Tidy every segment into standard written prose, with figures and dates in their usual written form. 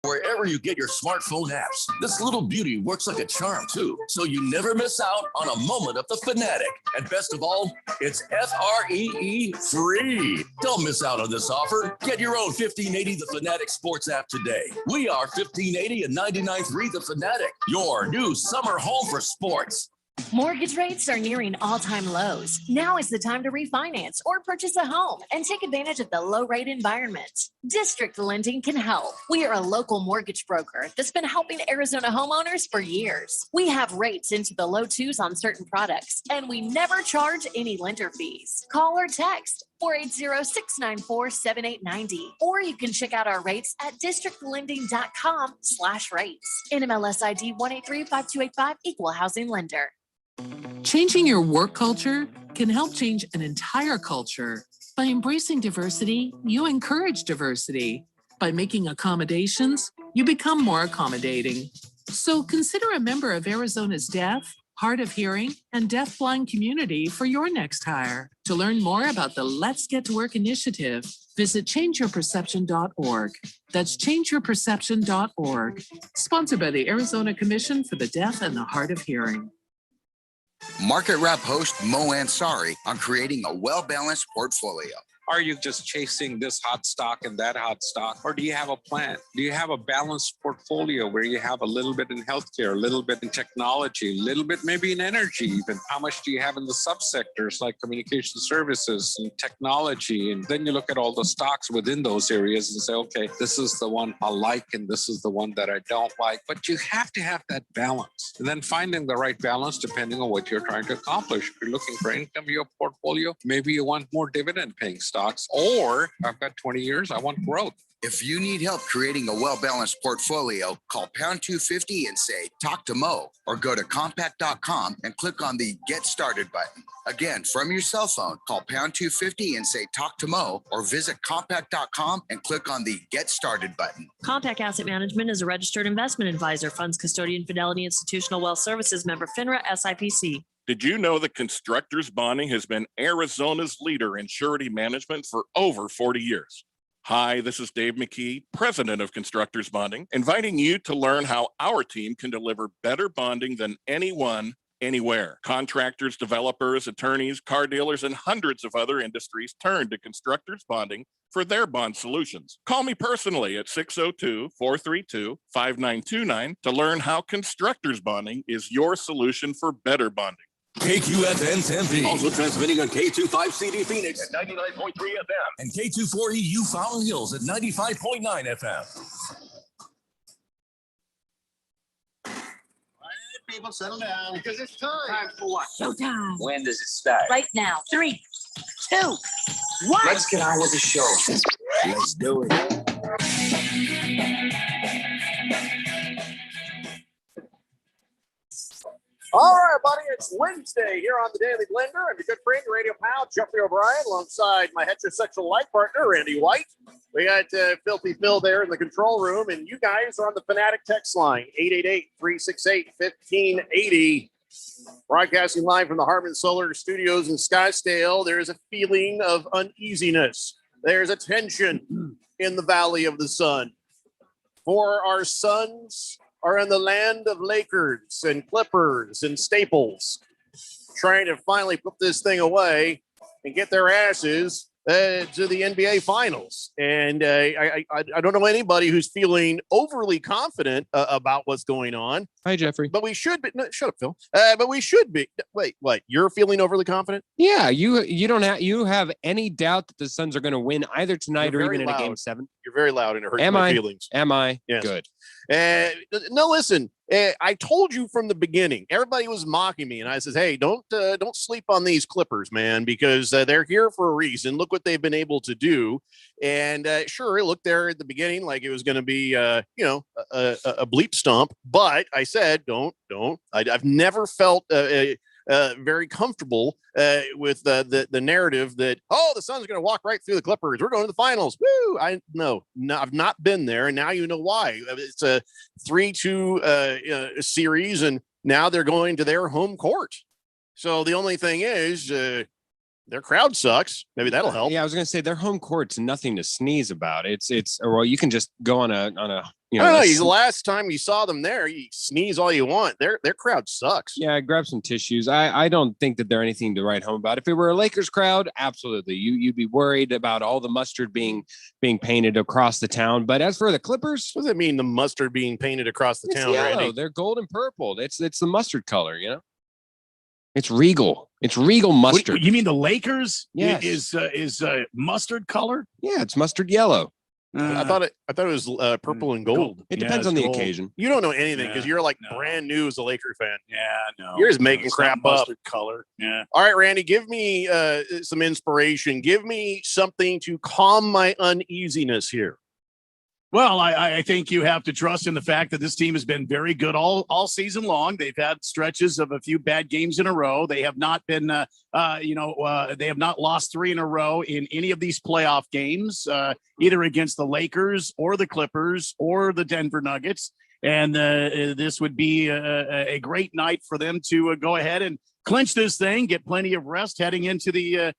Wherever you get your smartphone apps. This little beauty works like a charm too, so you never miss out on a moment of the Fanatic. And best of all, it's FREE free. Don't miss out on this offer. Get your own 1580 The Fanatic sports app today. We are 1580 and 99.3 The Fanatic, your new summer home for sports. Mortgage rates are nearing all-time lows. Now is the time to refinance or purchase a home and take advantage of the low-rate environment. District Lending can help. We are a local mortgage broker that's been helping Arizona homeowners for years. We have rates into the low twos on certain products, and we never charge any lender fees. Call or text 480-694-7890, or you can check out our rates at districtlending.com/rates. NMLS ID 1835285, Equal Housing Lender. Changing your work culture can help change an entire culture. By embracing diversity, you encourage diversity. By making accommodations, you become more accommodating. So consider a member of Arizona's deaf, hard of hearing, and deaf-blind community for your next hire. To learn more about the Let's Get to Work initiative, visit changeyourperception.org. That's changeyourperception.org. Sponsored by the Arizona Commission for the Deaf and the Hard of Hearing. Market Wrap host Mo Ansari on creating a well-balanced portfolio. Are you just chasing this hot stock and that hot stock? Or do you have a plan? Do you have a balanced portfolio where you have a little bit in healthcare, a little bit in technology, a little bit maybe in energy even? How much do you have in the subsectors like communication services and technology? And then you look at all the stocks within those areas and say, okay, this is the one I like and this is the one that I don't like. But you have to have that balance. And then finding the right balance depending on what you're trying to accomplish. If you're looking for income in your portfolio, maybe you want more dividend paying stocks. Or I've got 20 years, I want growth. If you need help creating a well-balanced portfolio, call pound 250 and say, talk to Mo, or go to compact.com and click on the Get Started button. Again, from your cell phone, call pound 250 and say, talk to Mo, or visit compact.com and click on the Get Started button. Compact Asset Management is a registered investment advisor, funds custodian, Fidelity Institutional Wealth Services, member FINRA, SIPC. Did you know that Constructors Bonding has been Arizona's leader in surety management for over 40 years? Hi, this is Dave McKee, president of Constructors Bonding, inviting you to learn how our team can deliver better bonding than anyone, anywhere. Contractors, developers, attorneys, car dealers, and hundreds of other industries turn to Constructors Bonding for their bond solutions. Call me personally at 602-432-5929 to learn how Constructors Bonding is your solution for better bonding. KQFN Tempe. Also transmitting on K25CD Phoenix at 99.3 FM and K24EU Fountain Hills at 95.9 FM. All right, people, settle down because it's time. Time for what? Showtime. When does it start? Right now. 3, 2, 1. Let's get on with the show. Let's do it. All right, buddy, it's Wednesday here on the Daily Blender. I'm your good friend, radio pal, Jeffrey O'Brien, alongside my heterosexual life partner, Randy White. We got Filthy Phil there in the control room, and you guys are on the Fanatic text line, 888-368-1580. Broadcasting live from the Hartman Solar Studios in Scottsdale. There's a feeling of uneasiness. There's a tension in the Valley of the Sun. For our sons are in the land of Lakers and Clippers and Staples, trying to finally put this thing away and get their asses to the NBA Finals. And I don't know anybody who's feeling overly confident about what's going on. Hi, Jeffrey. But we should be. No, shut up, Phil. But we should be. Wait, what? You're feeling overly confident? Yeah, you don't have any doubt that the Suns are going to win either tonight or even in a game 7? You're very loud and it hurts my feelings. Am I? Yes. Good. No, listen. I told you from the beginning. Everybody was mocking me, and I says, "Hey, don't sleep on these Clippers, man, because they're here for a reason. Look what they've been able to do." And sure, it looked there at the beginning like it was going to be, a bleep stump. But I said, don't. I've never felt very comfortable with the narrative that, the Suns are going to walk right through the Clippers. We're going to the finals. Woo! No, I've not been there, and now you know why. It's a 3-2 series, and now they're going to their home court. So the only thing is, their crowd sucks. Maybe that'll help. Yeah, I was going to say their home court's nothing to sneeze about. Well, you can just go on a You I don't know. this- The last time you saw them there, you sneeze all you want. Their crowd sucks. Yeah, grab some tissues. I don't think that they're anything to write home about. If it were a Lakers crowd, absolutely. You'd be worried about all the mustard being painted across the town. But as for the Clippers, What does it mean, the mustard being painted across the it's town, yellow. Randy? They're gold and purple. It's the mustard color, you know? It's regal. It's regal mustard. You mean the Lakers? Yes. Is mustard color? Yeah, it's mustard yellow. I thought it was purple and gold. It Yeah, depends it's on the gold. occasion. You don't know anything because Yeah, you're like no. brand new as a Laker fan. Yeah, no. You're just making it's crap not up. mustard color. Yeah. All right, Randy, give me some inspiration. Give me something to calm my uneasiness here. Well, I think you have to trust in the fact that this team has been very good all season long. They've had stretches of a few bad games in a row. They have not been, they have not lost 3 in a row in any of these playoff games, either against the Lakers or the Clippers or the Denver Nuggets. And this would be a great night for them to go ahead and clinch this thing, get plenty of rest heading into the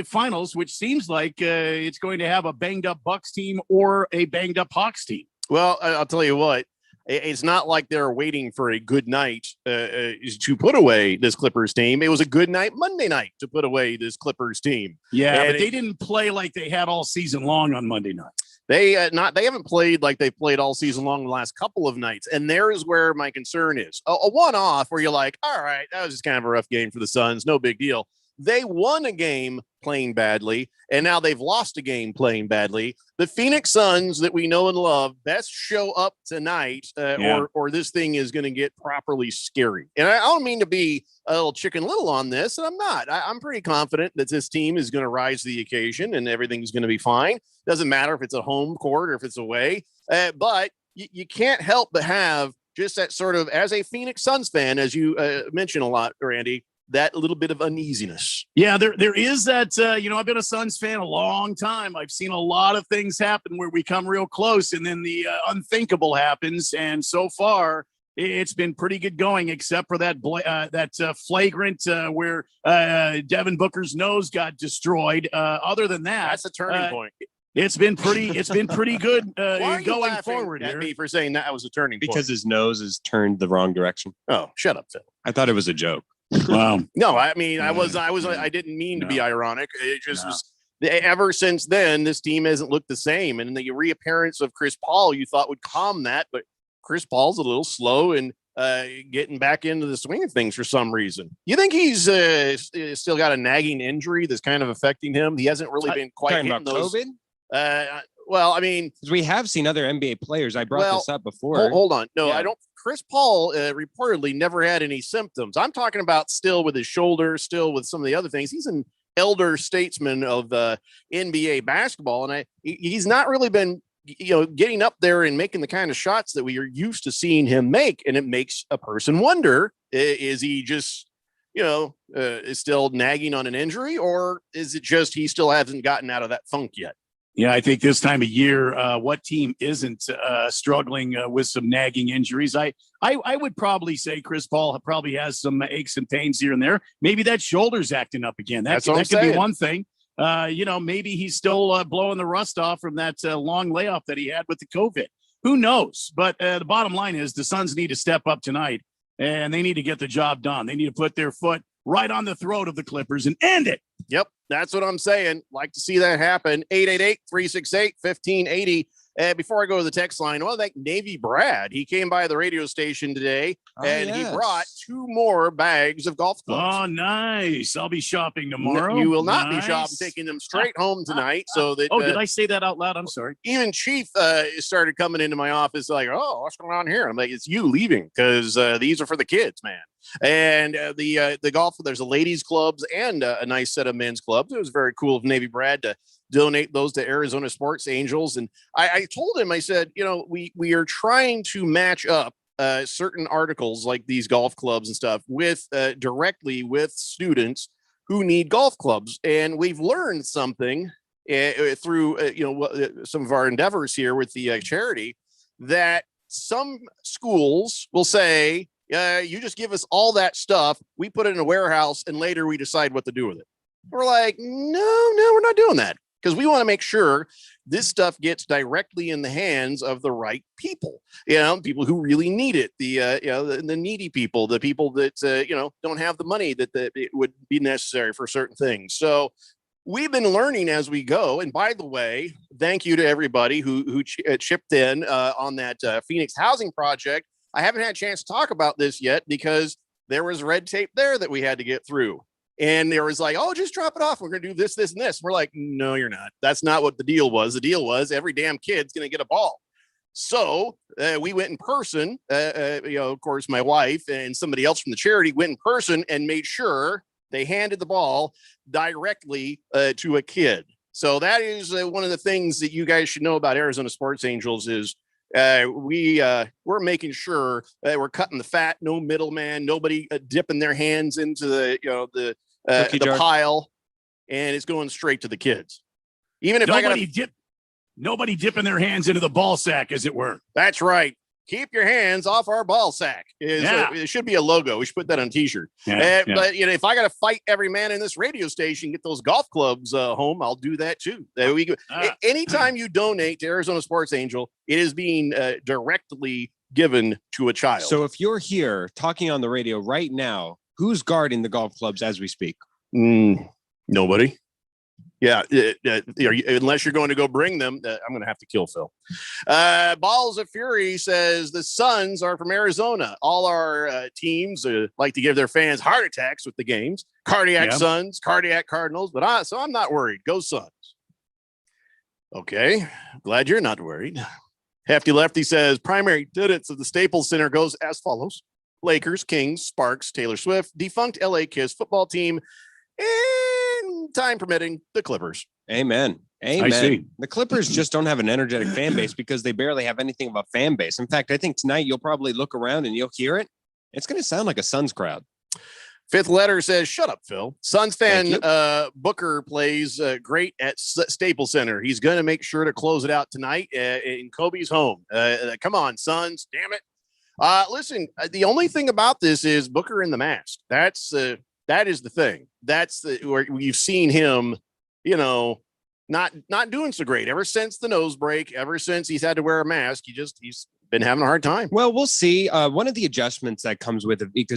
finals, which seems like it's going to have a banged up Bucks team or a banged up Hawks team. Well, I'll tell you what. It's not like they're waiting for a good night to put away this Clippers team. It was a good night Monday night to put away this Clippers team. Yeah, And but they didn't play like they had all season long on Monday night. They haven't played like they played all season long the last couple of nights. And there is where my concern is. A one-off where you're like, all right, that was just kind of a rough game for the Suns. No big deal. They won a game playing badly, and now they've lost a game playing badly. The Phoenix Suns that we know and love best show up tonight, or this thing is going to get properly scary. And I don't mean to be a little Chicken Little on this, and I'm not. I'm pretty confident that this team is going to rise to the occasion and everything's going to be fine. Doesn't matter if it's a home court or if it's away, but you can't help but have just that sort of, as a Phoenix Suns fan, as you mentioned a lot, Randy, that little bit of uneasiness. Yeah, there is that. I've been a Suns fan a long time. I've seen a lot of things happen where we come real close, and then the unthinkable happens. And so far, it's been pretty good going, except for that flagrant where Devin Booker's nose got destroyed. Other than that, That's a turning point. It's been pretty good Why are you going laughing forward at here. me for saying that was a turning point? Because his nose is turned the wrong direction. Oh, shut up, Phil. I thought it was a joke. Wow. No, I mean, I didn't mean to be ironic. It just No. was. Ever since then, this team hasn't looked the same. And the reappearance of Chris Paul, you thought would calm that, but Chris Paul's a little slow and getting back into the swing of things for some reason. You think he's still got a nagging injury that's kind of affecting him? He hasn't really been quite Talking hitting about those. COVID? Well, I mean, Because we have seen other NBA players. I brought this up before. hold on. No, Yeah. I don't. Chris Paul reportedly never had any symptoms. I'm talking about still with his shoulder, still with some of the other things. He's an elder statesman of NBA basketball, and he's not really been getting up there and making the kind of shots that we are used to seeing him make. And it makes a person wonder: is he just is still nagging on an injury, or is it just he still hasn't gotten out of that funk yet? Yeah, I think this time of year, what team isn't struggling with some nagging injuries? I would probably say Chris Paul probably has some aches and pains here and there. Maybe that shoulder's acting up again. That could be one thing. Maybe he's still blowing the rust off from that long layoff that he had with the COVID. Who knows? But the bottom line is the Suns need to step up tonight, and they need to get the job done. They need to put their foot right on the throat of the Clippers and end it. Yep, that's what I'm saying. Like to see that happen. 888-368-1580. Before I go to the text line, I want to thank Navy Brad. He came by the radio station today, and he brought 2 more bags of golf clubs. Oh, nice. I'll be shopping tomorrow. You will not be Nice. shopping, taking them straight home tonight. So that did I say that out loud? I'm sorry. even Chief started coming into my office like, oh, what's going on here? I'm like, it's you leaving because these are for the kids, man. And the golf, there's a ladies clubs and a nice set of men's clubs. It was very cool of Navy Brad to donate those to Arizona Sports Angels. And I told him, I said, we are trying to match up certain articles like these golf clubs and stuff with directly with students who need golf clubs. And we've learned something through some of our endeavors here with the charity, that some schools will say, you just give us all that stuff, we put it in a warehouse, and later we decide what to do with it. We're like, no, we're not doing that. because we want to make sure this stuff gets directly in the hands of the right people, people who really need it, the needy people, the people that, don't have the money that it would be necessary for certain things. So we've been learning as we go. And by the way, thank you to everybody who chipped in on that Phoenix housing project. I haven't had a chance to talk about this yet because there was red tape there that we had to get through. And there was like, oh, just drop it off. We're going to do this, this, and this. We're like, no, you're not. That's not what the deal was. The deal was every damn kid's going to get a ball. So we went in person. Of course, my wife and somebody else from the charity went in person and made sure they handed the ball directly to a kid. So that is one of the things that you guys should know about Arizona Sports Angels is we're making sure that we're cutting the fat, no middleman, nobody dipping their hands into the pile, and it's going straight to the kids. Even if nobody dipping their hands into the ball sack, as it were. That's right. Keep your hands off our ball sack. It should be a logo. We should put that on a t-shirt. But if I got to fight every man in this radio station, get those golf clubs home, I'll do that too. Anytime you donate to Arizona Sports Angel, it is being directly given to a child. So if you're here talking on the radio right now, who's guarding the golf clubs as we speak? Nobody. Yeah, unless you're going to go bring them, I'm going to have to kill Phil. Balls of Fury says the Suns are from Arizona. All our teams like to give their fans heart attacks with the games. Cardiac Suns, cardiac Cardinals, so I'm not worried. Go Suns. Okay, glad you're not worried. Hefty Lefty says primary attendance of the Staples Center goes as follows: Lakers, Kings, Sparks, Taylor Swift, defunct LA Kiss football team, and time permitting, the Clippers. Amen. I see. The Clippers just don't have an energetic fan base because they barely have anything of a fan base. In fact, I think tonight you'll probably look around and you'll hear it. It's going to sound like a Suns crowd. Fifth letter says, shut up, Phil. Suns fan Booker plays great at Staples Center. He's going to make sure to close it out tonight in Kobe's home. Come on, Suns. Damn it. Listen, the only thing about this is Booker in the mask. That is the thing. That's where you've seen him, not doing so great ever since the nose break, ever since he's had to wear a mask. He's been having a hard time. Well, we'll see. One of the adjustments that comes with Ivica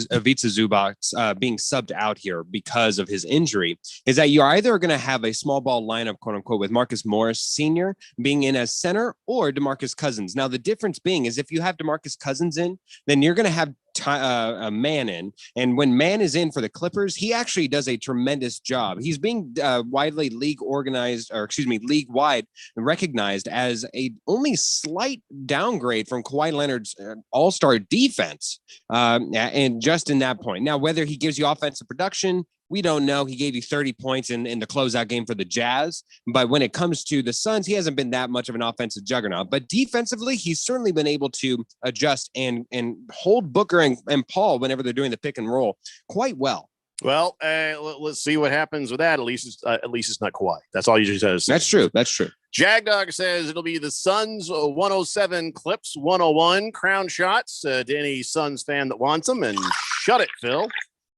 Zubac being subbed out here because of his injury is that you're either going to have a small ball lineup, quote unquote, with Marcus Morris Sr. being in as center or DeMarcus Cousins. Now, the difference being is if you have DeMarcus Cousins in, then you're going to have a man in, and when man is in for the Clippers, he actually does a tremendous job. He's being widely league wide recognized as a only slight downgrade from Kawhi Leonard's all-star defense, and just in that point. Now, whether he gives you offensive production, we don't know. He gave you 30 points in the closeout game for the Jazz. But when it comes to the Suns, he hasn't been that much of an offensive juggernaut. But defensively, he's certainly been able to adjust and hold Booker and Paul whenever they're doing the pick and roll quite well. Well, let's see what happens with that. At least it's not Kawhi. That's all you just said. That's true. That's true. Jagdog says it'll be the Suns 107, Clips 101. Crown shots to any Suns fan that wants them. And shut it, Phil.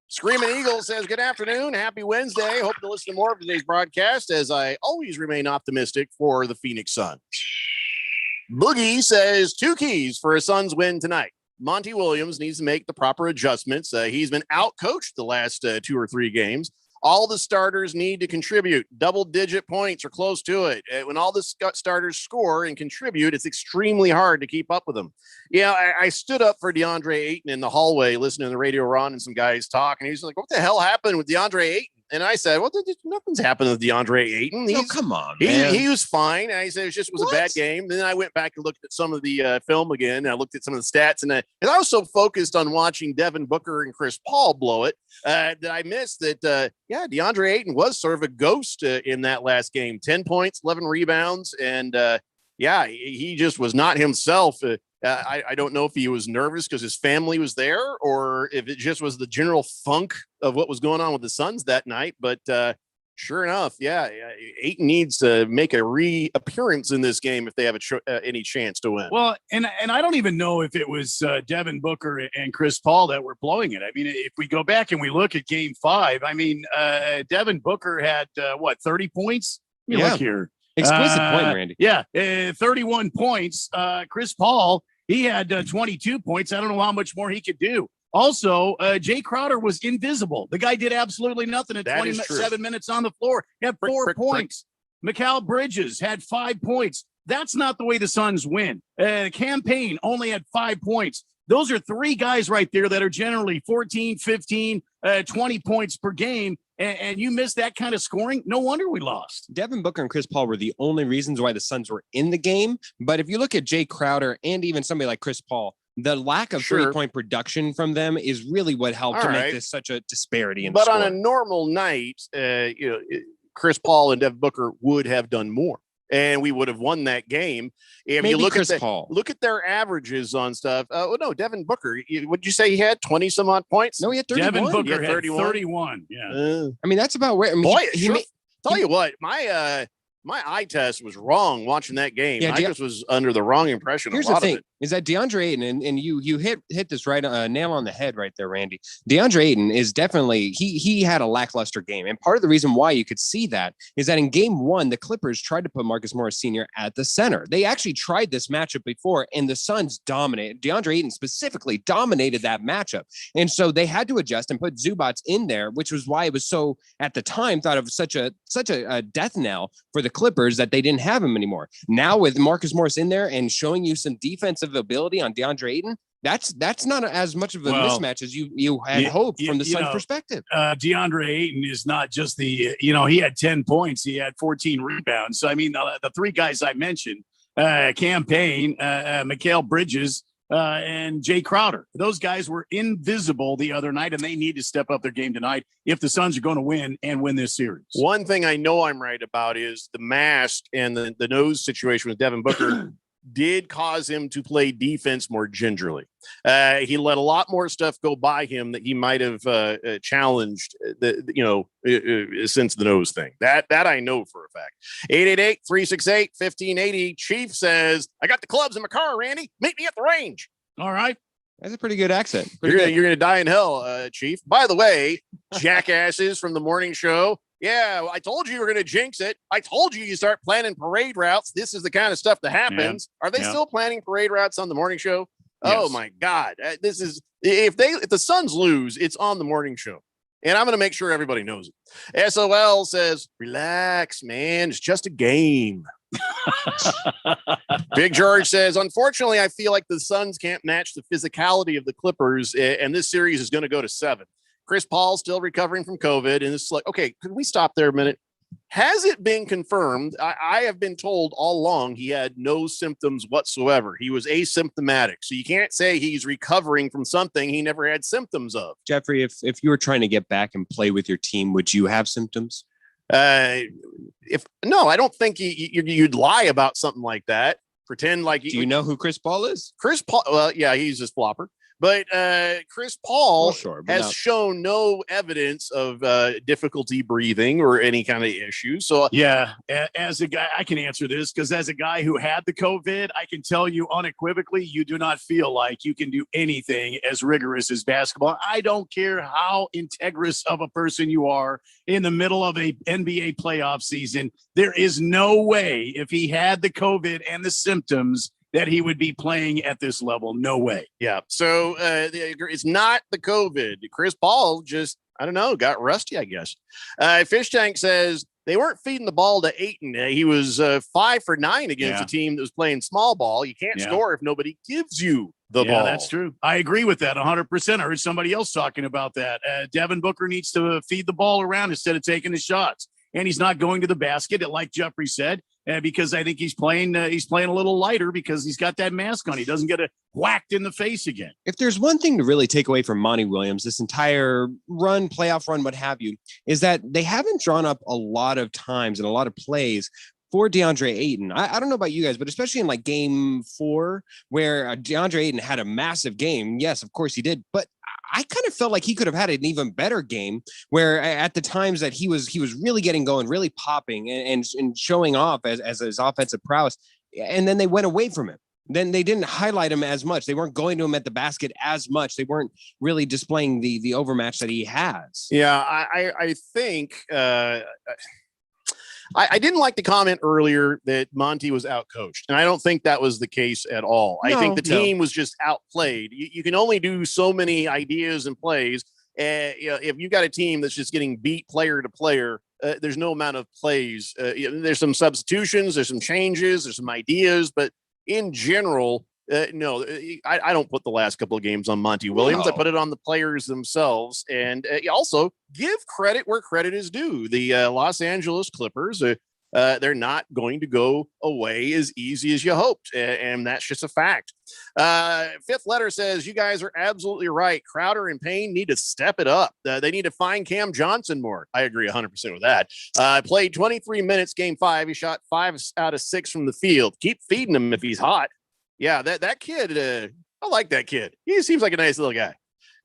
Screaming Eagle says, good afternoon. Happy Wednesday. Hope to listen to more of today's broadcast as I always remain optimistic for the Phoenix Suns. Boogie says 2 keys for a Suns win tonight. Monty Williams needs to make the proper adjustments. He's been out-coached the last 2 or 3 games. All the starters need to contribute double-digit points or close to it. When all the starters score and contribute, it's extremely hard to keep up with them. Yeah, I stood up for DeAndre Ayton in the hallway listening to the radio Ron and some guys talk, and he's like, what the hell happened with DeAndre Ayton? And I said, well, nothing's happened with DeAndre Ayton. Come on, man. He was fine. And I said, it was a bad game. Then I went back and looked at some of the film again. And I looked at some of the stats. And I was so focused on watching Devin Booker and Chris Paul blow it that I missed that, DeAndre Ayton was sort of a ghost in that last game. 10 points, 11 rebounds. And, he just was not himself. I don't know if he was nervous because his family was there or if it just was the general funk of what was going on with the Suns that night. But sure enough, Ayton needs to make a reappearance in this game if they have any chance to win. Well, and I don't even know if it was Devin Booker and Chris Paul that were blowing it. I mean, if we go back and we look at Game 5, I mean, Devin Booker had 30 points. Let me look here. Exquisite point, Randy. Yeah, 31 points. Chris Paul, he had 22 points. I don't know how much more he could do. Also, Jay Crowder was invisible. The guy did absolutely nothing at That is 27 minutes on the floor. He had 4 points. Mikal Bridges had 5 points. That's not the way the Suns win. Campaign only had 5 points. Those are 3 guys right there that are generally 14, 15, 20 points per game. And you missed that kind of scoring. No wonder we lost. Devin Booker and Chris Paul were the only reasons why the Suns were in the game. But if you look at Jay Crowder and even somebody like Chris Paul, the lack of 3-point production from them is really what helped to make this such a disparity in the scoring. On a normal night, Chris Paul and Devin Booker would have done more, and we would have won that game. If Maybe you look Chris at Paul. Look at their averages on stuff. No, Devin Booker. Would you say he had 20 some odd points? No, he had 31. Devin Booker had 31. 31. Yeah. I mean, that's about where. I mean, Boy, tell you what, my eye test was wrong watching that game. Yeah, I just was under the wrong impression. Here's a lot the thing: of it. is that DeAndre Ayton, and you hit this right nail on the head right there, Randy. DeAndre Ayton is definitely he had a lackluster game, and part of the reason why you could see that is that in Game 1, the Clippers tried to put Marcus Morris Sr. at the center. They actually tried this matchup before, and the Suns dominated. DeAndre Ayton specifically dominated that matchup, and so they had to adjust and put Zubats in there, which was why it was so at the time thought of such a death knell for the Clippers that they didn't have him anymore. Now with Marcus Morris in there and showing you some defensive ability on DeAndre Ayton, that's not as much of a mismatch as you had hoped from the Suns' perspective. DeAndre Ayton is not just the, he had 10 points. He had 14 rebounds. So, I mean, the 3 guys I mentioned, Campaign, Mikal Bridges, and Jay Crowder. Those guys were invisible the other night, and they need to step up their game tonight if the Suns are going to win and win this series. One thing I know I'm right about is the mask and the nose situation with Devin Booker did cause him to play defense more gingerly. He let a lot more stuff go by him that he might have challenged since the nose thing. That I know for a fact. 888-368-1580. Chief says, I got the clubs in my car, Randy. Meet me at the range. All right. That's a pretty good accent. You're gonna die in hell, Chief. By the way, jackasses from the morning show. Yeah, I told you were going to jinx it. I told you start planning parade routes. This is the kind of stuff that happens. Yeah. Are they still planning parade routes on the morning show? Yes. Oh my God. This is if the Suns lose, it's on the morning show. And I'm going to make sure everybody knows it. SOL says, relax, man. It's just a game. Big George says, unfortunately, I feel like the Suns can't match the physicality of the Clippers, and this series is going to go to 7. Chris Paul still recovering from COVID. And it's like, okay, could we stop there a minute? Has it been confirmed? I have been told all along he had no symptoms whatsoever. He was asymptomatic. So you can't say he's recovering from something he never had symptoms of. Jeffrey, if you were trying to get back and play with your team, would you have symptoms? I don't think you'd lie about something like that. Pretend like. Do you know who Chris Paul is? Chris Paul. Well, yeah, he's a flopper. But Chris Paul has shown no evidence of difficulty breathing or any kind of issue. So, yeah, as a guy, I can answer this because as a guy who had the COVID, I can tell you unequivocally, you do not feel like you can do anything as rigorous as basketball. I don't care how integrous of a person you are in the middle of a NBA playoff season. There is no way if he had the COVID and the symptoms that he would be playing at this level. No way. Yeah. So it's not the COVID. Chris Paul just, I don't know, got rusty, I guess. Fish Tank says they weren't feeding the ball to Ayton. He was 5 for 9 against a team that was playing small ball. You can't score if nobody gives you the ball. That's true. I agree with that 100%. I heard somebody else talking about that. Devin Booker needs to feed the ball around instead of taking the shots. And he's not going to the basket, like Jeffrey said, because I think he's playing a little lighter because he's got that mask on. He doesn't get whacked in the face again. If there's one thing to really take away from Monty Williams, this entire run, playoff run, what have you, is that they haven't drawn up a lot of times and a lot of plays for DeAndre Ayton. I don't know about you guys, but especially in like Game 4, where DeAndre Ayton had a massive game. Yes, of course he did. But I kind of felt like he could have had an even better game where at the times that he was really getting going, really popping and showing off as his offensive prowess. And then they went away from him. Then they didn't highlight him as much. They weren't going to him at the basket as much. They weren't really displaying the overmatch that he has. Yeah, I think I didn't like the comment earlier that Monty was outcoached, and I don't think that was the case at all. I think the team was just outplayed. You can only do so many ideas and plays. If you got a team that's just getting beat player to player, there's no amount of plays. There's some substitutions, there's some changes, there's some ideas, but in general, no, I don't put the last couple of games on Monty Williams. No. I put it on the players themselves, and also give credit where credit is due. The Los Angeles Clippers, they're not going to go away as easy as you hoped, and that's just a fact. Fifth letter says, you guys are absolutely right. Crowder and Payne need to step it up. They need to find Cam Johnson more. I agree 100% with that. Played 23 minutes, game 5. He shot 5 out of 6 from the field. Keep feeding him if he's hot. Yeah, that kid, I like that kid. He seems like a nice little guy.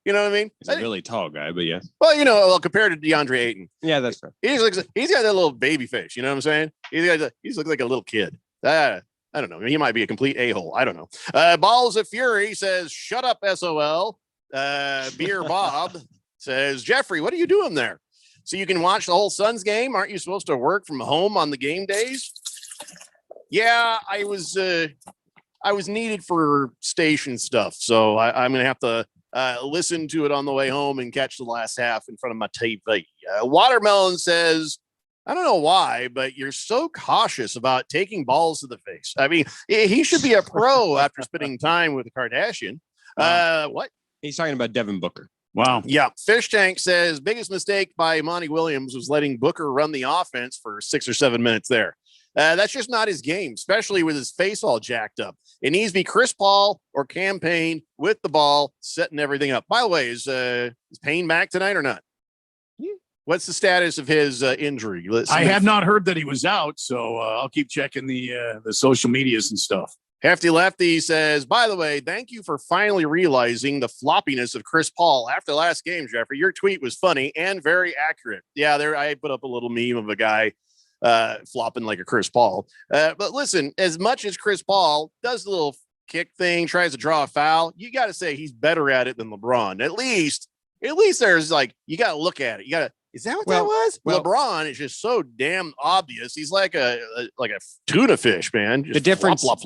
You know what I mean? He's a really tall guy, but yeah. Well, compared to DeAndre Ayton. Yeah, that's fair. He's got that little baby face. You know what I'm saying? He looks like a little kid. I don't know. He might be a complete a-hole. I don't know. Balls of Fury says, shut up, SOL. Beer Bob says, Jeffrey, what are you doing there? So you can watch the whole Suns game? Aren't you supposed to work from home on the game days? Yeah, I was needed for station stuff, so I'm going to have to listen to it on the way home and catch the last half in front of my TV. Watermelon says, I don't know why, but you're so cautious about taking balls to the face. I mean, he should be a pro after spending time with the Kardashian. What? He's talking about Devin Booker. Wow. Yeah. Fish Tank says, biggest mistake by Monty Williams was letting Booker run the offense for 6 or 7 minutes there. That's just not his game, especially with his face all jacked up. It needs to be Chris Paul or Cam Payne with the ball, setting everything up. By the way, is Payne back tonight or not? What's the status of his injury? I have not heard that he was out, so I'll keep checking the social medias and stuff. Hefty Lefty says, by the way, thank you for finally realizing the floppiness of Chris Paul after the last game, Jeffrey. Your tweet was funny and very accurate. Yeah, I put up a little meme of a guy flopping like a Chris Paul. But listen, as much as Chris Paul does the little kick thing, tries to draw a foul, you got to say he's better at it than LeBron. At least there's you got to look at it. Is that what that was? LeBron is just so damn obvious. He's like a tuna fish, man. Just the difference flop.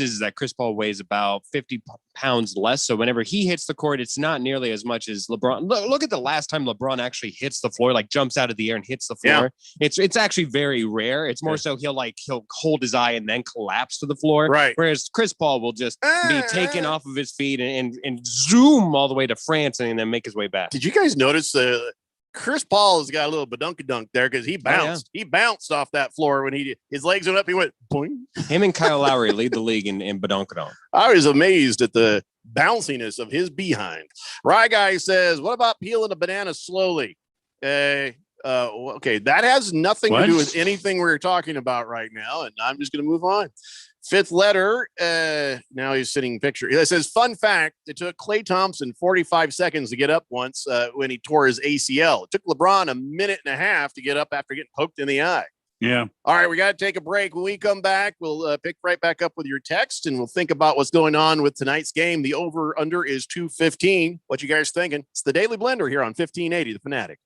is that Chris Paul weighs about 50 pounds less. So whenever he hits the court, it's not nearly as much as LeBron. Look at the last time LeBron actually hits the floor, like jumps out of the air and hits the floor. Yeah. It's actually very rare. It's more so he'll hold his eye and then collapse to the floor. Right. Whereas Chris Paul will just be taken off of his feet and zoom all the way to France and then make his way back. Did you guys notice Chris Paul has got a little badunkadunk there because he bounced. Oh, yeah. He bounced off that floor when his legs went up. He went boing. Him and Kyle Lowry lead the league in badunkadunk. I was amazed at the bounciness of his behind. Rye Guy says, "What about peeling a banana slowly?" Okay, that has nothing to do with anything we're talking about right now, and I'm just going to move on. Fifth letter. Now he's sitting picture. It says, fun fact, it took Klay Thompson 45 seconds to get up once when he tore his ACL. It took LeBron a minute and a half to get up after getting poked in the eye. Yeah. All right, we got to take a break. When we come back, we'll pick right back up with your text, and we'll think about what's going on with tonight's game. The over-under is 215. What you guys thinking? It's the Daily Blender here on 1580, The Fanatic.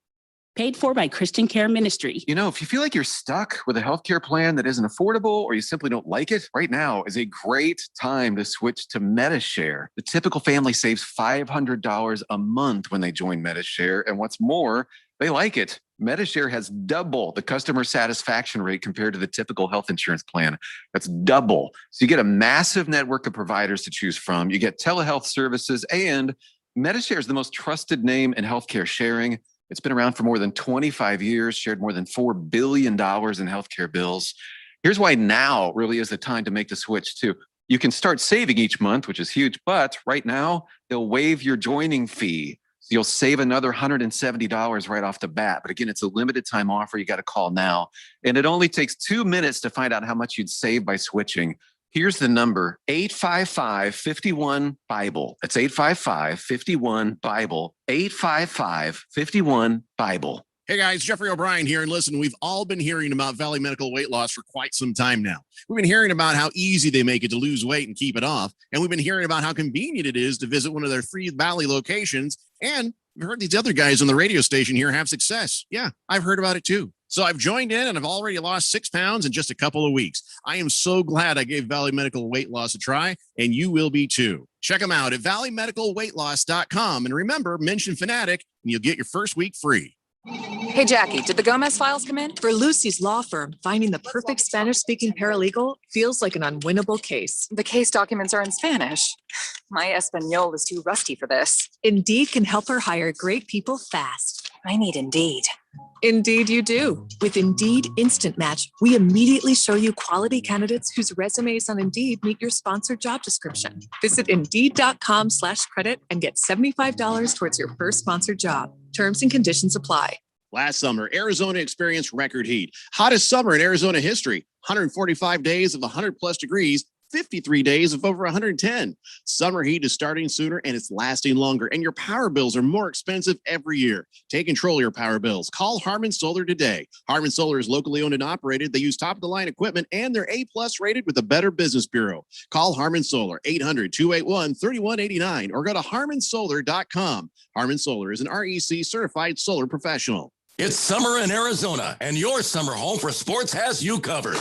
Paid for by Christian Care Ministry. You know, if you feel like you're stuck with a healthcare plan that isn't affordable or you simply don't like it, right now is a great time to switch to Medi-Share. The typical family saves $500 a month when they join Medi-Share. And what's more, they like it. Medi-Share has double the customer satisfaction rate compared to the typical health insurance plan. That's double. So you get a massive network of providers to choose from. You get telehealth services, and Medi-Share is the most trusted name in healthcare sharing. It's been around for more than 25 years, shared more than $4 billion in healthcare bills. Here's why now really is the time to make the switch too. You can start saving each month, which is huge, but right now they'll waive your joining fee. So you'll save another $170 right off the bat. But again, it's a limited time offer. You got to call now. And it only takes 2 minutes to find out how much you'd save by switching. Here's the number, 855-51-BIBLE. That's 855-51-BIBLE, 855-51-BIBLE. Hey guys, Jeffrey O'Brien here. And listen, we've all been hearing about Valley Medical Weight Loss for quite some time now. We've been hearing about how easy they make it to lose weight and keep it off. And we've been hearing about how convenient it is to visit one of their 3 Valley locations. And we've heard these other guys on the radio station here have success. Yeah, I've heard about it too. So I've joined in and I've already lost 6 pounds in just a couple of weeks. I am so glad I gave Valley Medical Weight Loss a try, and you will be too. Check them out at valleymedicalweightloss.com. And remember, mention Fanatic and you'll get your first week free. Hey, Jackie, did the Gomez files come in? For Lucy's law firm, finding the perfect Spanish-speaking paralegal feels like an unwinnable case. The case documents are in Spanish. My Espanol is too rusty for this. Indeed can help her hire great people fast. I need Indeed. Indeed you do. With Indeed Instant Match, we immediately show you quality candidates whose resumes on Indeed meet your sponsored job description. Visit Indeed.com/credit and get $75 towards your first sponsored job. Terms and conditions apply. Last summer, Arizona experienced record heat. Hottest summer in Arizona history. 145 days of 100+ degrees. 53 days of over 110. Summer heat is starting sooner and it's lasting longer, and your power bills are more expensive every year. Take control of your power bills. Call Harmon Solar today. Harmon Solar is locally owned and operated. They use top-of-the-line equipment, and they're A+ rated with the Better Business Bureau. Call Harmon Solar, 800-281-3189, or go to harmonsolar.com. Harmon Solar is an REC certified solar professional. It's summer in Arizona, and your summer home for sports has you covered.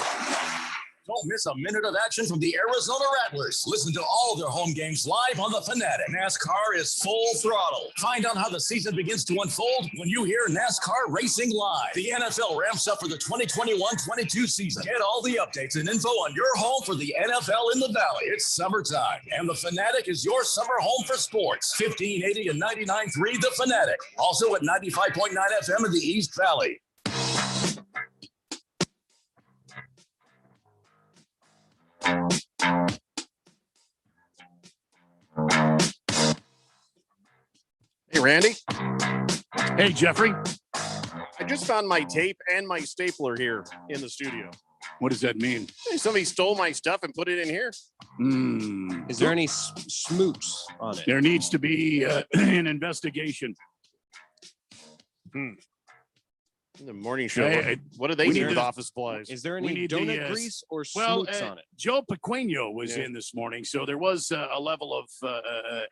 Don't miss a minute of action from the Arizona Rattlers. Listen to all their home games live on the Fanatic. NASCAR is full throttle. Find out how the season begins to unfold when you hear NASCAR racing live. The NFL ramps up for the 2021-22 season. Get all the updates and info on your home for the NFL in the Valley. It's summertime, and the Fanatic is your summer home for sports. 1580 and 99.3 The Fanatic. Also at 95.9 FM in the East Valley. Hey, Randy. Hey, Jeffrey. I just found my tape and my stapler here in the studio. What does that mean? Hey, somebody stole my stuff and put it in here. Is there any smoots on it? There needs to be an investigation. The morning show. Hey, what do they we need need with to- office supplies? Is there We any need the, donut grease or Well, smoots on it? Joe Pequeno was Yeah. in this morning, so there was a level of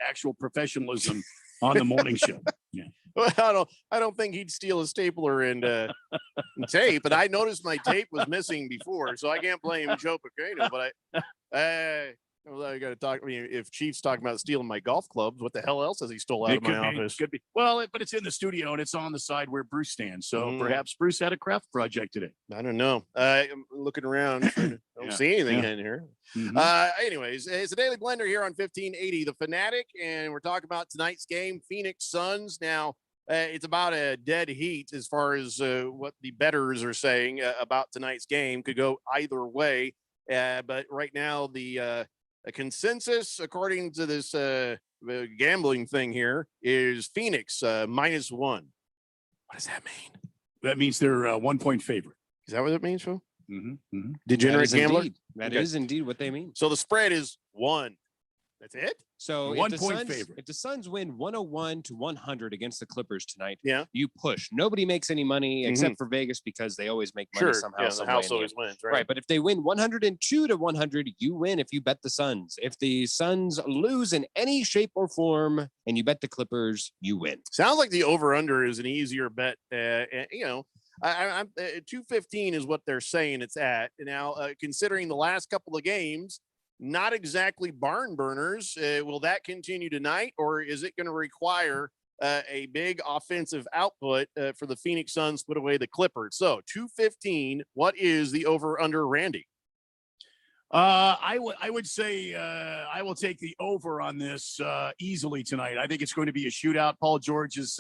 actual professionalism on the morning show. Yeah. Well, I don't think he'd steal a stapler and tape, but I noticed my tape was missing before, so I can't blame Joe Pequeno. But I got to talk. I mean, if Chief's talking about stealing my golf clubs, what the hell else has he stole out of my office? Could be. Well, but it's in the studio and it's on the side where Bruce stands. So Mhm. perhaps Bruce had a craft project today. I don't know. I'm looking around. I don't Yeah, see anything yeah. in here. Mhm. Anyways, it's a Daily Blender here on 1580 The Fanatic, and we're talking about tonight's game, Phoenix Suns. Now, it's about a dead heat as far as what the bettors are saying about tonight's game. Could go either way, but right now the a consensus, according to this gambling thing here, is Phoenix -1. What does that mean? That means they're a 1-point favorite. Is that what it means, Phil? Mm-hmm. Degenerate gambler? That Okay. is indeed what they mean. So the spread is 1. That's it? So One if the point Suns, favorite. if the Suns win 101-100 against the Clippers tonight, Yeah. you push. Nobody makes any money except for Vegas because they always make money Sure. somehow. Yeah, the some way house in the always end. wins, Right. right? But if they win 102-100, you win if you bet the Suns. If the Suns lose in any shape or form and you bet the Clippers, you win. Sounds like the over/under is an easier bet. I'm 215 is what they're saying it's at now. Considering the last couple of games, not exactly barn burners. Will that continue tonight, or is it going to require a big offensive output for the Phoenix Suns to put away the Clippers? So 215. What is the over/under, Randy? I would say I will take the over on this easily tonight. I think it's going to be a shootout. Paul George is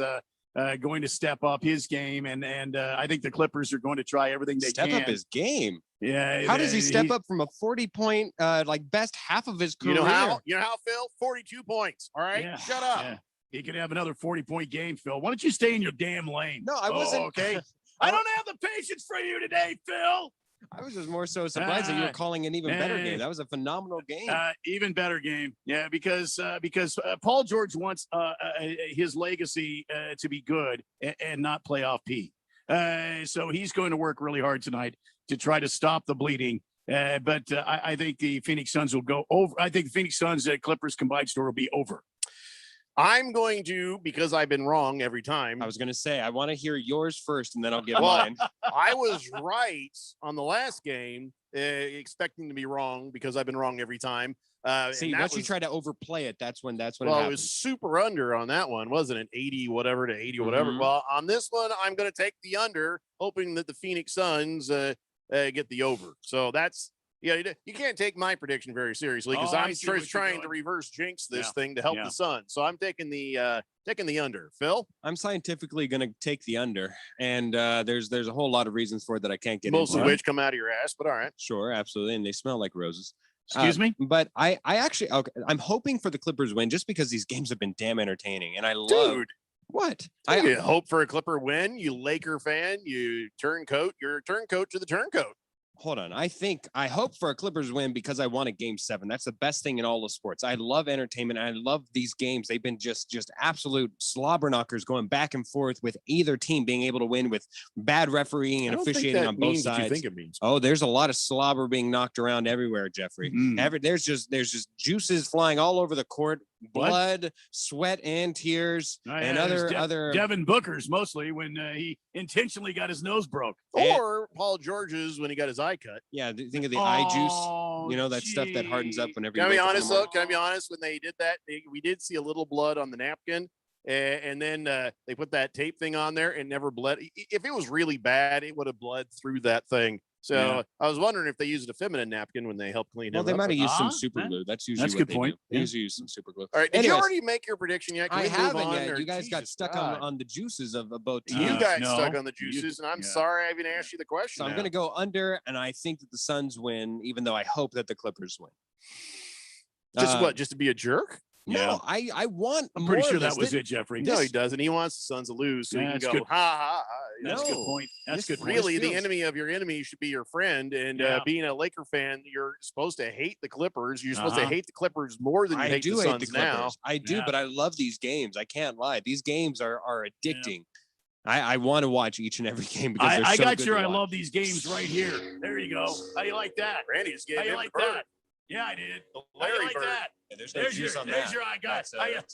going to step up his game, and I think the Clippers are going to try everything they Step can. up his game. Yeah. How does he step up from a 40-point, like best half of his career? You know how, Phil? 42 points. All right. Yeah, Shut up. yeah. He could have another 40-point game, Phil. Why don't you stay in your damn lane? No, I wasn't. Okay. I don't have the patience for you today, Phil. I was just more so surprised that you were calling an even better game. That was a phenomenal game. Even better game. Yeah, because Paul George wants his legacy to be good and not playoff P. So he's going to work really hard tonight to try to stop the bleeding. But I think the Phoenix Suns will go over. I think the Phoenix Suns Clippers combined score will be over. I'm going to, because I've been wrong every time. I was going to say, I want to hear yours first, and then I'll give Well, mine. I was right on the last game, expecting to be wrong because I've been wrong every time. See, once you try to overplay it, that's when it well, it happens. was super under on that one, wasn't it? 80 whatever to 80 whatever. Well, on this one, I'm going to take the under, hoping that the Phoenix Suns get the over. So that's, you can't take my prediction very seriously because I'm trying to reverse jinx this thing to help the Suns. So I'm taking the under. Phil? I'm scientifically going to take the under, and there's a whole lot of reasons for it that I can't get Most into. of which come out of your ass, but all right. Sure, absolutely, and they smell like roses. Excuse me? But I actually, I'm hoping for the Clippers win just because these games have been damn entertaining, and I love. Dude. What? I hope for a Clipper win. You Laker fan, you turncoat. You're a turncoat to the turncoat. Hold on. I hope for a Clippers win because I want a game 7. That's the best thing in all of sports. I love entertainment. I love these games. They've been just absolute slobber knockers going back and forth with either team being able to win with bad refereeing and officiating on both sides. What you think it means. Oh, there's a lot of slobber being knocked around everywhere, Jeffrey. There's just juices flying all over the court, blood, sweat, and tears, and other Devin Booker's mostly when he intentionally got his nose broke, or Paul George's when he got his eye cut. Yeah, think of the eye juice. You know that stuff that hardens up whenever. Can I be honest though? Can I be honest? When they did that, we did see a little blood on the napkin, and then they put that tape thing on there and never bled. If it was really bad, it would have bled through that thing. So I was wondering if they used a feminine napkin when they helped clean it up. Well, they might have used some super glue. That's usually a good point. They usually use some super glue. All right. Did you already make your prediction yet? I haven't yet. You guys got stuck on the juices of both teams. You got stuck on the juices, and I'm sorry I even asked you the question. So I'm going to go under, and I think that the Suns win, even though I hope that the Clippers win. Just to be a jerk? No, I want. I'm pretty sure that was it, Jeffrey. No, he doesn't. He wants the Suns to lose, so he can go, ha ha ha. That's a good point. That's good. Really, the enemy of your enemy should be your friend. And being a Laker fan, you're supposed to hate the Clippers. You're supposed to hate the Clippers more than you hate the Suns now. I do, but I love these games. I can't lie. These games are addicting. I want to watch each and every game because they're so good. I love these games right here. There you go. How you like that? Randy just gave How you him like the bird. that? Yeah, I did. The Larry like bird. that? Yeah, there's your I got.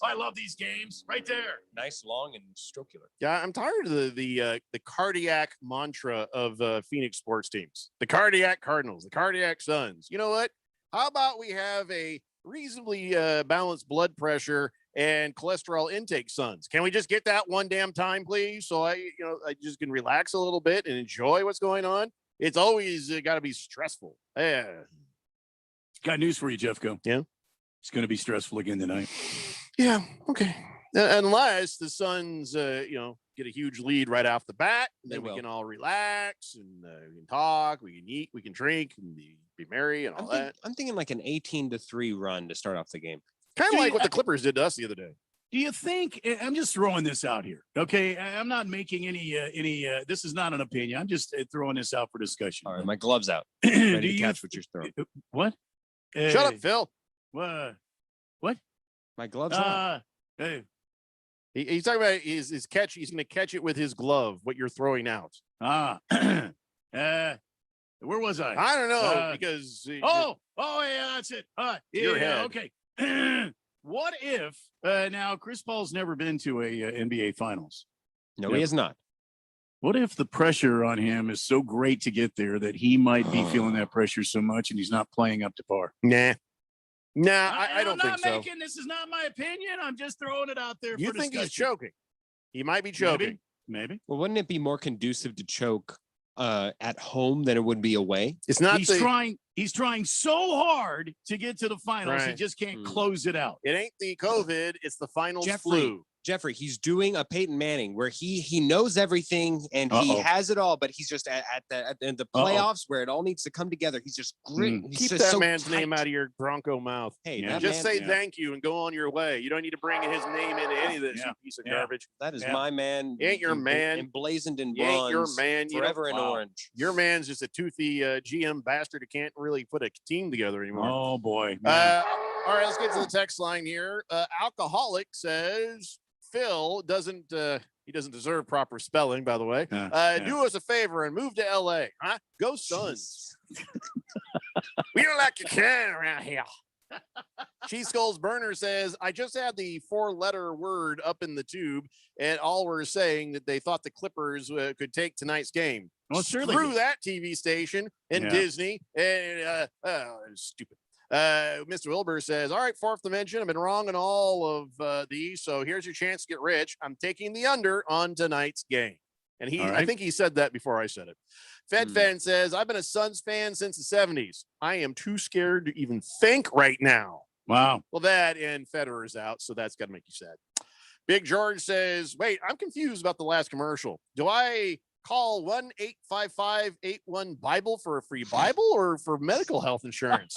I love these games right there. Nice, long, and strokular. Yeah, I'm tired of the cardiac mantra of Phoenix sports teams. The cardiac Cardinals, the cardiac Suns. You know what? How about we have a reasonably balanced blood pressure and cholesterol intake Suns? Can we just get that one damn time, please? So I just can relax a little bit and enjoy what's going on. It's always got to be stressful. Yeah. Got news for you, Jeffco. Yeah. It's going to be stressful again tonight. Yeah. Okay. Unless the Suns, get a huge lead right off the bat, then we can all relax and we can talk, we can eat, we can drink, and be merry and all that. I'm thinking like an 18-3 run to start off the game. Kind of like what the Clippers did to us the other day. Do you think? I'm just throwing this out here. Okay, I'm not making any. This is not an opinion. I'm just throwing this out for discussion. All right, my gloves out. Ready to catch what you're throwing. What? Shut up, Phil. What? My gloves on. Hey. He's talking about his catch. He's going to catch it with his glove. What you're throwing out? Where was I? I don't know because. Yeah, that's it. Your head. Okay. What if now Chris Paul's never been to a NBA Finals? No, he has not. What if the pressure on him is so great to get there that he might be feeling that pressure so much and he's not playing up to par? Nah, I don't think so. This is not my opinion. I'm just throwing it out there. You think he's choking? He might be choking. Maybe. Well, wouldn't it be more conducive to choke at home than it would be away? It's not. He's trying so hard to get to the finals. He just can't close it out. It ain't the COVID. It's the finals flu. Jeffrey, he's doing a Peyton Manning where he knows everything and he has it all, but he's just at the playoffs where it all needs to come together. He's just great. Keep that man's name out of your Bronco mouth. Hey, just say thank you and go on your way. You don't need to bring his name into any of this, you piece of garbage. That is my man. He ain't your man. Emblazoned in He bronze. ain't your man. Forever in orange. Your man's just a toothy GM bastard who can't really put a team together anymore. Oh, boy. All right, let's get to the text line here. Alcoholic says Phil doesn't deserve proper spelling, by the way. Do us a favor and move to LA. Huh? Go Suns. We don't like your can around here. Cheese Skulls Burner says, I just had the 4-letter word up in the tube, and all were saying that they thought the Clippers could take tonight's game. Well, sure they Screw did. that TV station and Yeah. Disney. And stupid. Mr. Wilbur says, all right, fourth dimension. I've been wrong on all of these, so here's your chance to get rich. I'm taking the under on tonight's game. And All I right. think he said that before I said it. Fed Fan says, I've been a Suns fan since the 70s. I am too scared to even think right now. Wow. Well, that and Federer's out, so that's got to make you sad. Big George says, wait, I'm confused about the last commercial. Do I call 1-855-81-BIBLE for a free Bible or for medical health insurance?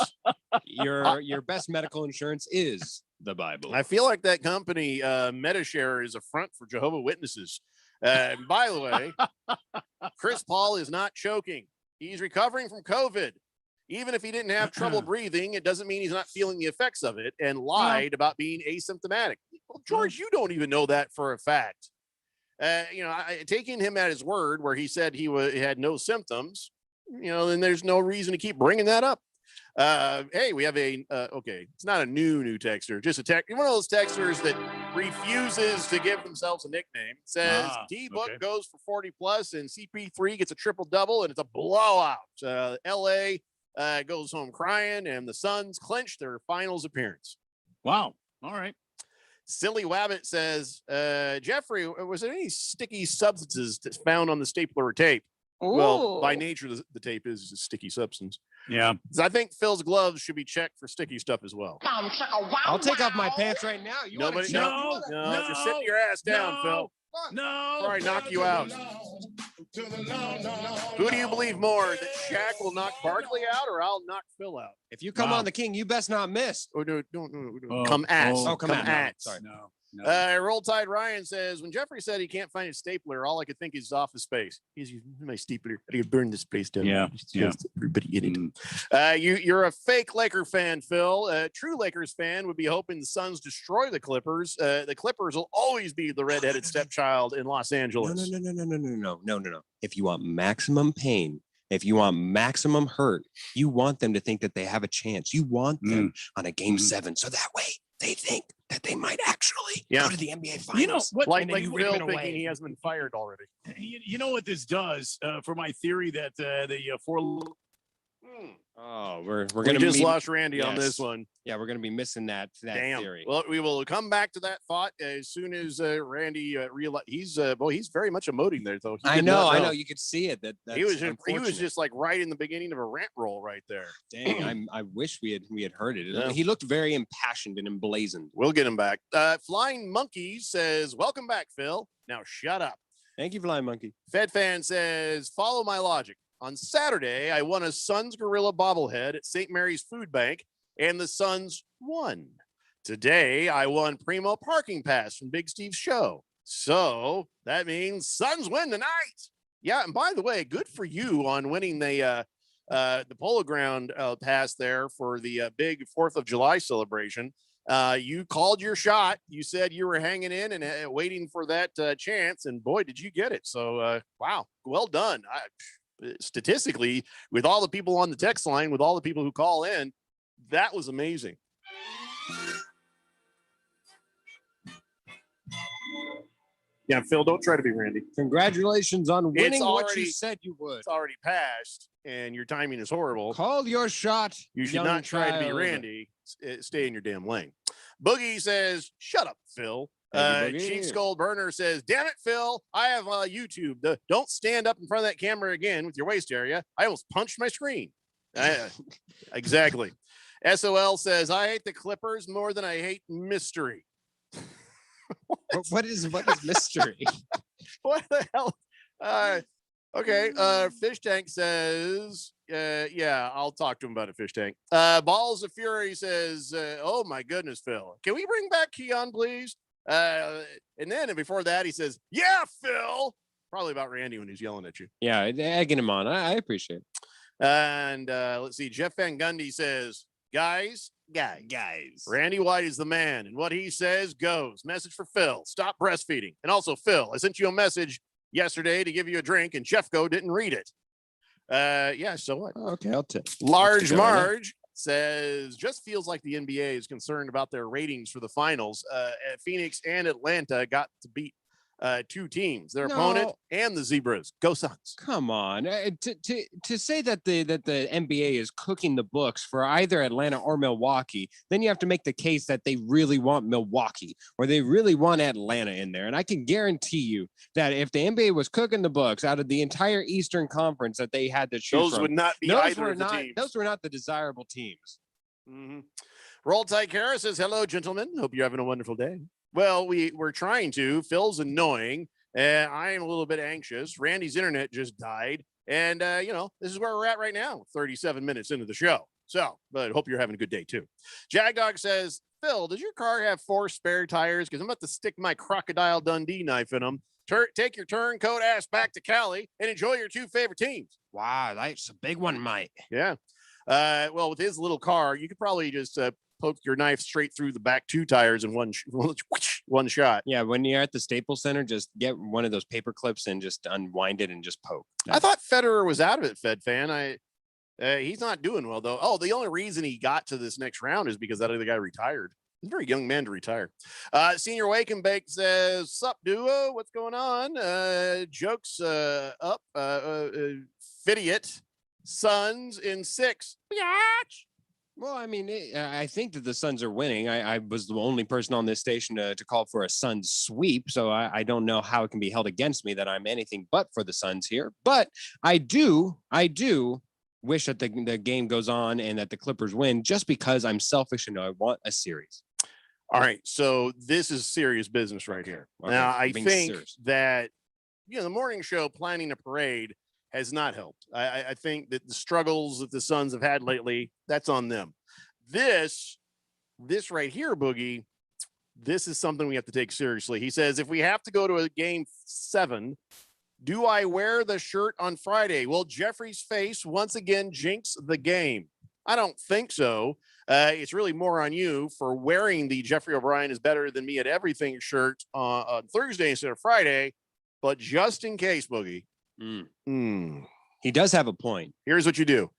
Your best medical insurance is the Bible. I feel like that company, MediShare, is a front for Jehovah's Witnesses. By the way, Chris Paul is not choking. He's recovering from COVID. Even if he didn't have trouble breathing, it doesn't mean he's not feeling the effects of it and lied about being asymptomatic. Well, George, you don't even know that for a fact. Taking him at his word where he said he had no symptoms, then there's no reason to keep bringing that up. Hey, we have it's not a new texter, just one of those texters that refuses to give themselves a nickname. It says D-Book goes for 40 plus and CP3 gets a triple double and it's a blowout. LA goes home crying and the Suns clinch their finals appearance. Wow. All right. Silly Wabbit says, Jeffrey, was there any sticky substances found on the stapler tape? Well, by nature, the tape is a sticky substance. Yeah. So I think Phil's gloves should be checked for sticky stuff as well. I'll take off my pants right now. You wanna check? No, just sit your ass down, Phil. No. Before I knock you out. Who do you believe more, that Shaq will knock Barkley out or I'll knock Phil out? If you come on the King, you best not miss. Or don't. Come at. Come at. Sorry. No. Roll Tide Ryan says, when Jeffrey said he can't find his stapler, all I could think is Office Space. He's using my stapler. I could burn this place down. Yeah. Everybody in it. You're a fake Laker fan, Phil. True Lakers fan would be hoping the Suns destroy the Clippers. The Clippers will always be the redheaded stepchild in Los Angeles. No. If you want maximum pain, if you want maximum hurt, you want them to think that they have a chance. You want them on a game 7. So that way they think that they might actually go to the NBA Finals. You know what? Like Phil thinking he hasn't been fired already. You know what this does for my theory that the four. Oh, we're We gonna just lost Randy on Yes. this one. Yeah, we're gonna be missing that Damn. theory. Well, we will come back to that thought as soon as Randy realized he's very much emoting there though. He I did know, not You could see it. he was unfortunate. just like right in the beginning of a rant roll right there. Dang, I wish we had heard it. Yeah. He looked very impassioned and emblazoned. We'll get him back. Flying Monkey says, "Welcome back, Phil. Now shut up." Thank you, Flying Monkey. Fed Fan says, "Follow my logic. On Saturday, I won a Suns Gorilla bobblehead at St. Mary's Food Bank, and the Suns won. Today, I won Primo parking pass from Big Steve's show. So that means Suns win tonight." Yeah, and by the way, good for you on winning the Polo Ground pass there for the big 4th of July celebration. You called your shot. You said you were hanging in and waiting for that chance, and boy, did you get it. So, wow, well done. Statistically, with all the people on the text line, with all the people who call in, that was amazing. Yeah, Phil, don't try to be Randy. Congratulations on winning It's what already- you said you would. It's already passed, and your timing is horrible. Call your shot. You should young not try to be child. Randy. Stay in your damn lane. Boogie says, "Shut up, Phil." Thank you, Boogie. Chief Skull Burner says, "Damn it, Phil. I have YouTube. Don't stand up in front of that camera again with your waist area. I almost punched my screen." Exactly. SOL says, "I hate the Clippers more than I hate mystery." What is mystery? What the hell? Okay. Fish Tank says, yeah, I'll talk to him about it, Fish Tank. Balls of Fury says, oh my goodness, Phil. Can we bring back Keon, please? And then before that, he says, yeah, Phil. Probably about Randy when he's yelling at you. Yeah, egging him on. I appreciate it. And let's see. Jeff Van Gundy says, guys. Randy White is the man, and what he says goes. Message for Phil. Stop breastfeeding. And also, Phil, I sent you a message yesterday to give you a drink, and Jeffco didn't read it. Yeah, so what? Okay, I'll take. Large Marge says, just feels like the NBA is concerned about their ratings for the finals. Phoenix and Atlanta got to beat two teams, their opponent and the Zebras. Go Suns. Come on. To say that the NBA is cooking the books for either Atlanta or Milwaukee, then you have to make the case that they really want Milwaukee or they really want Atlanta in there. And I can guarantee you that if the NBA was cooking the books out of the entire Eastern Conference that they had to choose those from, would not be either of the teams. Those were not the desirable teams. Mm-hmm. Roll Tide Kara says, hello, gentlemen. Hope you're having a wonderful day. Well, we're trying to. Phil's annoying. And I am a little bit anxious. Randy's internet just died. And, this is where we're at right now, 37 minutes into the show. So, but hope you're having a good day, too. Jagdog says, Phil, does your car have 4 spare tires? Because I'm about to stick my Crocodile Dundee knife in them. Take your turncoat ass back to Cali and enjoy your 2 favorite teams. Wow, that's a big one, Mike. Yeah. Well, with his little car, you could probably just poke your knife straight through the back 2 tires in one shot. Yeah, when you're at the Staples Center, just get one of those paper clips and just unwind it and just poke. I thought Federer was out of it, Fed fan. He's not doing well, though. Oh, the only reason he got to this next round is because that other guy retired. He's a very young man to retire. Senior Wake and Bake says, sup, duo? What's going on? Jokes up. Fidiot. Suns in 6. Biatch. Well, I mean, I think that the Suns are winning. I was the only person on this station to call for a Suns sweep, so I don't know how it can be held against me that I'm anything but for the Suns here. But I do wish that the game goes on and that the Clippers win, just because I'm selfish and I want a series. All right, so this is serious business right here. Okay, now, I being think serious. that the morning show planning a parade has not helped. I think that the struggles that the Suns have had lately, that's on them. This right here, Boogie, this is something we have to take seriously. He says, if we have to go to a game 7, do I wear the shirt on Friday? Will Jeffrey's face once again jinx the game? I don't think so. It's really more on you for wearing the Jeffrey O'Brien is better than me at everything shirt on Thursday instead of Friday. But just in case, Boogie, he does have a point. Here's what you do.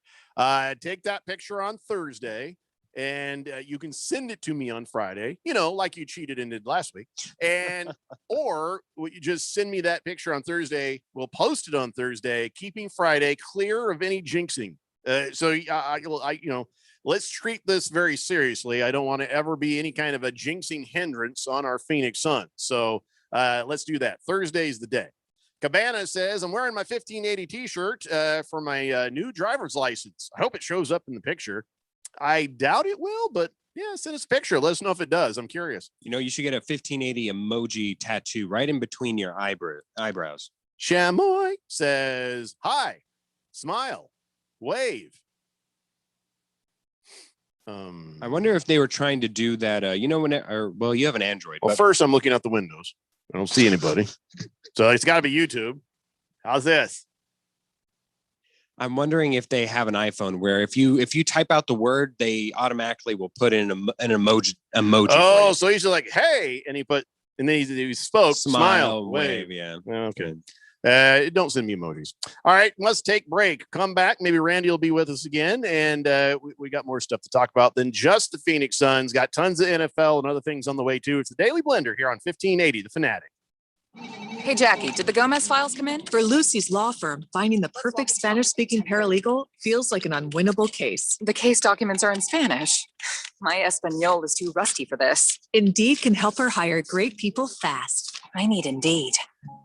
Take that picture on Thursday and you can send it to me on Friday, like you cheated and did last week. And, or you just send me that picture on Thursday. We'll post it on Thursday, keeping Friday clear of any jinxing. Let's treat this very seriously. I don't want to ever be any kind of a jinxing hindrance on our Phoenix Suns. So let's do that. Thursday's the day. Cabana says, I'm wearing my 1580 t-shirt for my new driver's license. I hope it shows up in the picture. I doubt it will, but yeah, send us a picture. Let us know if it does. I'm curious. You should get a 1580 emoji tattoo right in between your eyebrows. Chamoy says, hi, smile, wave. I wonder if they were trying to do that. You have an Android. Well, first I'm looking out the windows. I don't see anybody. So it's got to be YouTube. How's this? I'm wondering if they have an iPhone where if you type out the word, they automatically will put in an emoji. Oh, so he's like, hey, and then he spoke, smile, wave. wave. Yeah. Okay. Don't send me emojis. All right, let's take break. Come back. Maybe Randy will be with us again. And we got more stuff to talk about than just the Phoenix Suns. Got tons of NFL and other things on the way, too. It's the Daily Blender here on 1580, The Fanatic. Hey, Jackie, did the Gomez files come in? For Lucy's law firm, finding the perfect Spanish-speaking paralegal feels like an unwinnable case. The case documents are in Spanish. My Espanol is too rusty for this. Indeed can help her hire great people fast. I need Indeed.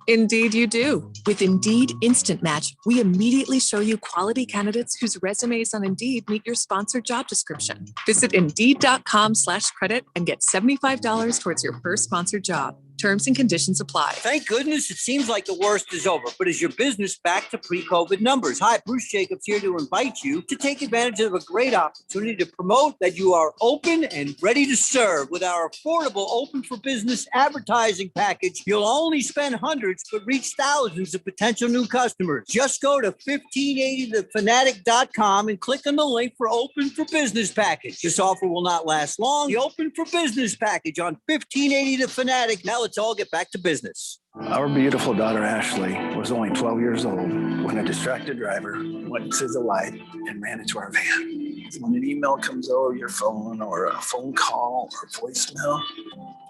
Indeed you do. With Indeed Instant Match, we immediately show you quality candidates whose resumes on Indeed meet your sponsored job description. Visit Indeed.com/credit and get $75 towards your first sponsored job. Terms and conditions apply. Thank goodness it seems like the worst is over, but is your business back to pre-COVID numbers? Hi, Bruce Jacobs here to invite you to take advantage of a great opportunity to promote that you are open and ready to serve. With our affordable Open for Business advertising package, you'll only spend hundreds but reach thousands of potential new customers. Just go to 1580thefanatic.com and click on the link for Open for Business package. This offer will not last long. The Open for Business package on 1580 The Fanatic. Now let's all get back to business. Our beautiful daughter, Ashley, was only 12 years old when a distracted driver went to the light and ran into our van. When an email comes over your phone or a phone call or voicemail,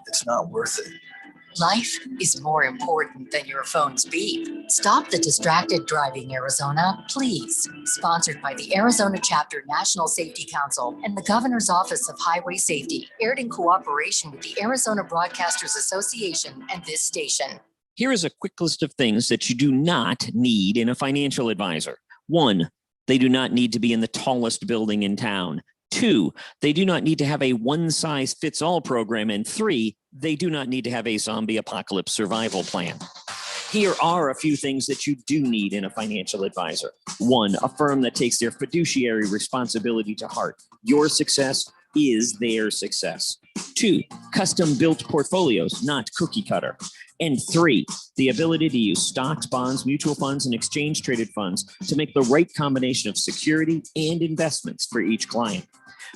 it's not worth it. Life is more important than your phone's beep. Stop the distracted driving, Arizona, please. Sponsored by the Arizona Chapter National Safety Council and the Governor's Office of Highway Safety, aired in cooperation with the Arizona Broadcasters Association and this station. Here is a quick list of things that you do not need in a financial advisor. 1, they do not need to be in the tallest building in town. 2, they do not need to have a one-size-fits-all program. And 3, they do not need to have a zombie apocalypse survival plan. Here are a few things that you do need in a financial advisor. 1, a firm that takes their fiduciary responsibility to heart. Your success is their success. 2, custom-built portfolios, not cookie-cutter. And 3, the ability to use stocks, bonds, mutual funds, and exchange-traded funds to make the right combination of security and investments for each client.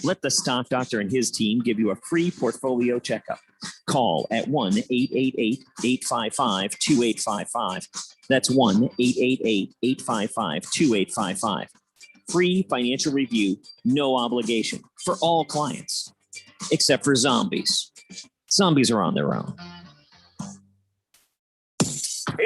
Let the Stock Doctor and his team give you a free portfolio checkup. Call at 1-888-855-2855. That's 1-888-855-2855. Free financial review, no obligation for all clients, except for zombies. Zombies are on their own.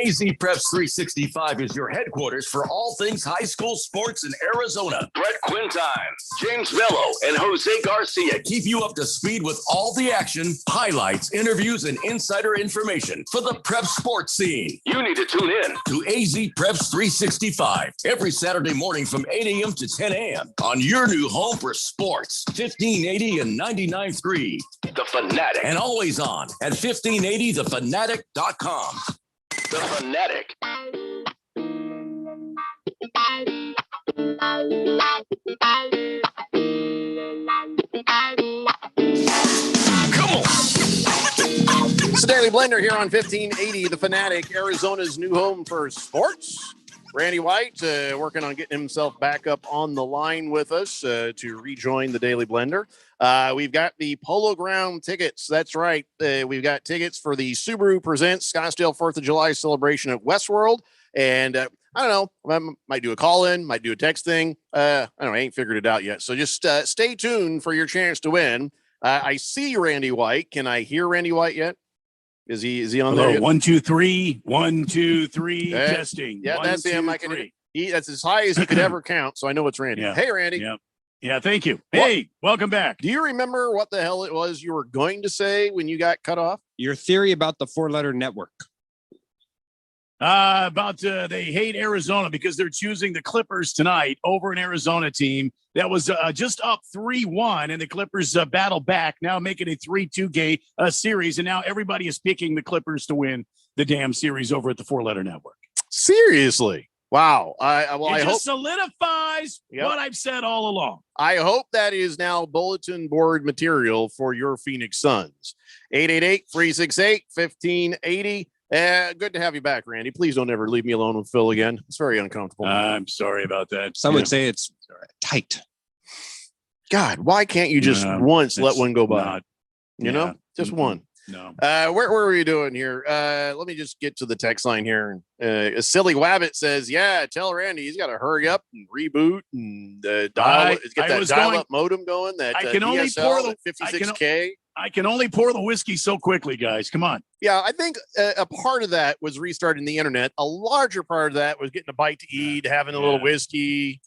AZ Preps 365 is your headquarters for all things high school sports in Arizona. Brett Quintine, James Mello, and Jose Garcia keep you up to speed with all the action, highlights, interviews, and insider information for the prep sports scene. You need to tune in to AZ Preps 365 every Saturday morning from 8 a.m. to 10 a.m. on your new home for sports, 1580 and 99.3 The Fanatic, and always on at 1580thefanatic.com. The Fanatic. Come on. It's the Daily Blender here on 1580 The Fanatic, Arizona's new home for sports. Randy White working on getting himself back up on the line with us to rejoin the Daily Blender. We've got the Polo Ground tickets. That's right. We've got tickets for the Subaru Presents Scottsdale 4th of July celebration at Westworld. And I don't know, I might do a call in, might do a text thing. I don't know, I ain't figured it out yet. So just stay tuned for your chance to win. I see Randy White. Can I hear Randy White yet? Is he on there? 1, 2, 3, 1, 2, 3, testing. Yeah, 1, that's 2, him. 3. That's as high as he could ever count. So I know it's Randy. Yeah. Hey, Randy. Yeah, thank you. Hey, welcome back. Do you remember what the hell it was you were going to say when you got cut off? Your theory about the 4-letter network. About they hate Arizona because they're choosing the Clippers tonight over an Arizona team that was just up 3-1, and the Clippers battle back, now making a 3-2 series, and now everybody is picking the Clippers to win the damn series over at the 4-letter network. Seriously? Wow. I hope just solidifies what I've said all along. I hope that is now bulletin board material for your Phoenix Suns. 888-368-1580. Good to have you back, Randy. Please don't ever leave me alone with Phil again. It's very uncomfortable. I'm sorry about that. Some would say it's tight. God, why can't you just once let one go by? Just one. No. Where were you doing here? Let me just get to the text line here. A silly Wabbit says, "Yeah, tell Randy he's got to hurry up and reboot and get that dial-up modem going. That I can only pour the 56K. I can only pour the whiskey so quickly, guys. Come on." Yeah, I think a part of that was restarting the internet. A larger part of that was getting a bite to eat, having a little whiskey.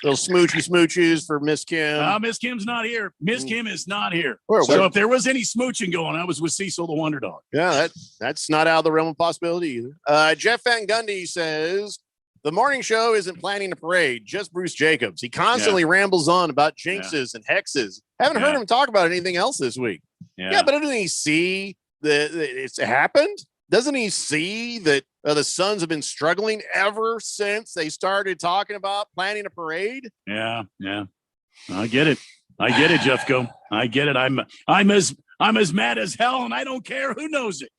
Little smooches for Miss Kim. Miss Kim's not here. Miss Kim is not here. Where? If there was any smooching going, I was with Cecil the Wonder Dog. Yeah, that's not out of the realm of possibility either. Jeff Van Gundy says, the morning show isn't planning a parade, just Bruce Jacobs. He constantly rambles on about jinxes and hexes. Haven't heard him talk about anything else this week. Yeah, but doesn't he see that it's happened? Doesn't he see that the Suns have been struggling ever since they started talking about planning a parade? Yeah. I get it, Jeffco. I get it. I'm as mad as hell, and I don't care who knows it.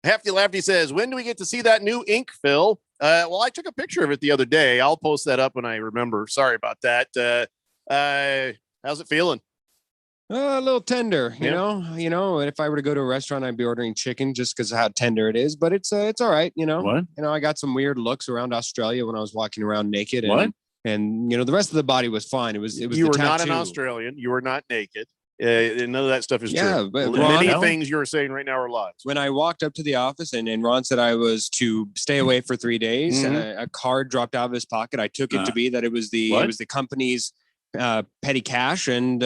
Hefty Lefty says, when do we get to see that new ink, Phil? Well, I took a picture of it the other day. I'll post that up when I remember. Sorry about that. How's it feeling? A little tender, you know, if I were to go to a restaurant, I'd be ordering chicken just because of how tender it is, but it's all right. What? I got some weird looks around Australia when I was walking around naked. And what? And the rest of the body was fine. It was You the were not an tattoo. Australian. You were not naked. None of that stuff is Yeah, true. but Many Ron- things you're saying right now are lies. When I walked up to the office and Ron said I was to stay away for 3 days, a card dropped out of his pocket. I took it to be that it was the company's petty cash, and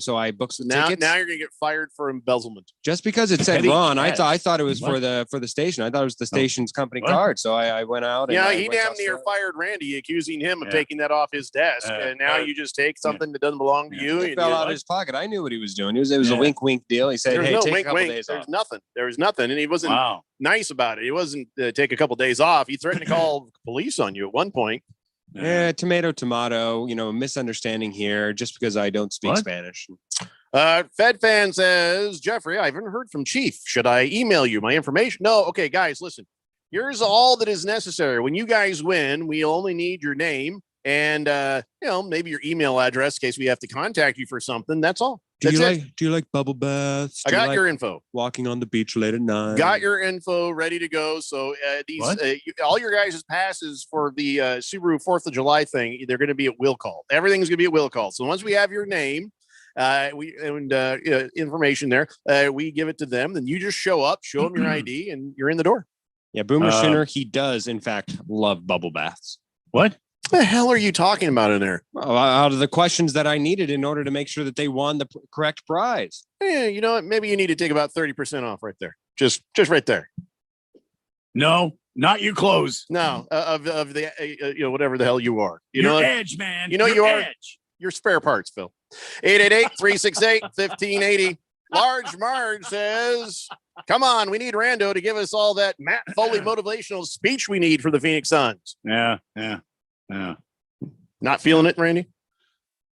so I booked the tickets. Now you're gonna get fired for embezzlement. Just because it said Petty Ron, cash. I thought it was What? for the station. I thought it was the station's company What? card. So I went out. Yeah, and I he went damn to near fired Randy, accusing him of taking that off his desk. Uh, and now you just take something that doesn't belong to you. It and fell you- out of his pocket. I knew what he was doing. It was a wink deal. He said, There's "Hey, no take wink, a couple wink. days There's off." nothing. There was nothing, and he wasn't Wow. nice about it. He wasn't take a couple days off. He threatened to call police on you at one point. Yeah, tomato. Misunderstanding here. Just because I don't speak What? Spanish. Fed fan says, Jeffrey, I haven't heard from Chief. Should I email you my information? No. Okay, guys, listen. Here's all that is necessary. When you guys win, we only need your name and maybe your email address in case we have to contact you for something. That's all. Do That's it. you like bubble baths? I Do you got like your info. Walking on the beach late at night. Got your info ready to go. So all your guys' passes for the Subaru 4th of July thing, they're going to be at will call. Everything's going to be at will call. So once we have your name, information there, we give it to them. Then you just show up, show them your ID, and you're in the door. Yeah, Boomer Sooner, he does in fact love bubble baths. What? The hell are you talking about in there? Well, out of the questions that I needed in order to make sure that they won the correct prize. Yeah, you know what? Maybe you need to take about 30% off right there. Just right there. No, not your clothes. No, of the whatever the hell you are. You Your know what? edge, man. You know Your you are. edge. Your spare parts, Phil. 888-368-1580. Large Marge says, "Come on, we need Rando to give us all that Matt Foley motivational speech we need for the Phoenix Suns." Yeah. Not feeling it, Randy?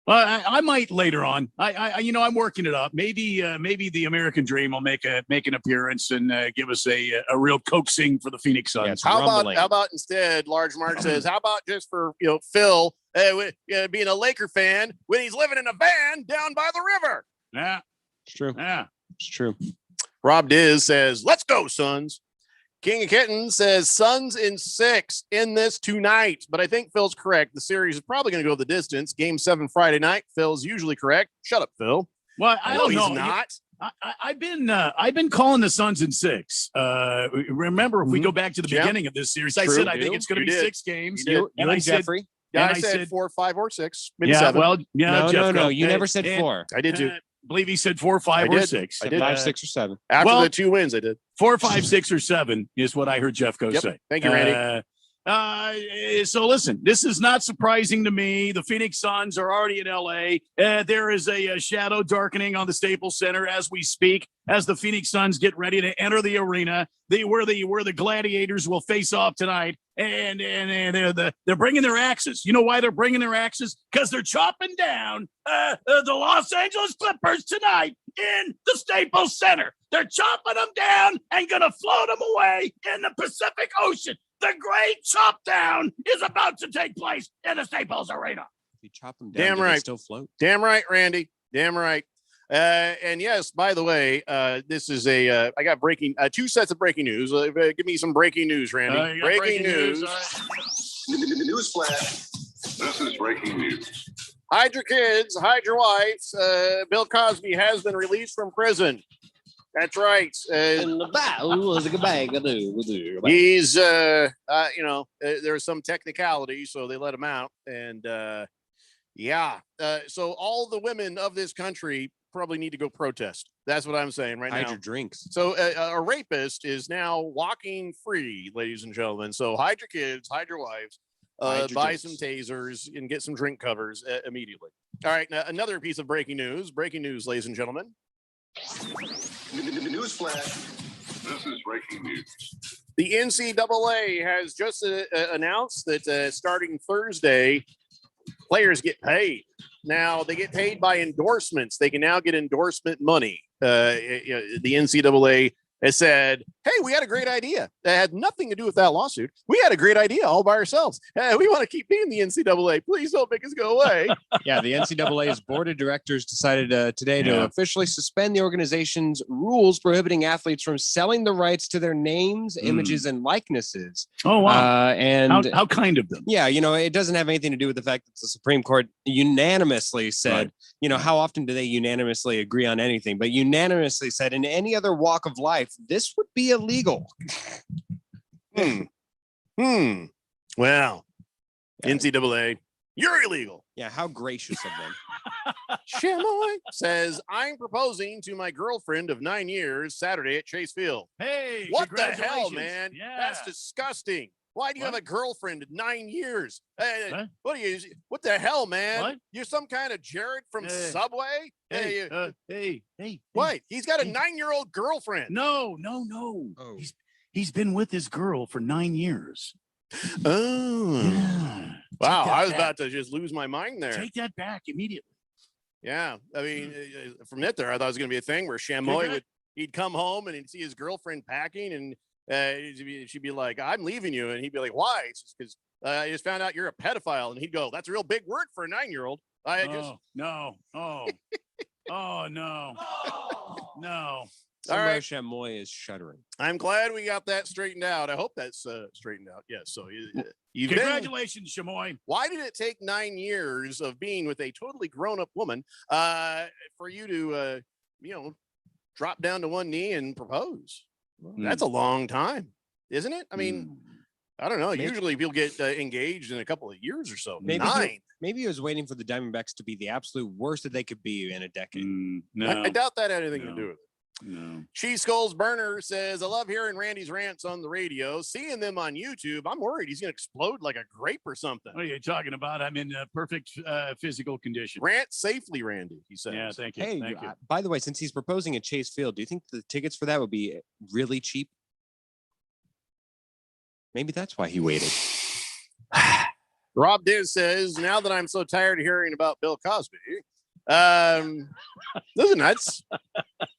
I might later on. I'm working it up. Maybe the American Dream will make an appearance and give us a real coaxing for the Phoenix Suns. How about instead, Large Mark says, how about just for Phil being a Laker fan when he's living in a van down by the river? Yeah, it's true. Yeah, it's true. Rob Diz says, "Let's go, Suns." King of Kitten says Suns in 6 in this tonight, but I think Phil's correct. The series is probably going to go the distance. Game 7 Friday night. Phil's usually correct. Shut up, Phil. Well, I don't know. He's not. I've been calling the Suns in 6. Remember, if we go back to the beginning of this series, I said I think it's going to be 6 games. You and Jeffrey. I said 4, 5, or 6. Maybe yeah, 7. well, yeah, no. You never said 4. I did too. I believe he said 4, 5, or 6. I did. 5, 6, or 7. After the 2 wins, I did. 4, 5, 6, or 7 is what I heard Jeffco say. Thank you, Randy. So listen, this is not surprising to me. The Phoenix Suns are already in LA. There is a shadow darkening on the Staples Center as we speak, as the Phoenix Suns get ready to enter the arena. Where the Gladiators will face off tonight, and they're bringing their axes. You know why they're bringing their axes? Because they're chopping down the Los Angeles Clippers tonight in the Staples Center. They're chopping them down and gonna float them away in the Pacific Ocean. The great chop down is about to take place in the Staples Arena. If you chop them down, Damn do they right. still float. Damn right, Randy. Damn right. And yes, by the way, this is I got 2 sets of breaking news. Give me some breaking news, Randy. You got breaking news. Newsflash. This is breaking news. Hide your kids, hide your wives. Bill Cosby has been released from prison. That's right. He's, there's some technicality, so they let him out. And so all the women of this country probably need to go protest. That's what I'm saying right now. Hide your drinks. So a rapist is now walking free, ladies and gentlemen. So hide your kids, hide your wives, Hide your buy drinks. some tasers, and get some drink covers immediately. All right, now another piece of breaking news, ladies and gentlemen. Newsflash. This is breaking news. The NCAA has just announced that starting Thursday, players get paid. Now they get paid by endorsements. They can now get endorsement money. The NCAA It said, hey, we had a great idea. That had nothing to do with that lawsuit. We had a great idea all by ourselves. We want to keep being the NCAA. Please don't make us go away. Yeah, the NCAA's board of directors decided today to officially suspend the organization's rules prohibiting athletes from selling the rights to their names, images, and likenesses. Oh, wow. And how kind of them. Yeah, it doesn't have anything to do with the fact that the Supreme Court unanimously said, how often do they unanimously agree on anything? But unanimously said in any other walk of life, this would be illegal. Well, NCAA, you're illegal. Yeah, how gracious of them. Chamoy says, I'm proposing to my girlfriend of 9 years Saturday at Chase Field. Hey, what the hell, congratulations. man? Yeah. That's disgusting. Why do you have a girlfriend of 9 years? What the hell, man? What? You're some kind of Jared from Subway? Hey, What? He's got a 9-year-old girlfriend. No. Oh. He's been with his girl for 9 years. Oh. Yeah. Wow, Take that I was back. about to just lose my mind there. Take that back immediately. Yeah, I mean, from it there, I thought it was going to be a thing where Chamoy he'd come home and he'd see his girlfriend packing, and she'd be like, "I'm leaving you," and he'd be like, "Why?" It's just because I just found out you're a pedophile, and he'd go, "That's a real big word for a 9-year-old." No. Oh no. No. Somewhere right. Chamoy is shuddering. I'm glad we got that straightened out. I hope that's straightened out. Yes. So you've Congratulations, Chamoy. Why did it take 9 years of being with a totally grown-up woman for you to, drop down to one knee and propose? That's a long time, isn't it? I mean, I don't know. Usually people get engaged in a couple of years or so. Maybe he was waiting for the Diamondbacks to be the absolute worst that they could be in a decade. I doubt that had anything to do with it. No. Cheese Skulls Burner says, I love hearing Randy's rants on the radio. Seeing them on YouTube, I'm worried he's going to explode like a grape or something. What are you talking about? I'm in perfect physical condition. Rant safely, Randy, he says. Yeah, thank you. Hey, Thank you. by the way, since he's proposing at Chase Field, do you think the tickets for that would be really cheap? Maybe that's why he waited. Rob Diz says, now that I'm so tired of hearing about Bill Cosby, those are nuts.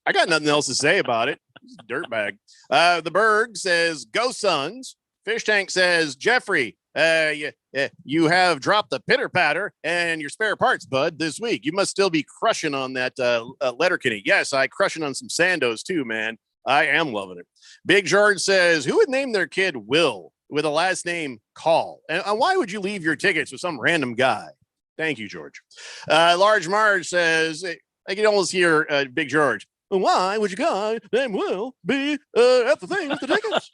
I got nothing else to say about it. He's a dirtbag. The Berg says, go Suns. Fish Tank says, Jeffrey, you have dropped the pitter patter and your spare parts, bud, this week. You must still be crushing on that Letterkenny. Yes, I crushing on some Sandos too, man. I am loving it. Big George says, who would name their kid Will with a last name Call? And why would you leave your tickets with some random guy? Thank you, George. Large Marge says, I can almost hear Big George. Why would you guy named Will be at the thing with the tickets?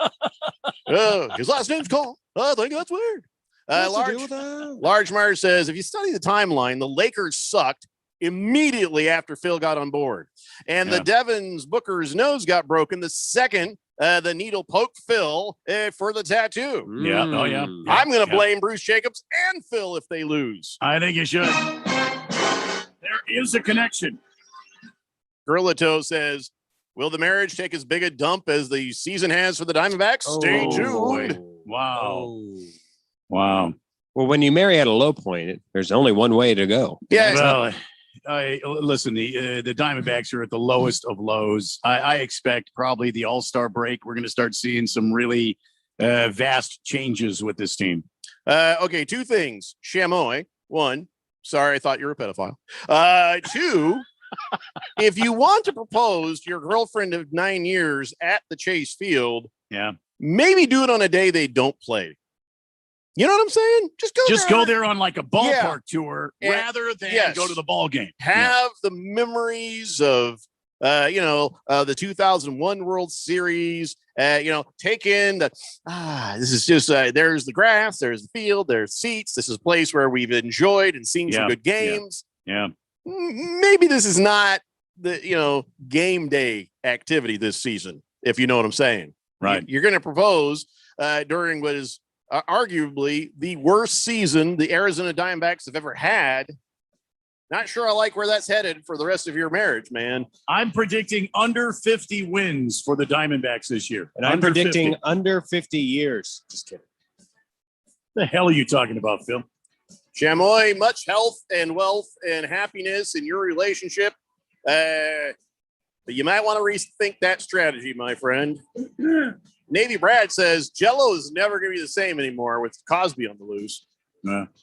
His last name's Call. I think that's weird. Large Marge says, if you study the timeline, the Lakers sucked immediately after Phil got on board. And the Devon's Booker's nose got broken the second the needle poked Phil for the tattoo. Yeah. Oh, yeah. I'm going to blame Bruce Jacobs and Phil if they lose. I think you should. There is a connection. Gorilla Toe says, will the marriage take as big a dump as the season has for the Diamondbacks? Stay tuned. Wow. Wow. Well, when you marry at a low point, there's only one way to go. Yeah. Well, listen, the Diamondbacks are at the lowest of lows. I expect probably the All-Star break, we're going to start seeing some really vast changes with this team. Okay, two things. Chamoy, one, sorry, I thought you were a pedophile. Two, if you want to propose to your girlfriend of 9 years at the Chase Field, maybe do it on a day they don't play. You know what I'm saying? Just go there on like a ballpark tour rather than go to the ball game. Have the memories of the 2001 World Series. Take in the this is just there's the grass, there's the field, there's seats. This is a place where we've enjoyed and seen some good games. Yeah. Maybe this is not the game day activity this season, if you know what I'm saying. Right. You're going to propose during what is arguably the worst season the Arizona Diamondbacks have ever had. Not sure I like where that's headed for the rest of your marriage, man. I'm predicting under 50 wins for the Diamondbacks this year. And I'm predicting under 50 years. Just kidding. The hell are you talking about, Phil? Chamoy, much health and wealth and happiness in your relationship. But you might want to rethink that strategy, my friend. Navy Brad says Jello is never going to be the same anymore with Cosby on the loose.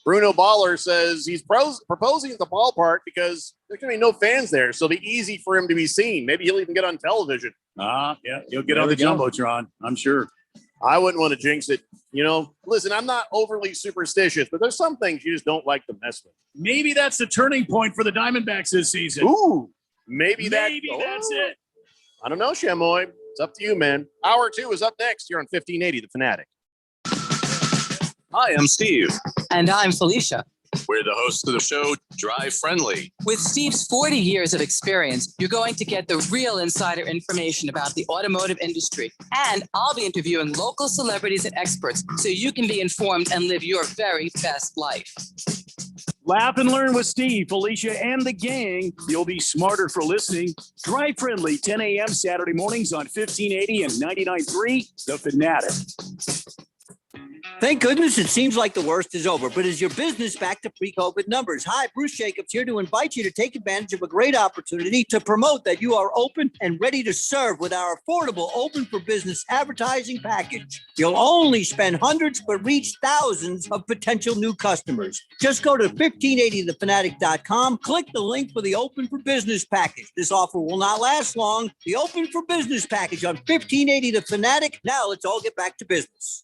Bruno Baller says he's proposing at the ballpark because there's going to be no fans there, so it'll be easy for him to be seen. Maybe he'll even get on television. Yeah, he'll get on the Jumbotron, I'm sure. I wouldn't want to jinx it. Listen, I'm not overly superstitious, but there's some things you just don't like to mess with. Maybe that's the turning point for the Diamondbacks this season. Maybe that's it. I don't know, Shamoy. It's up to you, man. Hour 2 is up next here on 1580 The Fanatic. Hi, I'm Steve. And I'm Felicia. We're the hosts of the show, Drive Friendly. With Steve's 40 years of experience, you're going to get the real insider information about the automotive industry. And I'll be interviewing local celebrities and experts so you can be informed and live your very best life. Laugh and learn with Steve, Felicia, and the gang. You'll be smarter for listening. Drive Friendly, 10 a.m. Saturday mornings on 1580 and 99.3 The Fanatic. Thank goodness it seems like the worst is over, but is your business back to pre-COVID numbers? Hi, Bruce Jacobs here to invite you to take advantage of a great opportunity to promote that you are open and ready to serve with our affordable Open for Business advertising package. You'll only spend hundreds but reach thousands of potential new customers. Just go to 1580thefanatic.com, click the link for the Open for Business package. This offer will not last long. The Open for Business package on 1580 The Fanatic. Now let's all get back to business.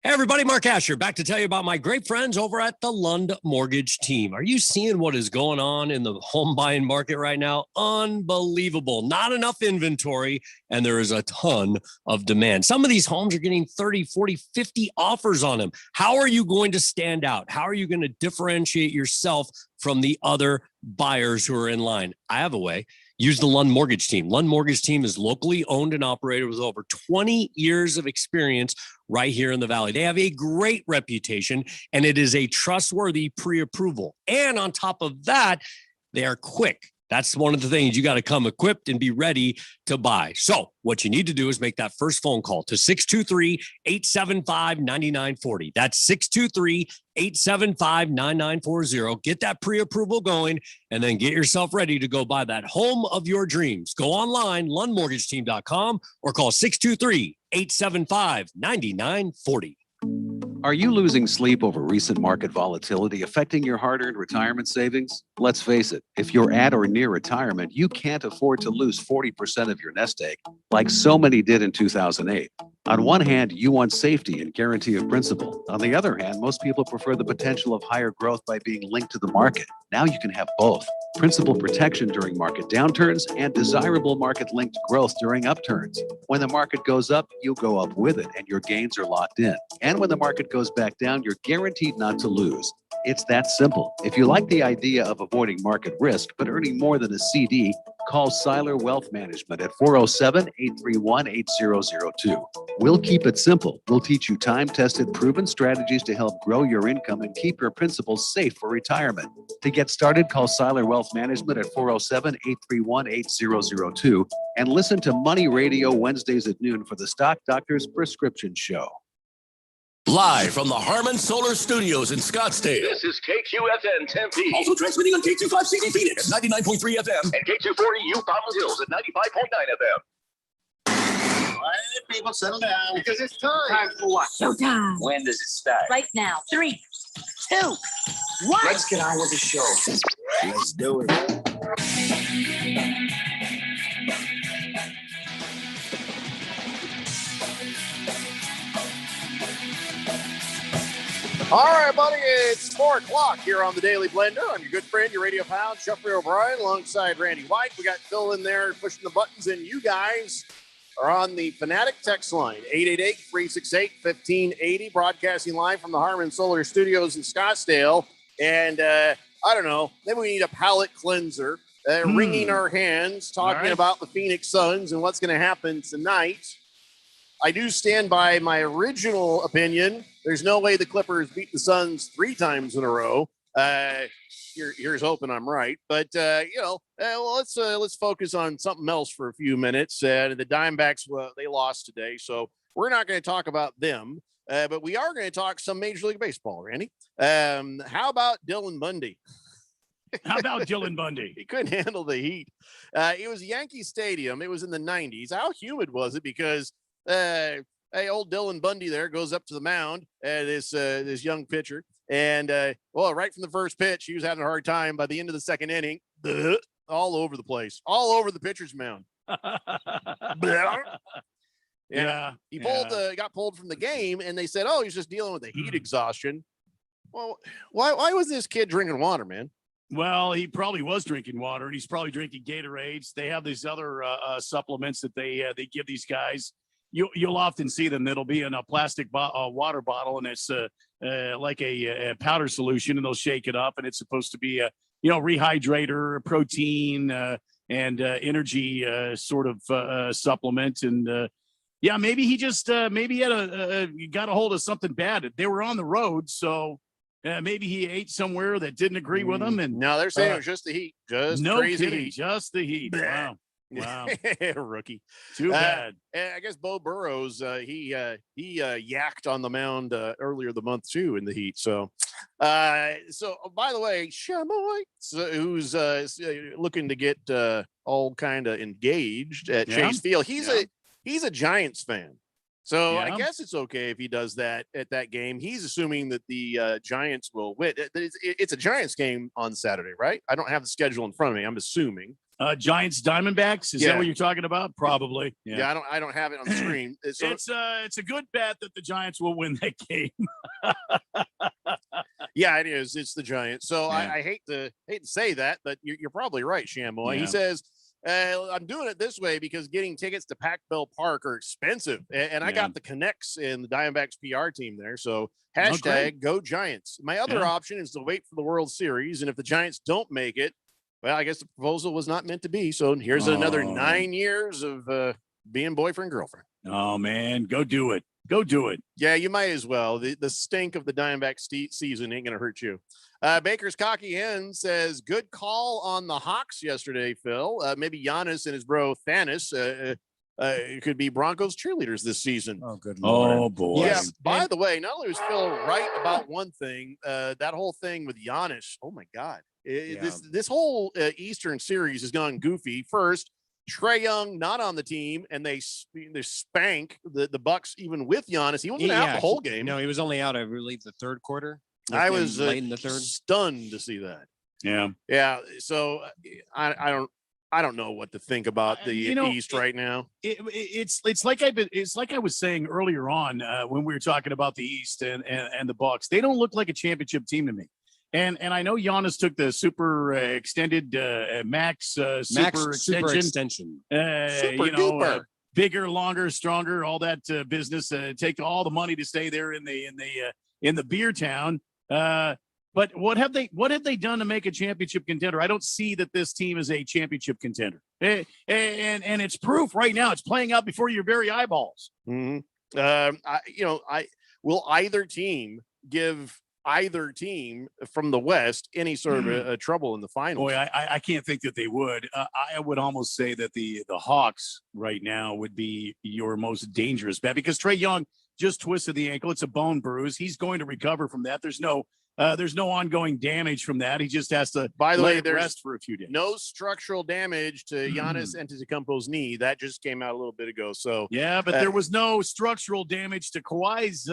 Hey everybody, Mark Asher back to tell you about my great friends over at the Lund Mortgage Team. Are you seeing what is going on in the home buying market right now? Unbelievable. Not enough inventory, and there is a ton of demand. Some of these homes are getting 30, 40, 50 offers on them. How are you going to stand out? How are you going to differentiate yourself from the other buyers who are in line? I have a way. Use the Lund Mortgage Team. Lund Mortgage Team is locally owned and operated with over 20 years of experience right here in the Valley. They have a great reputation, and it is a trustworthy pre-approval. And on top of that, they are quick. That's one of the things. You got to come equipped and be ready to buy. So what you need to do is make that first phone call to 623-875-9940. That's 623-875-9940. Get that pre-approval going, and then get yourself ready to go buy that home of your dreams. Go online, lundmortgageteam.com, or call 623-875-9940. Are you losing sleep over recent market volatility affecting your hard-earned retirement savings? Let's face it, if you're at or near retirement, you can't afford to lose 40% of your nest egg, like so many did in 2008. On one hand, you want safety and guarantee of principal. On the other hand, most people prefer the potential of higher growth by being linked to the market. Now you can have both. Principal protection during market downturns and desirable market-linked growth during upturns. When the market goes up, you go up with it and your gains are locked in. And when the market goes back down, you're guaranteed not to lose. It's that simple. If you like the idea of avoiding market risk but earning more than a CD, call Seiler Wealth Management at 407-831-8002. We'll keep it simple. We'll teach you time-tested, proven strategies to help grow your income and keep your principals safe for retirement. To get started, call Seiler Wealth Management at 407-831-8002 and listen to Money Radio Wednesdays at noon for the Stock Doctor's Prescription Show. Live from the Harmon Solar Studios in Scottsdale. This is KQFN Tempe. Also transmitting on K25CD Phoenix at 99.3 FM. And K240U Fountain Hills at 95.9 FM. All right, people, settle down because it's time. Time for what? Showtime. When does it start? Right now. 3, 2, 1. Let's get on with the show. Let's do it. All right, buddy, it's 4 o'clock here on the Daily Blender. I'm your good friend, your radio pal, Jeffrey O'Brien, alongside Randy White. We got Phil in there pushing the buttons, and you guys are on the Fanatic text line, 888-368-1580, broadcasting live from the Harmon Solar Studios in Scottsdale. And I don't know, maybe we need a palate cleanser, wringing our hands, talking about the Phoenix Suns and what's going to happen tonight. I do stand by my original opinion. There's no way the Clippers beat the Suns 3 times in a row. Here's hoping I'm right. But, let's focus on something else for a few minutes. The Diamondbacks, they lost today, so we're not going to talk about them. But we are going to talk some Major League Baseball, Randy. How about Dylan Bundy? How about Dylan Bundy? He couldn't handle the heat. It was Yankee Stadium. It was in the 90s. How humid was it? Because hey, old Dylan Bundy there goes up to the mound, this young pitcher, and right from the first pitch, he was having a hard time. By the end of the second inning, all over the place, all over the pitcher's mound. Yeah, he got pulled from the game, and they said, "Oh, he's just dealing with the heat exhaustion." Well, why was this kid drinking water, man? Well, he probably was drinking water, and he's probably drinking Gatorades. They have these other supplements that they give these guys. You'll often see them. It'll be in a plastic water bottle, and it's like a powder solution, and they'll shake it up, and it's supposed to be a rehydrator, protein, and energy sort of supplement. And maybe he just maybe he had got a hold of something bad. They were on the road, so. Maybe he ate somewhere that didn't agree with him. And no, they're saying it was just the heat. Just no crazy kidding, heat. just the heat. Wow. Rookie. Too bad. I guess Bo Burrows, he yacked on the mound earlier the month too in the heat. So by the way, Chamoy, who's looking to get all kind of engaged at Chase Field. He's a Giants fan. So I guess it's okay if he does that at that game. He's assuming that the Giants will win. It's a Giants game on Saturday, right? I don't have the schedule in front of me. I'm assuming. Giants Diamondbacks. Is that what you're talking about? Probably. Yeah. I don't have it on the screen. It's a good bet that the Giants will win that game. Yeah, it is. It's the Giants. So I hate to say that, but you're probably right, Chamoy. Yeah. He says. I'm doing it this way because getting tickets to Pac-Bell Park are expensive. And I got the connects in the Diamondbacks PR team there. So hashtag go Giants. My other option is to wait for the World Series. And if the Giants don't make it, well, I guess the proposal was not meant to be. So here's another 9 years of being boyfriend, girlfriend. Oh, man, go do it. Go do it. Yeah, you might as well. The stink of the Diamondback season ain't going to hurt you. Baker's Cocky Hen says, good call on the Hawks yesterday, Phil. Maybe Giannis and his bro Thanos could be Broncos cheerleaders this season. Oh, good Lord. Oh, boy. Yeah, by the way, not only was Phil right about one thing, that whole thing with Giannis, oh, my God. This whole Eastern series has gone goofy. First, Trae Young not on the team, and they spank the Bucks even with Giannis. He wasn't out the whole game. No, he was only out, I believe, the third quarter. I was late in the third. Stunned to see that. Yeah. So I don't know what to think about the East right now. It's like I was saying earlier on when we were talking about the East and the Bucks. They don't look like a championship team to me. And I know Giannis took the super extended max super extension. Super duper. Bigger, longer, stronger, all that business. Take all the money to stay there in the beer town. But what have they done to make a championship contender? I don't see that this team is a championship contender. And it's proof right now. It's playing out before your very eyeballs. Mm-hmm. Will either team give either team from the West any sort of trouble in the finals? Boy, I can't think that they would. I would almost say that the Hawks right now would be your most dangerous bet because Trae Young just twisted the ankle. It's a bone bruise. He's going to recover from that. There's no ongoing damage from that. He just has to rest for a few days. No structural damage to Giannis Antetokounmpo's knee. That just came out a little bit ago. So yeah, but there was no structural damage to Kawhi's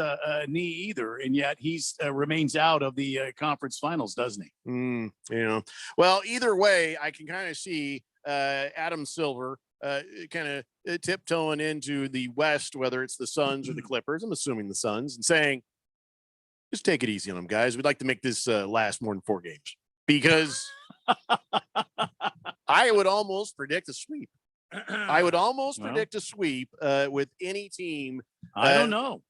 knee either, and yet he's remains out of the conference finals, doesn't he? Well, either way, I can kind of see Adam Silver kind of tiptoeing into the West, whether it's the Suns or the Clippers. I'm assuming the Suns, and saying, just take it easy on them, guys. We'd like to make this last more than 4 games because I would almost predict a sweep. Predict a sweep with any team. I don't know.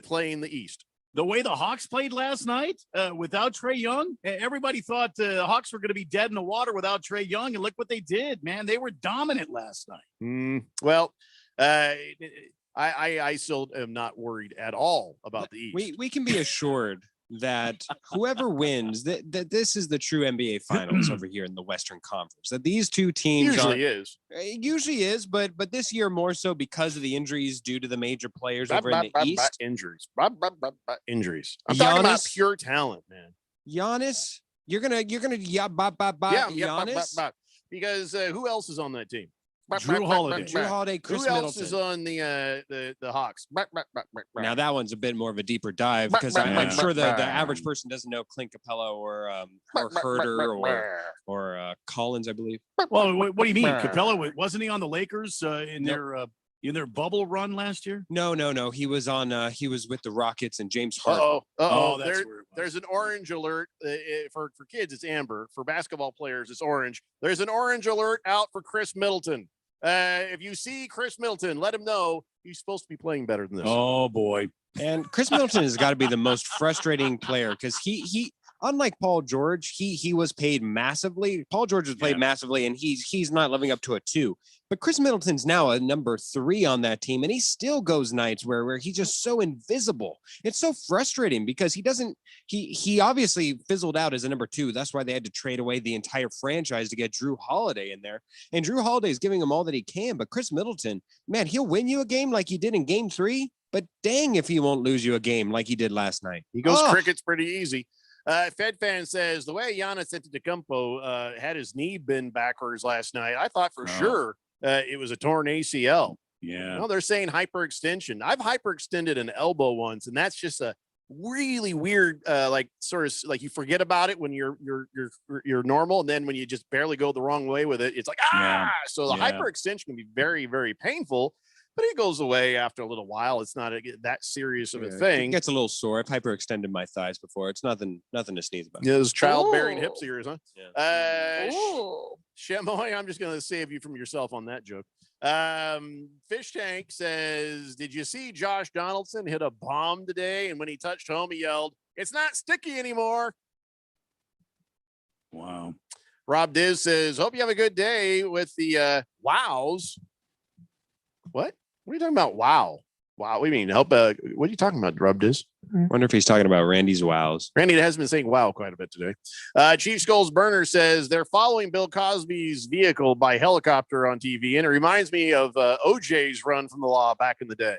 Playing the East. The way the Hawks played last night without Trae Young, everybody thought the Hawks were going to be dead in the water without Trae Young. And look what they did, man. They were dominant last night. Well, I still am not worried at all about the East. We can be assured that whoever wins, that this is the true NBA Finals over here in the Western Conference. That these two teams usually is, but this year more so because of the injuries due to the major players over in the East. Injuries. I'm talking about pure talent, man. Giannis You're gonna Giannis? Because who else is on that team? Drew Holiday. Drew Holiday, Chris Who else Middleton. is on the Hawks? Now that one's a bit more of a deeper dive because I'm sure the average person doesn't know Clint Capella or Herder or Collins, I believe. Well, what do you mean? Capella wasn't he on the Lakers in their bubble run last year? No. He was on. He was with the Rockets and James Harden. There's an orange alert for kids. It's amber. For basketball players, it's orange. There's an orange alert out for Chris Middleton. If you see Chris Middleton, let him know he's supposed to be playing better than this. Oh boy! And Chris Middleton has got to be the most frustrating player because he unlike Paul George, he was paid massively. Paul George was paid massively, and he's not living up to a 2. But Chris Middleton's now a number 3 on that team, and he still goes nights where he's just so invisible. It's so frustrating because he obviously fizzled out as a number 2. That's why they had to trade away the entire franchise to get Drew Holiday in there. And Drew Holiday is giving him all that he can, but Chris Middleton, man, he'll win you a game like he did in game 3, but dang if he won't lose you a game like he did last night. He goes crickets pretty easy. Fed fan says the way Giannis Antetokounmpo had his knee bend backwards last night, I thought for sure it was a torn ACL. Yeah. No, they're saying hyperextension. I've hyperextended an elbow once, and that's just a really weird, sort of like you forget about it when you're normal, and then when you just barely go the wrong way with it, it's like So the hyperextension can be very, very painful. But it goes away after a little while. It's not that serious of a thing. It gets a little sore. I've hyperextended my thighs before. It's nothing to sneeze about. Yeah, those childbearing hips of yours, huh? Yeah. Shemoy, I'm just going to save you from yourself on that joke. Fish Tank says, did you see Josh Donaldson hit a bomb today? And when he touched home, he yelled, "It's not sticky anymore." Wow. Rob Diz says, hope you have a good day with the wows. What are you talking about? Wow. What do you mean? What are you talking about, Rob Diz? Wonder if he's talking about Randy's wows. Randy has been saying wow quite a bit today. Chief Skulls Burner says they're following Bill Cosby's vehicle by helicopter on TV, and it reminds me of OJ's run from the law back in the day.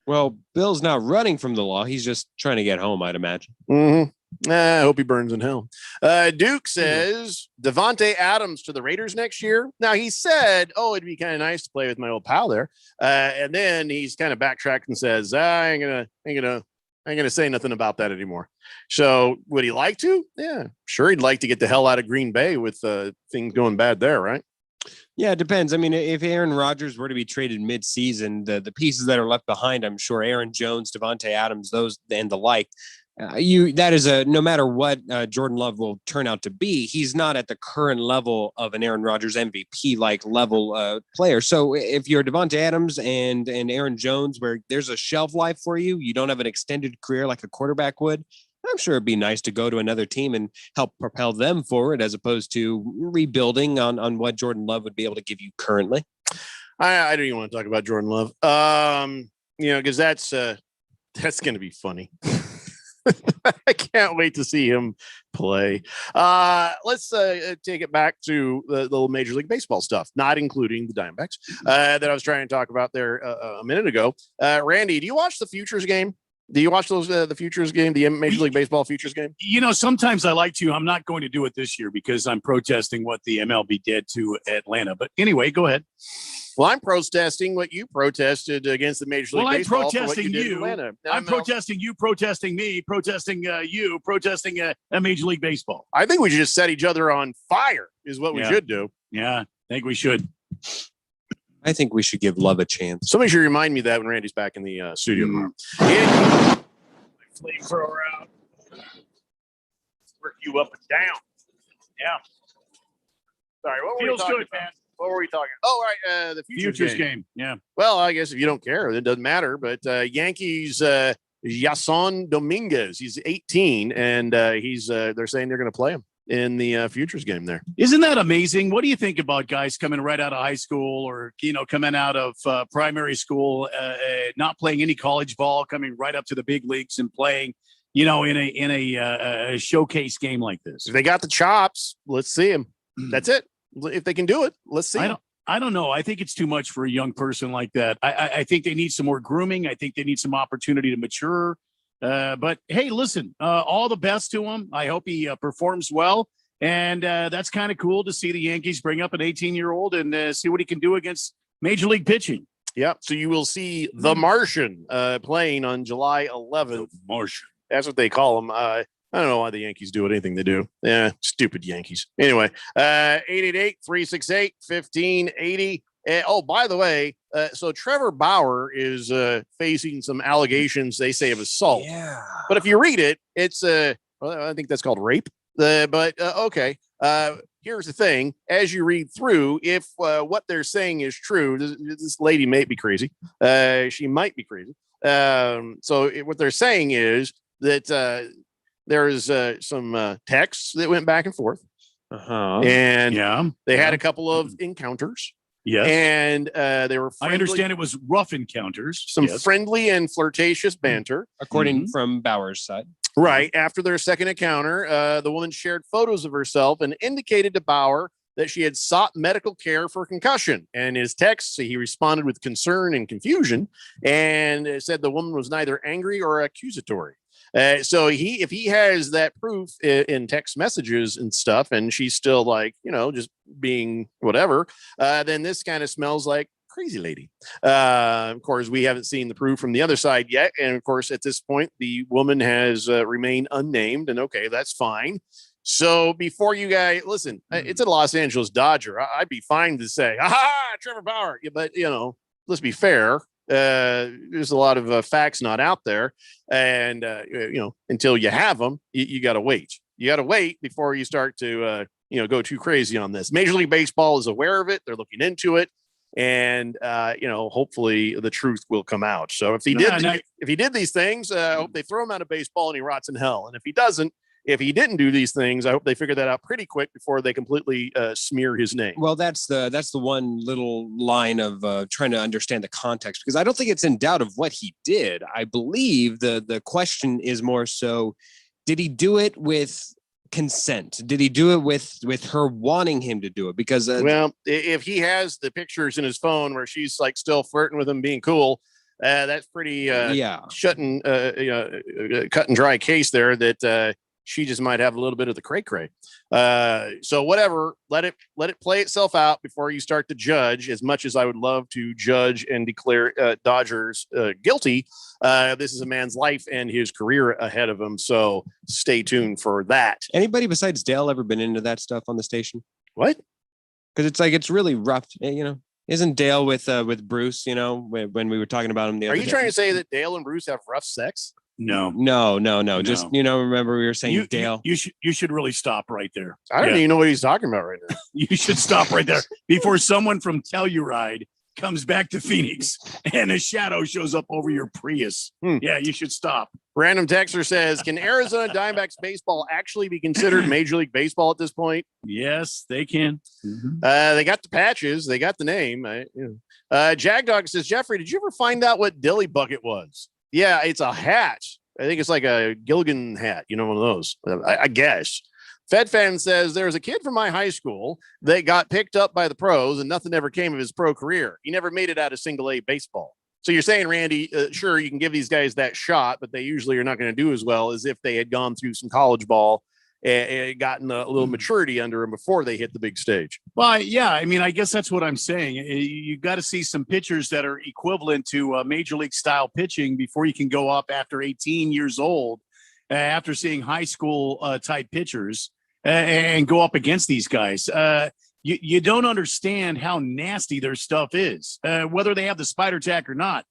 Well, Bill's not running from the law. He's just trying to get home, I'd imagine. Mm-hmm. I hope he burns in hell. Duke says Devontae Adams to the Raiders next year. Now he said, it'd be kind of nice to play with my old pal there. And then he's kind of backtracked and says, I ain't gonna say nothing about that anymore. So would he like to? Yeah, sure. He'd like to get the hell out of Green Bay with things going bad there, right? Yeah, it depends. I mean, if Aaron Rodgers were to be traded mid-season, the pieces that are left behind, I'm sure Aaron Jones, Devontae Adams, those and the like, that is no matter what Jordan Love will turn out to be, he's not at the current level of an Aaron Rodgers MVP like level player. So if you're Devontae Adams and Aaron Jones, where there's a shelf life for you, you don't have an extended career like a quarterback would. I'm sure it'd be nice to go to another team and help propel them forward as opposed to rebuilding on what Jordan Love would be able to give you currently. I don't even want to talk about Jordan Love, because that's going to be funny. I can't wait to see him play. Let's take it back to the little Major League Baseball stuff, not including the Diamondbacks that I was trying to talk about there a minute ago. Randy, do you watch the Futures game? Do you watch those the Futures game, the Major League Baseball Futures game? Sometimes I like to. I'm not going to do it this year because I'm protesting what the MLB did to Atlanta. But anyway, go ahead. Well, I'm protesting what you protested against the Major League Baseball. I'm protesting you. I'm protesting you, protesting me, protesting you, protesting a Major League Baseball. I think we should just set each other on fire is what we should do. Yeah, I think we should. I think we should give Love a chance. Somebody should remind me that when Randy's back in the studio tomorrow. Flamethrower out. Work you up and down. Yeah. Sorry, what were we talking about? Man. What were we talking? Oh, right, the Futures game. Yeah. Well, I guess if you don't care, it doesn't matter. But Yankees, Yason Dominguez, he's 18, and they're saying they're going to play him in the Futures game there. Isn't that amazing? What do you think about guys coming right out of high school or, coming out of primary school, not playing any college ball, coming right up to the big leagues and playing, in a showcase game like this? If they got the chops, let's see them. That's it. If they can do it, let's see. I don't know. I think it's too much for a young person like that. I think they need some more grooming. I think they need some opportunity to mature. But hey, listen, all the best to him. I hope he performs well. And that's kind of cool to see the Yankees bring up an 18-year-old and see what he can do against Major League pitching. Yep. So you will see the Martian playing on July 11th. Martian. That's what they call him. I don't know why the Yankees do anything they do. Yeah, stupid Yankees. Anyway, 888-368-1580. Oh, by the way, so Trevor Bauer is facing some allegations, they say, of assault. Yeah. But if you read it, it's well, I think that's called rape. Okay. Here's the thing: as you read through, if what they're saying is true, this lady may be crazy. She might be crazy. What they're saying is that there is some texts that went back and forth, and they had a couple of encounters. Yes. And they were I understand it was rough encounters. Some friendly and flirtatious banter. According from Bauer's side. Right. After their second encounter, the woman shared photos of herself and indicated to Bauer that she had sought medical care for concussion. And his text, he responded with concern and confusion and said the woman was neither angry or accusatory. So if he has that proof in text messages and stuff, and she's still like, just being whatever, then this kind of smells like crazy lady. Of course, we haven't seen the proof from the other side yet. And of course, at this point, the woman has remained unnamed, and okay, that's fine. So before you guys listen, it's a Los Angeles Dodger. I'd be fine to say, Trevor Bauer. But, let's be fair. There's a lot of facts not out there. And, until you have them, you got to wait. You got to wait before you start to, go too crazy on this. Major League Baseball is aware of it. They're looking into it. And, hopefully the truth will come out. So if he did these things, I hope they throw him out of baseball and he rots in hell. And if he didn't do these things, I hope they figure that out pretty quick before they completely smear his name. Well, that's the one little line of trying to understand the context, because I don't think it's in doubt of what he did. I believe the question is more so, did he do it with consent? Did he do it with her wanting him to do it? Because if he has the pictures in his phone where she's like still flirting with him, being cool, that's pretty cut and dry case there that she just might have a little bit of the cray. So whatever, let it play itself out before you start to judge. As much as I would love to judge and declare Dodgers guilty, this is a man's life and his career ahead of him. So stay tuned for that. Anybody besides Dale ever been into that stuff on the station? What? Because it's really rough. Isn't Dale with Bruce? When we were talking about him the other day. Are you trying to say that Dale and Bruce have rough sex? No. Just, remember we were saying Dale. You should really stop right there. I don't even know what he's talking about right now. You should stop right there before someone from Telluride comes back to Phoenix and a shadow shows up over your Prius. Yeah, you should stop. Random Texter says, can Arizona Diamondbacks baseball actually be considered Major League Baseball at this point? Yes, they can. They got the patches. They got the name. Jagdog says, Jeffrey, did you ever find out what Dilly Bucket was? Yeah, it's a hat. I think it's like a Gilligan hat, one of those, I guess. FedFan says there's a kid from my high school that got picked up by the pros and nothing ever came of his pro career. He never made it out of single A baseball. So you're saying, Randy, sure, you can give these guys that shot, but they usually are not going to do as well as if they had gone through some college ball and gotten a little maturity under them before they hit the big stage. Well, yeah, I guess that's what I'm saying. You got to see some pitchers that are equivalent to major league style pitching before you can go up after 18 years old, after seeing high school type pitchers and go up against these guys. You don't understand how nasty their stuff is, whether they have the spider tack or not.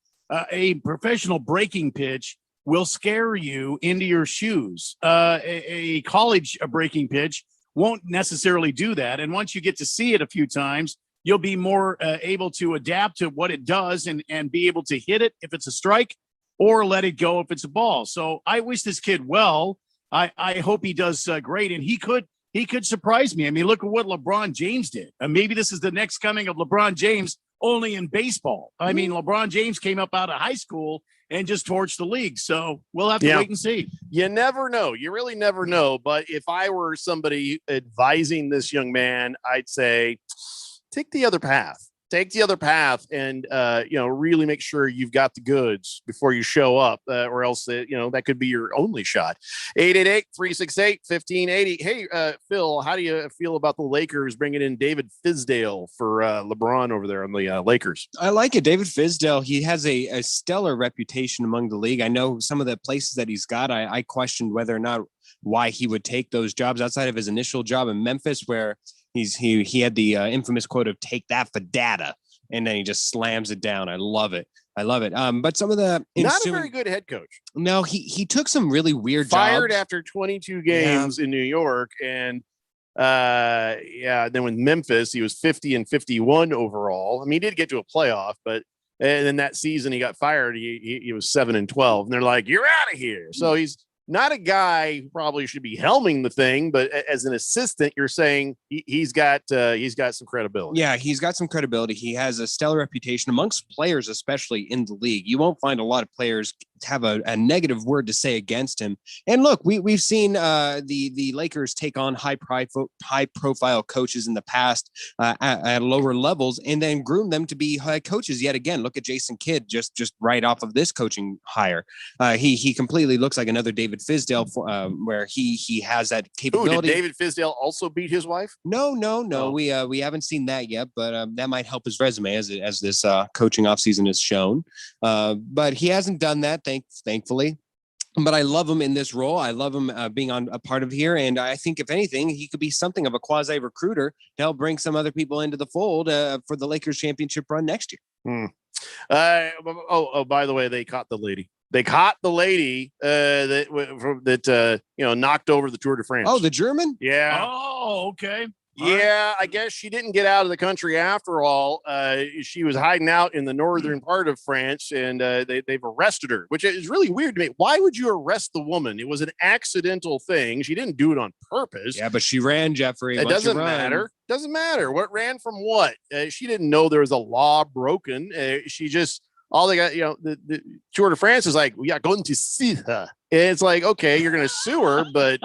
A professional breaking pitch will scare you into your shoes. A college breaking pitch won't necessarily do that. And once you get to see it a few times, you'll be more able to adapt to what it does and be able to hit it if it's a strike or let it go if it's a ball. So I wish this kid well. I hope he does great. And he could surprise me. Look at what LeBron James did. Maybe this is the next coming of LeBron James, only in baseball. LeBron James came up out of high school and just torched the league. So we'll have to wait and see. You never know. You really never know. But if I were somebody advising this young man, I'd say take the other path. take the other path and really make sure you've got the goods before you show up, or else that could be your only shot. 888-368-1580. Hey, Phil, how do you feel about the Lakers bringing in David Fizdale for LeBron over there on the Lakers? I like it. David Fizdale, he has a stellar reputation among the league. I know some of the places that he's got. I questioned whether or not why he would take those jobs outside of his initial job in Memphis, where he had the infamous quote of "take that for data," and then he just slams it down. I love it. But some of the not a very good head coach. No, he took some really weird fired jobs. after 22 games in New York, and then with Memphis he was 50-51 overall. I mean, he did get to a playoff, but and then that season he got fired. He was 7-12, and they're like, "You're out of here." So he's not a guy who probably should be helming the thing, but as an assistant, you're saying he's got some credibility. Yeah, he's got some credibility. He has a stellar reputation amongst players, especially in the league. You won't find a lot of players have a negative word to say against him. And look, we've seen the Lakers take on high profile coaches in the past at lower levels, and then groom them to be high coaches yet again. Look at Jason Kidd, just right off of this coaching hire. He completely looks like another David Fizdale, where he has that capability. Did David Fizdale also beat his wife? No. Oh. We haven't seen that yet, but that might help his resume as this coaching offseason has shown. But he hasn't done that, thankfully. But I love him in this role. I love him being on a part of here, and I think if anything, he could be something of a quasi recruiter to help bring some other people into the fold for the Lakers championship run next year. By the way, they caught the lady. They caught the lady that knocked over the Tour de France. Oh, the German? Yeah. Oh, okay. Yeah, I guess she didn't get out of the country after all. She was hiding out in the northern part of France, and they've arrested her, which is really weird to me. Why would you arrest the woman? It was an accidental thing. She didn't do it on purpose. Yeah, but she ran, Jeffrey. It doesn't matter. Doesn't matter. What ran from what? She didn't know there was a law broken. She just... all they got, the Tour de France is like, we are going to sue her. And it's like, okay, you're going to sue her, but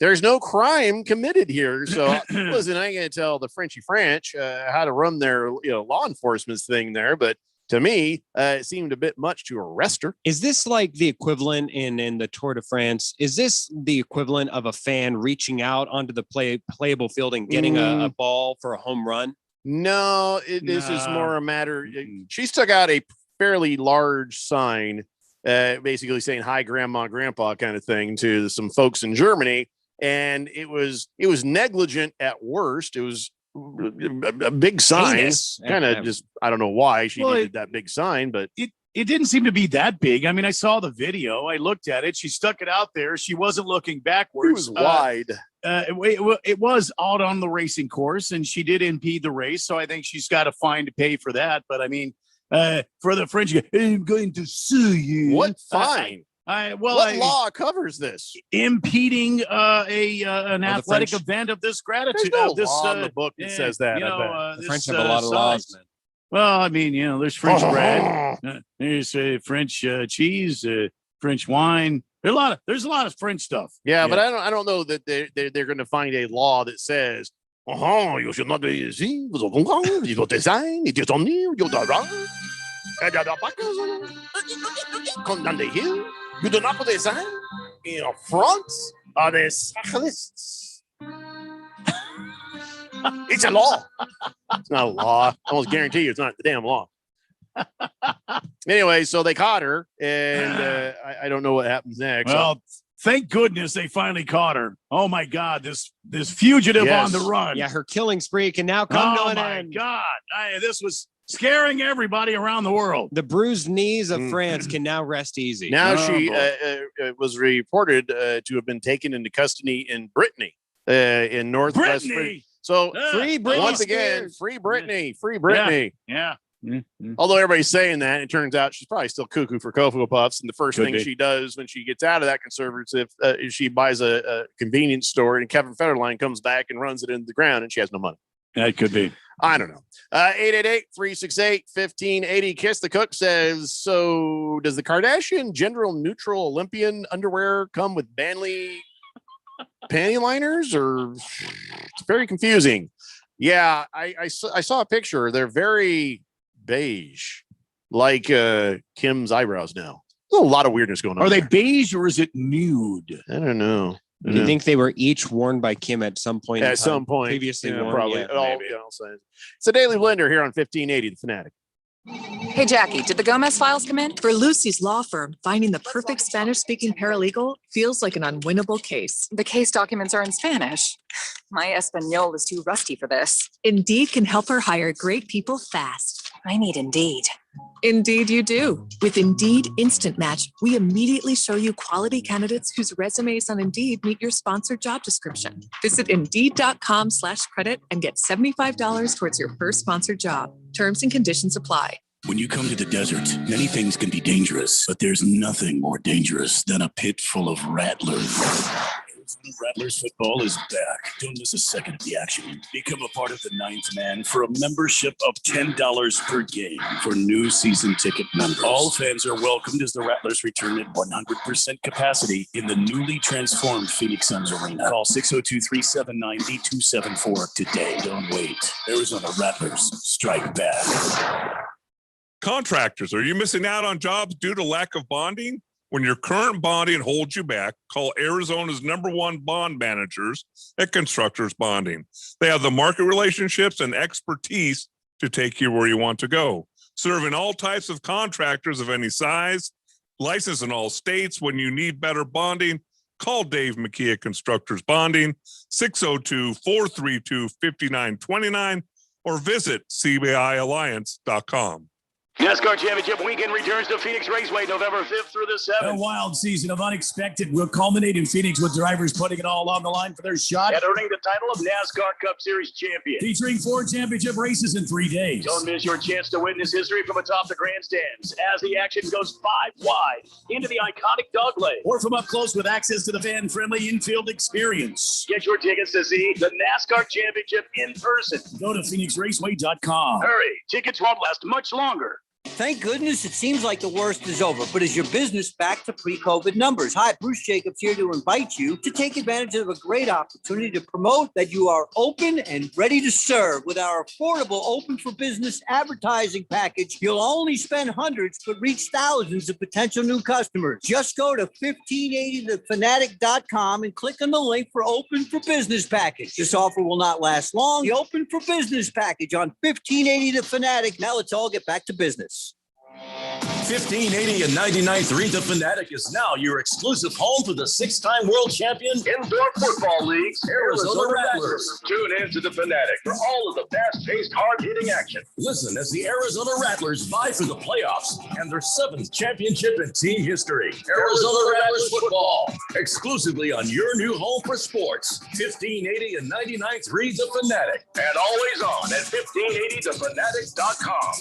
there's no crime committed here. So listen, I ain't going to tell the Frenchy French how to run their law enforcement thing there. But to me, it seemed a bit much to arrest her. Is this like the equivalent in the Tour de France? Is this the equivalent of a fan reaching out onto the playable field and getting a ball for a home run? No, this is more a matter. She stuck out a fairly large sign, basically saying "Hi, Grandma, Grandpa" kind of thing to some folks in Germany, and it was negligent at worst. It was a big sign, kind of just I don't know why she needed that big sign, but it didn't seem to be that big. I mean, I saw the video. I looked at it. She stuck it out there. She wasn't looking backwards. It was wide. It was out on the racing course, and she did impede the race. So I think she's got a fine to pay for that. But I mean, for the French, I'm going to sue you. What fine? What law covers this? Impeding an athletic event of this gratitude. There's no law in the book that says that. The French have a lot of laws, man. Well, I mean, there's French bread, there's French cheese, French wine. There's a lot of French stuff. Yeah, but I don't know that they're going to find a law that says, you should not be you do not design in front of the cyclists. It's a law. It's not a law. I almost guarantee you it's not the damn law. Anyway, so they caught her, and I don't know what happens next. Well, thank goodness they finally caught her. Oh my God, this fugitive on the run. Yeah, her killing spree can now come to an end. Oh my God, this was scaring everybody around the world. The bruised knees of France can now rest easy. Now she was reported to have been taken into custody in Brittany, in Northwest. So free Britney once again, Spears. free Britney. Yeah. Although everybody's saying that, it turns out she's probably still cuckoo for Cocoa Puffs. And the first thing she does when she gets out of that conservative is she buys a convenience store, and Kevin Federline comes back and runs it into the ground, and she has no money. That could be. I don't know. 888-368-1580. Kiss the Cook says, so does the Kardashian gender neutral Olympian underwear come with Banley panty liners, or it's very confusing? Yeah, I saw a picture. They're very beige, like Kim's eyebrows now. There's a lot of weirdness going on. Are they there. beige or is it nude? I don't know. Do you think they were each worn by Kim at some point? At some point, previously yeah, worn? probably. Yeah, All, maybe. It's a Daily Blender here on 1580 The Fanatic. Hey, Jackie, did the Gomez files come in? For Lucy's law firm, finding the perfect Spanish-speaking paralegal feels like an unwinnable case. The case documents are in Spanish. My Espanol is too rusty for this. Indeed can help her hire great people fast. I need Indeed. Indeed you do. With Indeed Instant Match, we immediately show you quality candidates whose resumes on Indeed meet your sponsored job description. Visit Indeed.com/credit and get $75 towards your first sponsored job. Terms and conditions apply. When you come to the desert, many things can be dangerous, but there's nothing more dangerous than a pit full of rattlers. Rattlers football is back. Don't miss a second of the action. Become a part of the Ninth Man for a membership of $10 per game for new season ticket members. All fans are welcomed as the Rattlers return at 100% capacity in the newly transformed Phoenix Suns Arena. Call 602-379-8274 today. Don't wait. Arizona Rattlers strike back. Contractors, are you missing out on jobs due to lack of bonding? When your current bonding holds you back, call Arizona's #1 bond managers at Constructors Bonding. They have the market relationships and expertise to take you where you want to go. Serving all types of contractors of any size, licensed in all states. When you need better bonding, call Dave McKee at Constructors Bonding, 602-432-5929, or visit CBIalliance.com. NASCAR Championship weekend returns to Phoenix Raceway November 5th through the 7th. A wild season of unexpected will culminate in Phoenix with drivers putting it all on the line for their shot at earning the title of NASCAR Cup Series champion. Featuring 4 championship races in 3 days. Don't miss your chance to witness history from atop the grandstands as the action goes 5 wide into the iconic dog leg. Or from up close with access to the fan-friendly infield experience. Get your tickets to see the NASCAR Championship in person. Go to PhoenixRaceway.com. Hurry, tickets won't last much longer. Thank goodness it seems like the worst is over, but is your business back to pre-COVID numbers? Hi, Bruce Jacobs here to invite you to take advantage of a great opportunity to promote that you are open and ready to serve. With our affordable Open for Business advertising package, you'll only spend hundreds but reach thousands of potential new customers. Just go to 1580thefanatic.com and click on the link for Open for Business package. This offer will not last long. The Open for Business package on 1580 The Fanatic. Now let's all get back to business. 1580 and 99.3 The Fanatic is now your exclusive home for the 6-time world champion Indoor Football League's Arizona Rattlers. Tune in to The Fanatic for all of the fast-paced, hard-hitting action. Listen as the Arizona Rattlers vie for the playoffs and their 7th championship in team history. Arizona Rattlers football, exclusively on your new home for sports. 1580 and 99.3 The Fanatic. And always on at 1580thefanatic.com.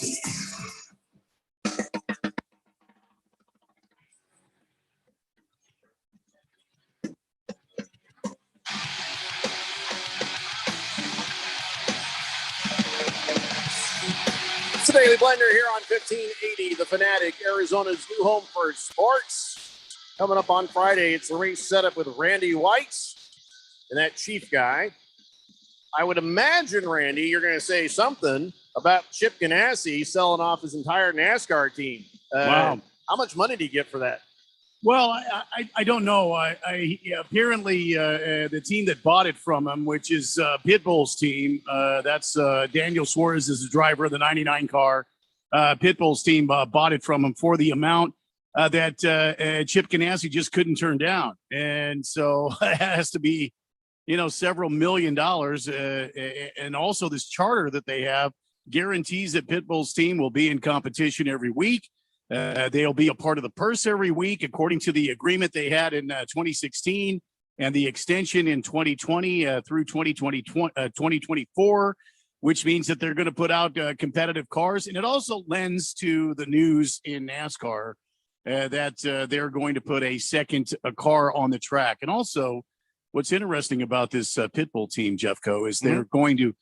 It's the Daily Blender here on 1580 The Fanatic, Arizona's new home for sports. Coming up on Friday, it's the race setup with Randy White and that Chief guy. I would imagine, Randy, you're going to say something about Chip Ganassi selling off his entire NASCAR team. Wow. How much money did he get for that? Well, I don't know. Apparently the team that bought it from him, which is Pitbull's team, that's Daniel Suarez is the driver of the 99 car. Pitbull's team bought it from him for the amount that Chip Ganassi just couldn't turn down. And so it has to be, several $1 million. And also this charter that they have guarantees that Pitbull's team will be in competition every week. They'll be a part of the purse every week, according to the agreement they had in 2016 and the extension in 2020 through 2024, which means that they're going to put out competitive cars. And it also lends to the news in NASCAR that they're going to put a second car on the track. And also, what's interesting about this Pitbull team, Jeffco, is they're going to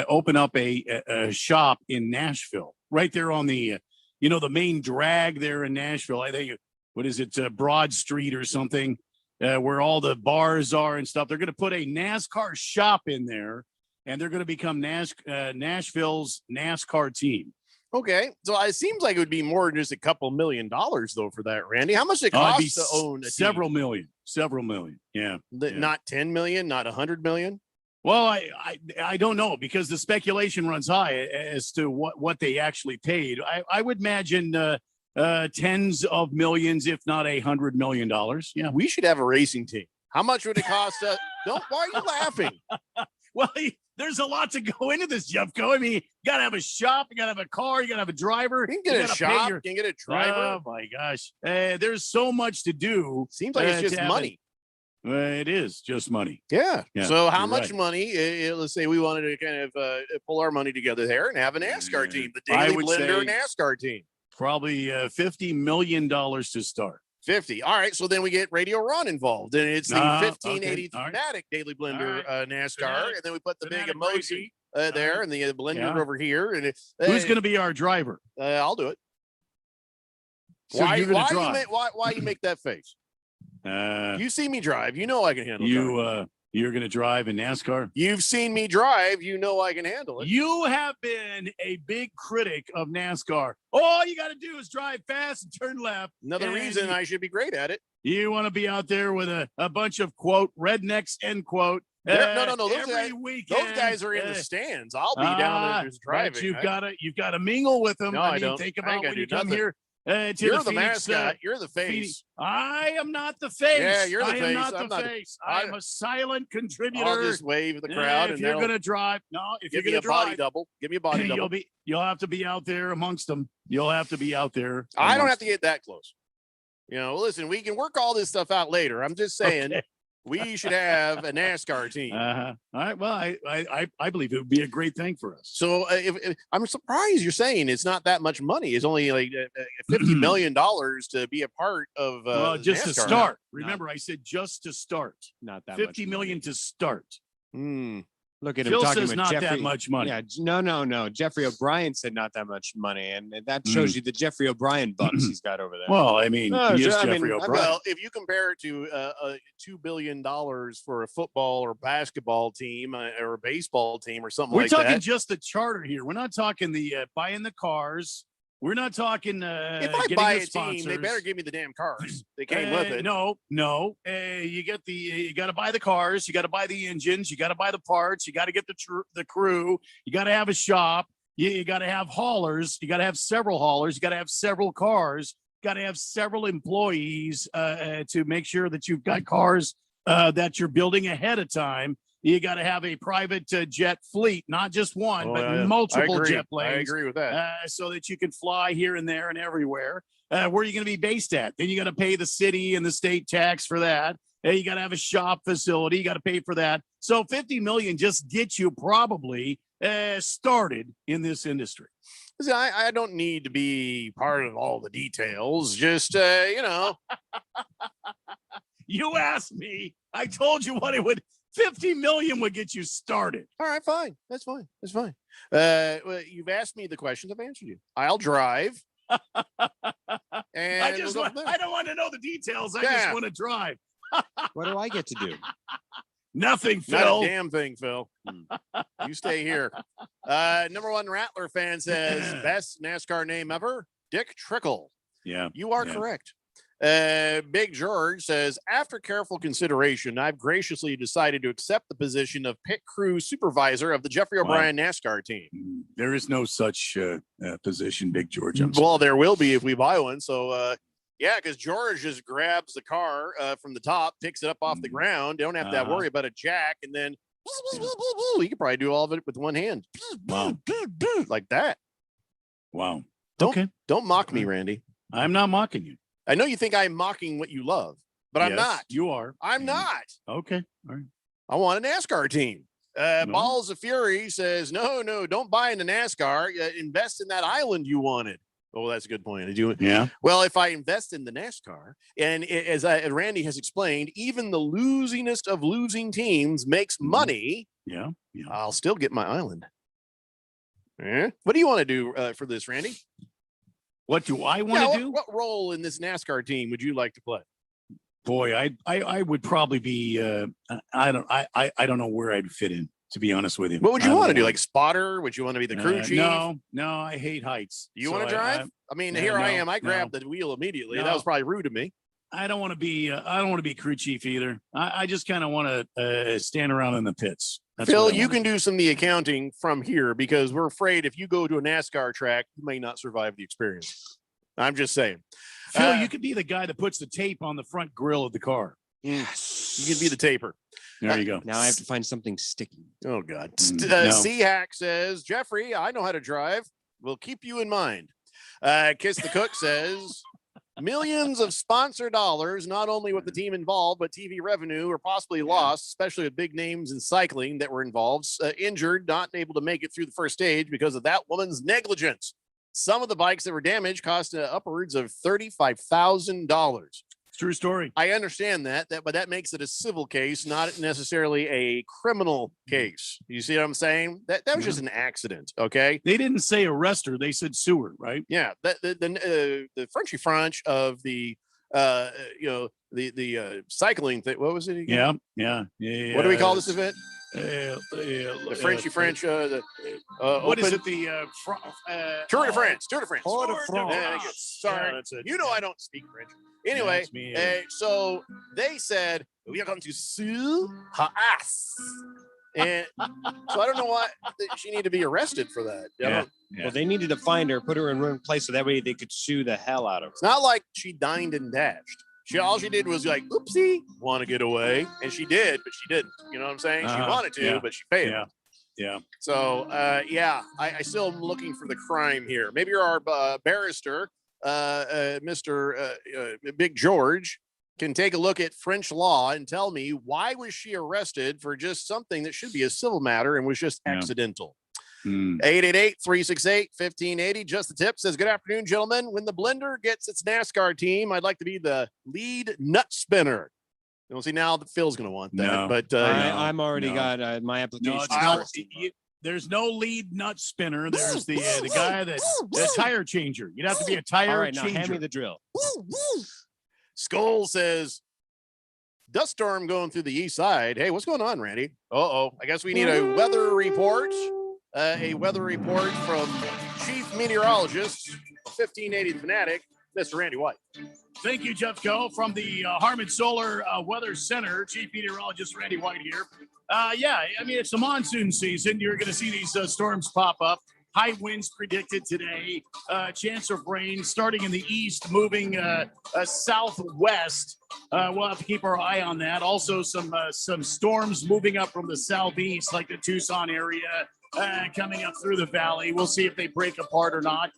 open up a shop in Nashville, right there on the the main drag there in Nashville. I think, what is it, Broad Street or something, where all the bars are and stuff. They're going to put a NASCAR shop in there and they're going to become Nashville's NASCAR team. Okay, so it seems like it would be more than just a couple $1 million though for that, Randy. How much does it It'd be cost to own a several team? million. Yeah. Not 10 million, not 100 million. Well, I don't know, because the speculation runs high as to what they actually paid. I would imagine tens of millions, if not $100 million. Yeah. We should have a racing team. How much would it cost? Why are you laughing? Well, there's a lot to go into this, Jeffco. I mean, you got to have a shop, you got to have a car, you got to have a driver. You can get a shop, you can get a driver. Oh my gosh, there's so much to do. Seems like it's just money. It is just money. Yeah. Yeah, So how you're much right. money? Let's say we wanted to kind of pull our money together there and have a NASCAR team, the I Daily would Blender say- NASCAR team. Probably $50 million to start. 50. All right. So then we get Radio Ron involved, and it's the Uh-huh, 1580 okay, all right. Fanatic Daily Blender NASCAR, Fanatic- and then we put the big Fanatic emoji racing. there and the blender Yeah. over here. And Who's going to be our driver? I'll do it. So why? you're gonna Why you drive. make? Why you make that face? You see me drive. You know I can handle it. You're going to drive in NASCAR. You've seen me drive. You know I can handle it. You have been a big critic of NASCAR. All you got to do is drive fast and turn left. Another and reason I should be great at it. You want to be out there with a bunch of quote rednecks end quote. No. Those every guys, weekend. those guys are in the stands. I'll be down there just driving. But you've got to mingle with them. No, I I mean, don't. think I ain't about gotta when you do come nothing. here. To You're the Phoenix, mascot. You're the face. Phoenix. I am not the face. Yeah, you're the I am face. not I'm the not- face. I'm a silent contributor. I'll just wave at the crowd. If and you're they'll going to drive, if give you're me going a to body drive, double. Give me a body double. you'll have to be out there amongst them. You'll have to be out there. I don't amongst have to get that close. Listen, we can work all this stuff out later. I'm just saying we should have a NASCAR team. All right. Well, I believe it would be a great thing for us. So if I'm surprised you're saying it's not that much money. It's only like $50 million to be a part of Well, just to NASCAR. start. Remember, I said just to start. Not that 50 million to start. Look at him Phil talking says with not Jeffrey. that much money. Yeah, no. Jeffrey O'Brien said not that much money, and that Mm. shows you the Jeffrey O'Brien bucks he's got over there. Well, I mean, No, he is I mean, Jeffrey I O'Brien. Well, if you compare it to $2 billion for a football or basketball team or a baseball team or something We're like talking that. just the charter here. We're not talking the buying the cars. We're not talking. If I getting buy the a team, they sponsors. better give me the damn cars. They came with it. No. You get you got to buy the cars. You got to buy the engines. You got to buy the parts. You got to get the crew. You got to have a shop. You got to have haulers. You got to have several haulers. You got to have several cars. You got to have several employees to make sure that you've got cars that you're building ahead of time. You got to have a private jet fleet, not just one, Oh, but yeah. multiple I agree. jet planes. I agree with that. So that you can fly here and there and everywhere. Where are you going to be based at? Then you got to pay the city and the state tax for that. You got to have a shop facility. You got to pay for that. So 50 million just gets you probably started in this industry. Listen, I don't need to be part of all the details. Just You asked me. I told you what it would. 50 million would get you started. All right, fine. That's fine. That's fine. Well, you've asked me the questions. I've answered you. I'll drive. And I we'll go from there. don't want to know the details. I Yeah. just want to drive. What do I get to do? Nothing, Not Phil. a damn thing, Phil. You stay here. Number one Rattler fan says best NASCAR name ever, Dick Trickle. Yeah. You are Yeah. correct. Big George says, after careful consideration, I've graciously decided to accept the position of pit crew supervisor of the Jeffrey O'Brien NASCAR team. There is no such position, Big George. Well, there will be if we buy one. So, yeah, because George just grabs the car from the top, picks it up off the ground. Don't have to worry about a jack. And then he could probably do all of it with one hand. Wow. Like that. Wow. Don't mock me, Randy. I'm not mocking you. I know you think I'm mocking what you love, but I'm Yes, not. You are. I'm not. Okay. All right. I want a NASCAR team. Balls of Fury says, no, don't buy into NASCAR. Invest in that island you wanted. Oh, that's a good point. Yeah. Well, if I invest in the NASCAR, and as Randy has explained, even the losingest of losing teams makes money. Yeah. I'll still get my island. What do you want to do for this, Randy? What do I want to do? What role in this NASCAR team would you like to play? Boy, I would probably be. I don't know where I'd fit in. to be honest with you. What would you I want to don't do? know. Like spotter? Would you want to be the crew chief? No, I hate heights. You So want to drive? I mean, here I am. I grabbed the wheel immediately. That was probably rude of me. I don't want to be. I don't want to be crew chief either. I just kind of want to stand around in the pits. That's Phil, what I you wanna can do some of the accounting from here because we're afraid if you go to a NASCAR track, you may not survive the experience. I'm just saying. Phil, you could be the guy that puts the tape on the front grill of the car. Yes. You can be the taper. There you go. Now I have to find something sticky. Oh, God. No. C-Hack says, Jeffrey, I know how to drive. We'll keep you in mind. Kiss the Cook says, millions of sponsor dollars, not only with the team involved, but TV revenue are possibly lost, especially with big names in cycling that were involved, injured, not able to make it through the first stage because of that woman's negligence. Some of the bikes that were damaged cost upwards of $35,000. True story. I understand that, but that makes it a civil case, not necessarily a criminal case. You see what I'm saying? That was just an accident. Okay. They didn't say arrest her; they said sue her, right? Yeah. The Frenchy French of the the cycling thing. What was it again? Yeah. What do we call this event? The Frenchy French. What is it? The Tour de France. Tour de France. Tour de France. Sorry, Yeah, that's it. you know I don't speak French. Anyway, That's me. so they said we are going to sue her ass, and so I don't know why she need to be arrested for that. I don't- Well, they needed to find her, put her in one place, so that way they could sue the hell out of her. It's not like she dined and dashed. All she did was like, oopsie, want to get away, and she did, but she didn't. You know what I'm saying? She wanted to, yeah. but she failed. Yeah. So, I still am looking for the crime here. Maybe our barrister, Mr. Big George, can take a look at French law and tell me why was she arrested for just something that should be a civil matter and was just accidental. 888-368-1580. Just the tip says, good afternoon, gentlemen. When the blender gets its NASCAR team, I'd like to be the lead nut spinner. You'll see now that Phil's going to want that, No. but I'm already got my application. There's no lead nut spinner. There's the guy the tire changer. You'd have to be a tire All right, now changer. hand me the drill. Skull says, dust storm going through the east side. Hey, what's going on, Randy? I guess we need a weather report. A weather report from Chief Meteorologist, 1580 Fanatic, Mr. Randy White. Thank you, Jeff Go, from the Harmon Solar Weather Center. Chief Meteorologist Randy White here. I mean, it's the monsoon season. You're going to see these storms pop up. High winds predicted today. Chance of rain starting in the east, moving southwest. We'll have to keep our eye on that. Also, some storms moving up from the southeast, like the Tucson area. Coming up through the valley. We'll see if they break apart or not.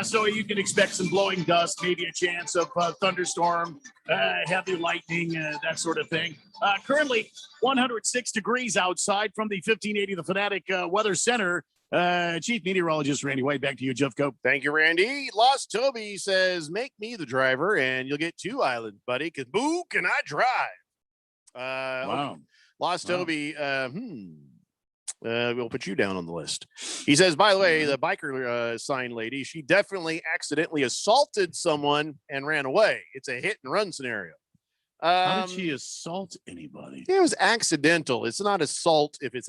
So you can expect some blowing dust, maybe a chance of thunderstorm, heavy lightning, that sort of thing. Currently 106 degrees outside from the 1580 The Fanatic Weather Center. Chief Meteorologist Randy White, back to you, Jeff Cope. Thank you, Randy. Lost Toby says, make me the driver and you'll get 2 islands, buddy, because boo, can I drive? Wow. Okay. Lost Toby, we'll put you down on the list. He says, by the way, the biker sign lady, she definitely accidentally assaulted someone and ran away. It's a hit and run scenario. How did she assault anybody? It was accidental. It's not assault if it's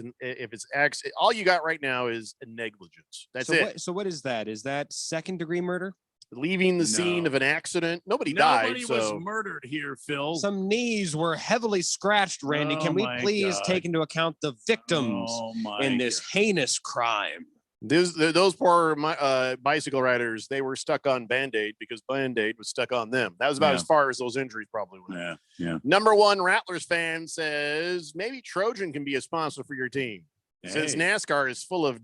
all you got right now is a negligence. That's it. So what is that? Is that second degree murder? Leaving the scene of an accident. Nobody Nobody died. was So murdered here, Phil. Some knees were heavily scratched, Randy. Can we my please God. take into account the victims Oh, my in this heinous crime? those poor bicycle riders, they were stuck on Band-Aid because Band-Aid was stuck on them. That was about as far as those injuries probably went. Yeah. Number one Rattlers fan says maybe Trojan can be a sponsor for your team since Hey. NASCAR is full of.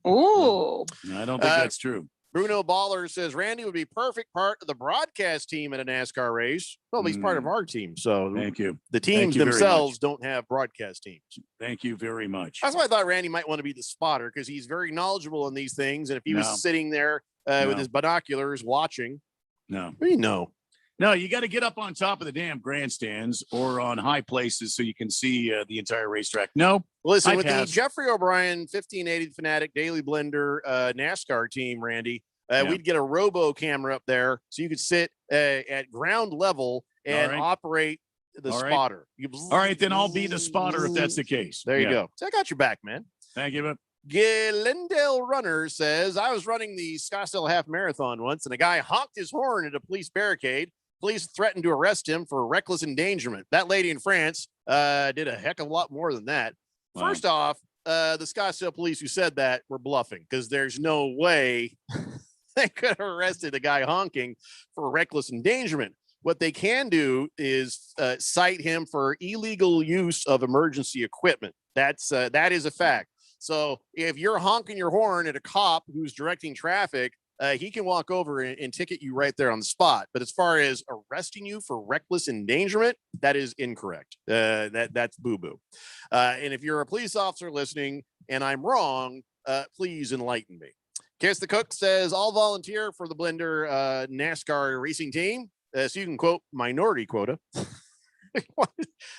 Ooh. I don't think that's true. Bruno Baller says Randy would be perfect part of the broadcast team at a NASCAR race. Well, he's part of our team, so Thank you. the Thank teams you very themselves much. don't have broadcast teams. Thank you very much. That's why I thought Randy might want to be the spotter because he's very knowledgeable in these things. And if he No. was sitting there with No. his binoculars watching, No. we know. No, you got to get up on top of the damn grandstands or on high places so you can see the entire racetrack. No. Listen, I with pass. the Jeffrey O'Brien 1580 Fanatic Daily Blender NASCAR team, Randy, we'd get a robo camera up there so you could sit at ground level and All right. operate the All right. spotter. All right, then I'll be the spotter if that's the case. There you Yeah. go. So I got your back, man. Thank you. Glendale Runner says, I was running the Scottsdale Half Marathon once, and a guy honked his horn at a police barricade. Police threatened to arrest him for reckless endangerment. That lady in France did a heck of a lot more than that. Wow. First off, the Scottsdale police who said that were bluffing because there's no way they could have arrested a guy honking for reckless endangerment. What they can do is cite him for illegal use of emergency equipment. That is a fact. So if you're honking your horn at a cop who's directing traffic, he can walk over and ticket you right there on the spot. But as far as arresting you for reckless endangerment, that is incorrect. That's boo-boo. And if you're a police officer listening and I'm wrong, please enlighten me. Kiss the Cook says, I'll volunteer for the Blender NASCAR racing team. So you can quote minority quota.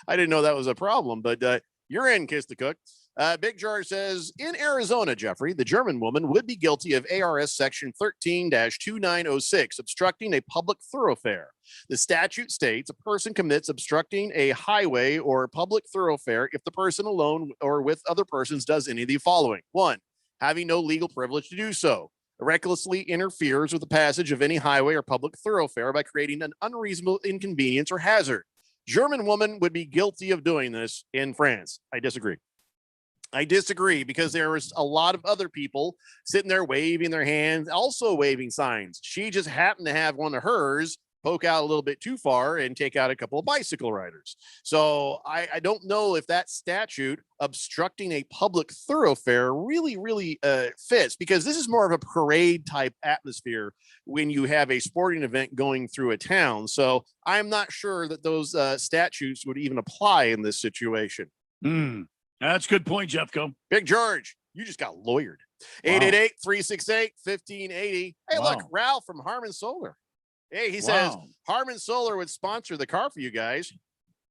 I didn't know that was a problem, but you're in, Kiss the Cook. Big George says, in Arizona, Jeffrey, the German woman would be guilty of ARS section 13-2906, obstructing a public thoroughfare. The statute states a person commits obstructing a highway or public thoroughfare if the person alone or with other persons does any of the following. 1, having no legal privilege to do so. Recklessly interferes with the passage of any highway or public thoroughfare by creating an unreasonable inconvenience or hazard. German woman would be guilty of doing this in France. I disagree because there was a lot of other people sitting there waving their hands, also waving signs. She just happened to have one of hers poke out a little bit too far and take out a couple of bicycle riders. So I don't know if that statute obstructing a public thoroughfare really fits, because this is more of a parade type atmosphere when you have a sporting event going through a town. So I'm not sure that those statutes would even apply in this situation. That's a good point, Jeffco. Big George, you just got lawyered. 888-368-1580. Hey, look, Ralph from Harmon Solar. Hey, he says Harmon Solar would sponsor the car for you guys.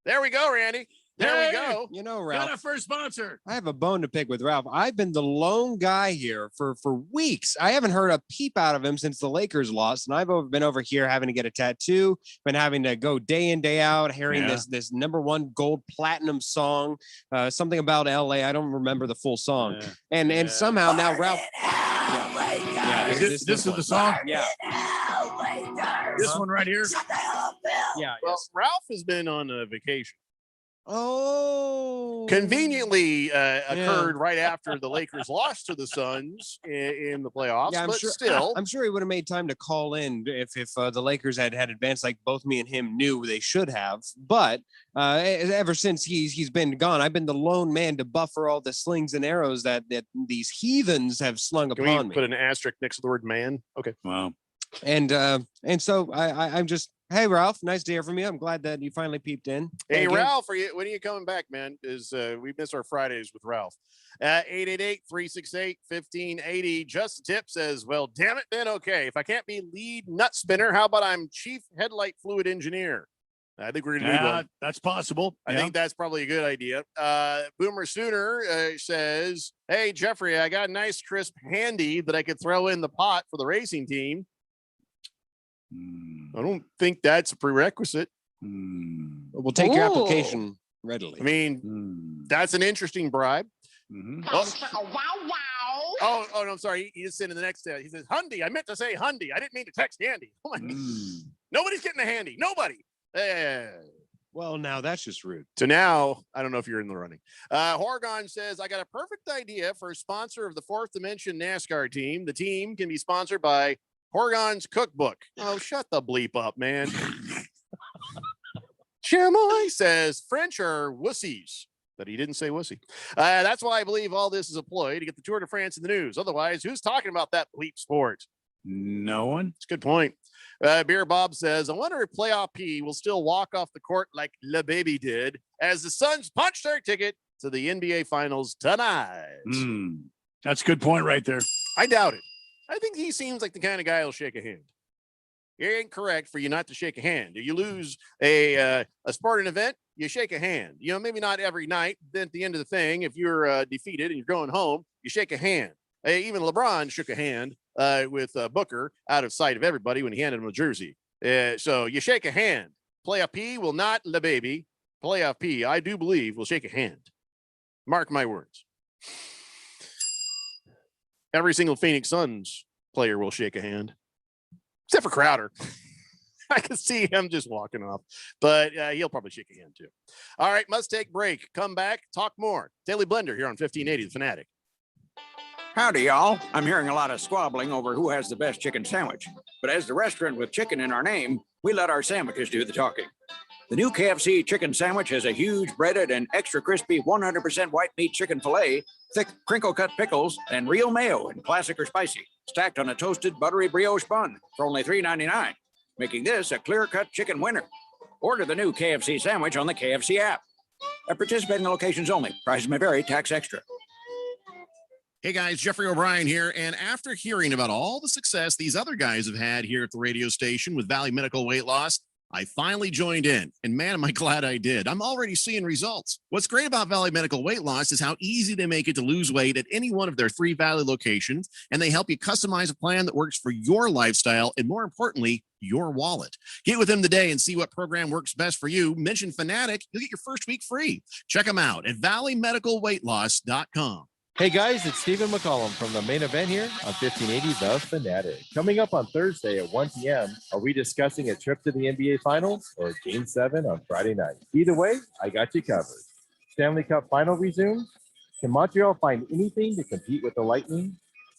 There we go, Randy. There we go. You know, Ralph, Got our first sponsor. I have a bone to pick with Ralph. I've been the lone guy here for weeks. I haven't heard a peep out of him since the Lakers lost, and I've been over here having to get a tattoo, been having to go day in, day out, hearing this #1 gold platinum song, something about LA. I don't remember the full song. And somehow now Ralph. This is the song. Yeah. This one right here. Yeah. Well, Ralph has been on a vacation. Oh, conveniently occurred right after the Lakers lost to the Suns in the playoffs. Yeah, but still, I'm sure he would have made time to call in if the Lakers had advanced like both me and him knew they should have. But ever since he's been gone, I've been the lone man to buffer all the slings and arrows that these heathens have slung upon me. Put an asterisk next to the word "man." Okay. Wow. And so I'm just. Hey, Ralph, nice to hear from you. I'm glad that you finally peeped in. Hey, Ralph, when are you coming back, man? We miss our Fridays with Ralph. 888-368-1580. Just a Tip says, well, damn it, Ben, okay. If I can't be lead nut spinner, how about I'm chief headlight fluid engineer? I think we're going to do one. That's possible. I think that's probably a good idea. Boomer Sooner says, hey, Jeffrey, I got a nice crisp handy that I could throw in the pot for the racing team. I don't think that's a prerequisite. We'll take your application readily. I mean, that's an interesting bribe. Oh, no, I'm sorry. He just sent in the next. He says, Hundy. I meant to say Hundy. I didn't mean to text Handy. Oh my God. Nobody's getting a handy. Nobody. Well, now that's just rude. So now, I don't know if you're in the running. Horgon says, I got a perfect idea for a sponsor of the Fourth Dimension NASCAR team. The team can be sponsored by Horgon's Cookbook. Oh, shut the bleep up, man. Chamoy says French are wussies, but he didn't say wussy. That's why I believe all this is a ploy to get the Tour de France in the news. Otherwise, who's talking about that bleep sport? No one. It's a good point. Beer Bob says, I wonder if Playoff P will still walk off the court like Le Baby did as the Suns punch their ticket to the NBA Finals tonight. That's a good point right there. I doubt it. I think he seems like the kind of guy who'll shake a hand. It ain't correct for you not to shake a hand. If you lose a sporting event, you shake a hand. You know, maybe not every night. Then at the end of the thing, if you're defeated and you're going home, you shake a hand. Even LeBron shook a hand with Booker out of sight of everybody when he handed him a jersey. So you shake a hand. Play a P will not, Le Baby. playoff P, I do believe, will shake a hand. Mark my words. Every single Phoenix Suns player will shake a hand, except for Crowder. I can see him just walking off, but he'll probably shake a hand too. All right, must take break. Come back, talk more. Daily Blender here on 1580 The Fanatic. Howdy, y'all. I'm hearing a lot of squabbling over who has the best chicken sandwich. But as the restaurant with chicken in our name, we let our sandwiches do the talking. The new KFC chicken sandwich has a huge breaded and extra crispy 100% white meat chicken filet, thick crinkle-cut pickles, and real mayo in classic or spicy, stacked on a toasted buttery brioche bun for only $3.99, making this a clear-cut chicken winner. Order the new KFC sandwich on the KFC app. At participating locations only. Prices may vary. Tax extra. Hey guys, Jeffrey O'Brien here. And after hearing about all the success these other guys have had here at the radio station with Valley Medical Weight Loss, I finally joined in. And man, am I glad I did. I'm already seeing results. What's great about Valley Medical Weight Loss is how easy they make it to lose weight at any one of their 3 Valley locations. And they help you customize a plan that works for your lifestyle and, more importantly, your wallet. Get with them today and see what program works best for you. Mention Fanatic, you'll get your first week free. Check them out at valleymedicalweightloss.com. Hey guys, it's Stephen McCollum from the main event here on 1580 The Fanatic. Coming up on Thursday at 1 p.m., are we discussing a trip to the NBA Finals or Game 7 on Friday night? Either way, I got you covered. Stanley Cup Final resumes. Can Montreal find anything to compete with the Lightning?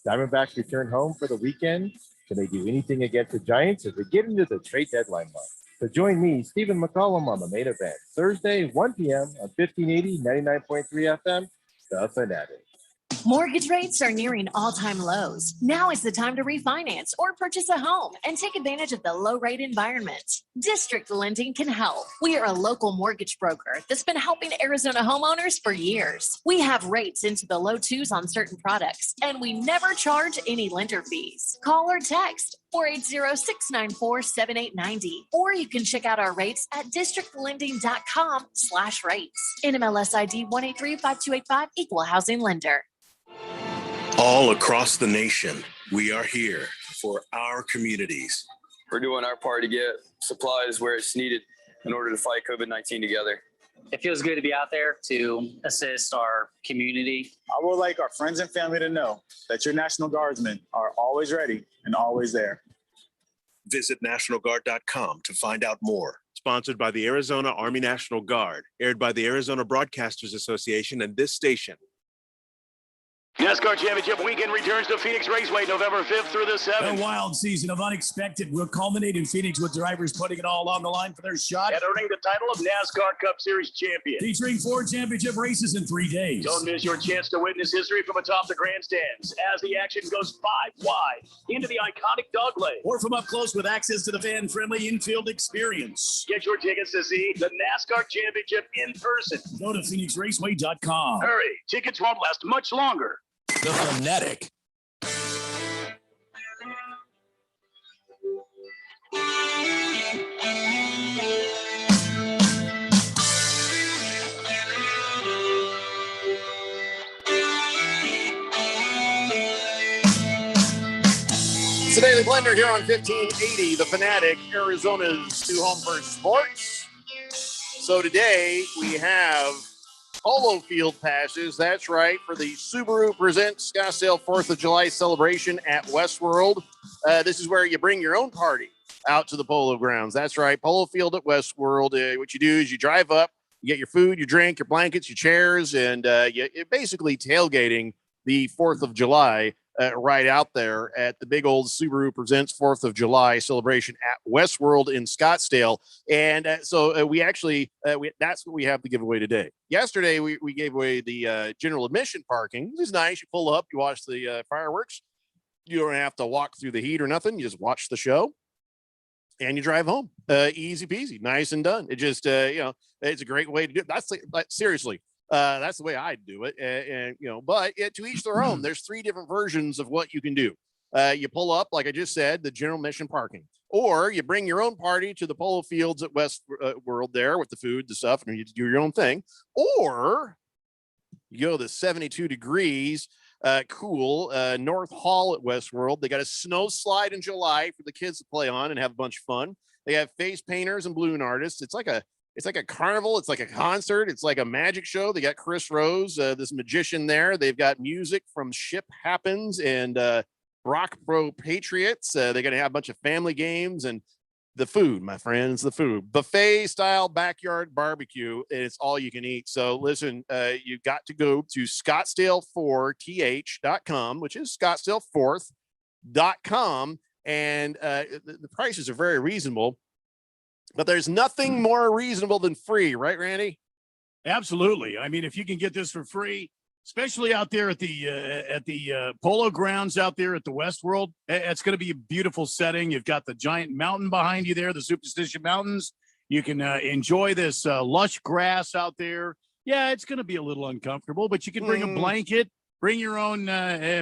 Diamondbacks return home for the weekend. Can they do anything against the Giants as we get into the trade deadline month? So join me, Stephen McCollum, on the main event, Thursday, 1 p.m. on 1580, 99.3 FM, The Fanatic. Mortgage rates are nearing all-time lows. Now is the time to refinance or purchase a home and take advantage of the low-rate environment. District Lending can help. We are a local mortgage broker that's been helping Arizona homeowners for years. We have rates into the low 2s on certain products, and we never charge any lender fees. Call or text 480-694-7890, or you can check out our rates at districtlending.com/rates. NMLS ID 1835285, Equal Housing Lender. All across the nation, we are here for our communities. We're doing our part to get supplies where it's needed in order to fight COVID-19 together. It feels good to be out there to assist our community. I would like our friends and family to know that your National Guardsmen are always ready and always there. Visit NationalGuard.com to find out more. Sponsored by the Arizona Army National Guard, aired by the Arizona Broadcasters Association and this station. NASCAR Championship Weekend returns to Phoenix Raceway November 5th through the 7th. A wild season of unexpected will culminate in Phoenix with drivers putting it all on the line for their shot And earning the title of NASCAR Cup Series champion. Featuring 4 championship races in 3 days. Don't miss your chance to witness history from atop the grandstands as the action goes 5 wide into the iconic dog leg. Or from up close with access to the fan-friendly infield experience. Get your tickets to see the NASCAR Championship in person. Go to PhoenixRaceway.com. Hurry, tickets won't last much longer. The Fanatic. It's the Daily Blender here on 1580, The Fanatic, Arizona's new home for sports. So today we have Polo Field passes. That's right, for the Subaru Presents Scottsdale 4th of July celebration at Westworld. This is where you bring your own party out to the Polo Grounds. That's right, Polo Field at Westworld. What you do is you drive up, you get your food, your drink, your blankets, your chairs, and you're basically tailgating the 4th of July right out there at the big old Subaru Presents 4th of July celebration at Westworld in Scottsdale. And so we actually, that's what we have to give away today. Yesterday, we gave away the general admission parking. This is nice. You pull up, you watch the fireworks. You don't have to walk through the heat or nothing. You just watch the show and you drive home. Easy peasy, nice and done. It just, it's a great way to do it. That's like, seriously. That's the way I do it. And but to each their own. There's 3 different versions of what you can do. You pull up, like I just said, the general admission parking, or you bring your own party to the Polo Fields at West World there with the food, the stuff, and you do your own thing, or you go to 72 degrees, cool, North Hall at Westworld. They got a snow slide in July for the kids to play on and have a bunch of fun. They have face painters and balloon artists. It's like a It's like a carnival. It's like a concert. It's like a magic show. They got Chris Rose, this magician there. They've got music from Ship Happens and Brock Pro Patriots. They're going to have a bunch of family games and the food, my friends, the food. Buffet style backyard barbecue. And it's all you can eat. So listen, you got to go to Scottsdale4th.com, which is Scottsdale4th.com. And the prices are very reasonable. But there's nothing more reasonable than free, right, Randy? Absolutely. I mean, if you can get this for free, especially out there at the polo grounds out there at the Westworld, it's going to be a beautiful setting. You've got the giant mountain behind you there, the Superstition Mountains. You can enjoy this lush grass out there. Yeah, it's going to be a little uncomfortable, but you can bring a blanket, bring your own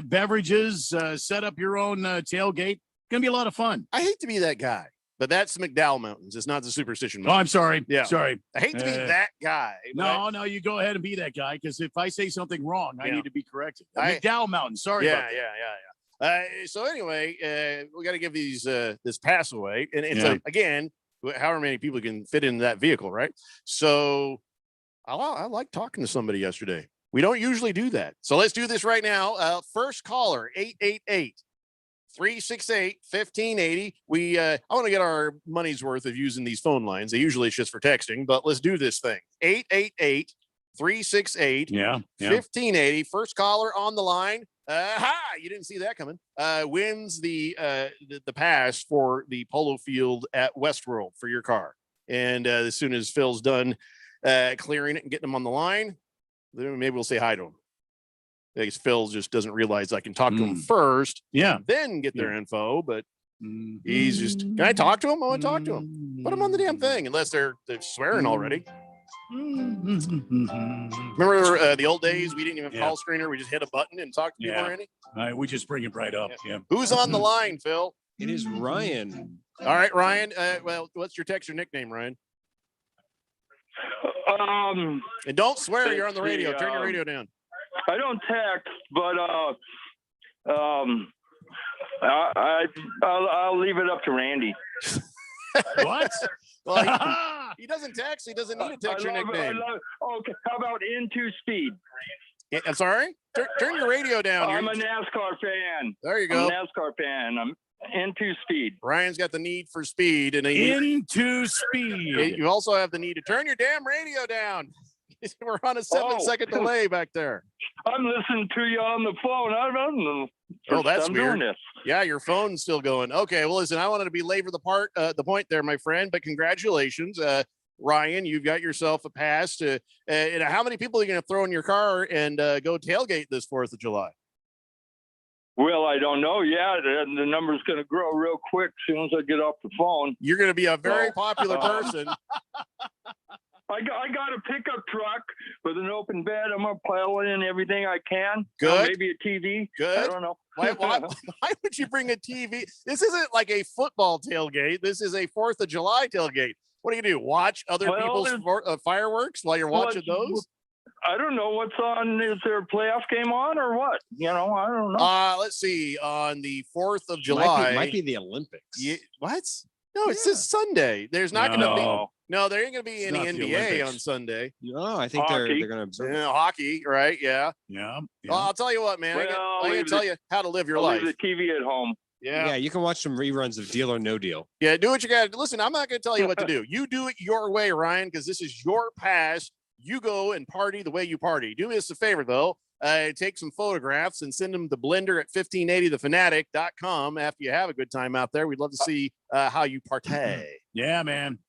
beverages, set up your own tailgate. It's going to be a lot of fun. I hate to be that guy. But that's McDowell Mountains. It's not the Superstition Mountains. Oh, I'm sorry. Yeah. Sorry. I hate to be that guy. No, you go ahead and be that guy, because if I say something wrong, I need to be corrected. I- McDowell Mountains. Sorry. Yeah, about that. So anyway, we got to give these this pass away. And it's Yeah. again, however many people can fit into that vehicle, right? So I like talking to somebody yesterday. We don't usually do that. So let's do this right now. First caller, 888-368-1580. I want to get our money's worth of using these phone lines. They usually it's just for texting, but let's do this thing. 888-368-1580. First caller on the line. You didn't see that coming. Wins the pass for the polo field at Westworld for your car. And as soon as Phil's done clearing it and getting him on the line, then maybe we'll say hi to him. I guess Phil just doesn't realize I can talk to him first, then get their info. But he's just, can I talk to him? I want to talk to him. Put him on the damn thing, unless they're swearing already. Remember the old days? We didn't even have call screener. We just hit a button and talk to people, Randy. We just bring it right up. Yeah. Who's on the line, Phil? It is Ryan. All right, Ryan. Well, what's your text or nickname, Ryan? And don't swear. You're on the radio. Turn your radio down. I don't text, but I'll leave it up to Randy. What? Well, he doesn't text. He doesn't need to text your nickname. Okay, how about Into Speed? I'm sorry? Turn your radio down. I'm a NASCAR fan. There you go. I'm a NASCAR fan. I'm Into Speed. Ryan's got the need for speed. And Into Speed. You also have the need to turn your damn radio down. We're on a 7-second delay back there. I'm listening to you on the phone. I don't know. Oh, that's I'm weird. doing this. Yeah, your phone's still going. Okay, well, listen, I wanted to belabor the point there, my friend, but congratulations. Ryan, you've got yourself a pass to, how many people are you going to throw in your car and go tailgate this 4th of July? Well, I don't know yet. The number's going to grow real quick as soon as I get off the phone. You're going to be a very popular person. I got a pickup truck with an open bed. I'm going to pile in everything I can. Good. Maybe a TV. Good. I don't know. Why would you bring a TV? This isn't like a football tailgate. This is a 4th of July tailgate. What are you going to do? Watch other people's fireworks while you're watching those? I don't know what's on. Is there a playoff game on or what? I don't know. Let's see. On the 4th of July. Might be the Olympics. What? No, it's this Sunday. There's not going to be. No, there ain't going to be any NBA on Sunday. No, I think they're going to observe. Hockey, right? Yeah. Yeah. Well, I'll tell you what, man. I'm going to tell you how to live your life. Leave the TV at home. Yeah, you can watch some reruns of Deal or No Deal. Yeah, do what you got to do. Listen, I'm not going to tell you what to do. You do it your way, Ryan, because this is your pass. You go and party the way you party. Do me a favor, though. Take some photographs and send them to blender at 1580thefanatic.com after you have a good time out there. We'd love to see how you partay. Yeah, man.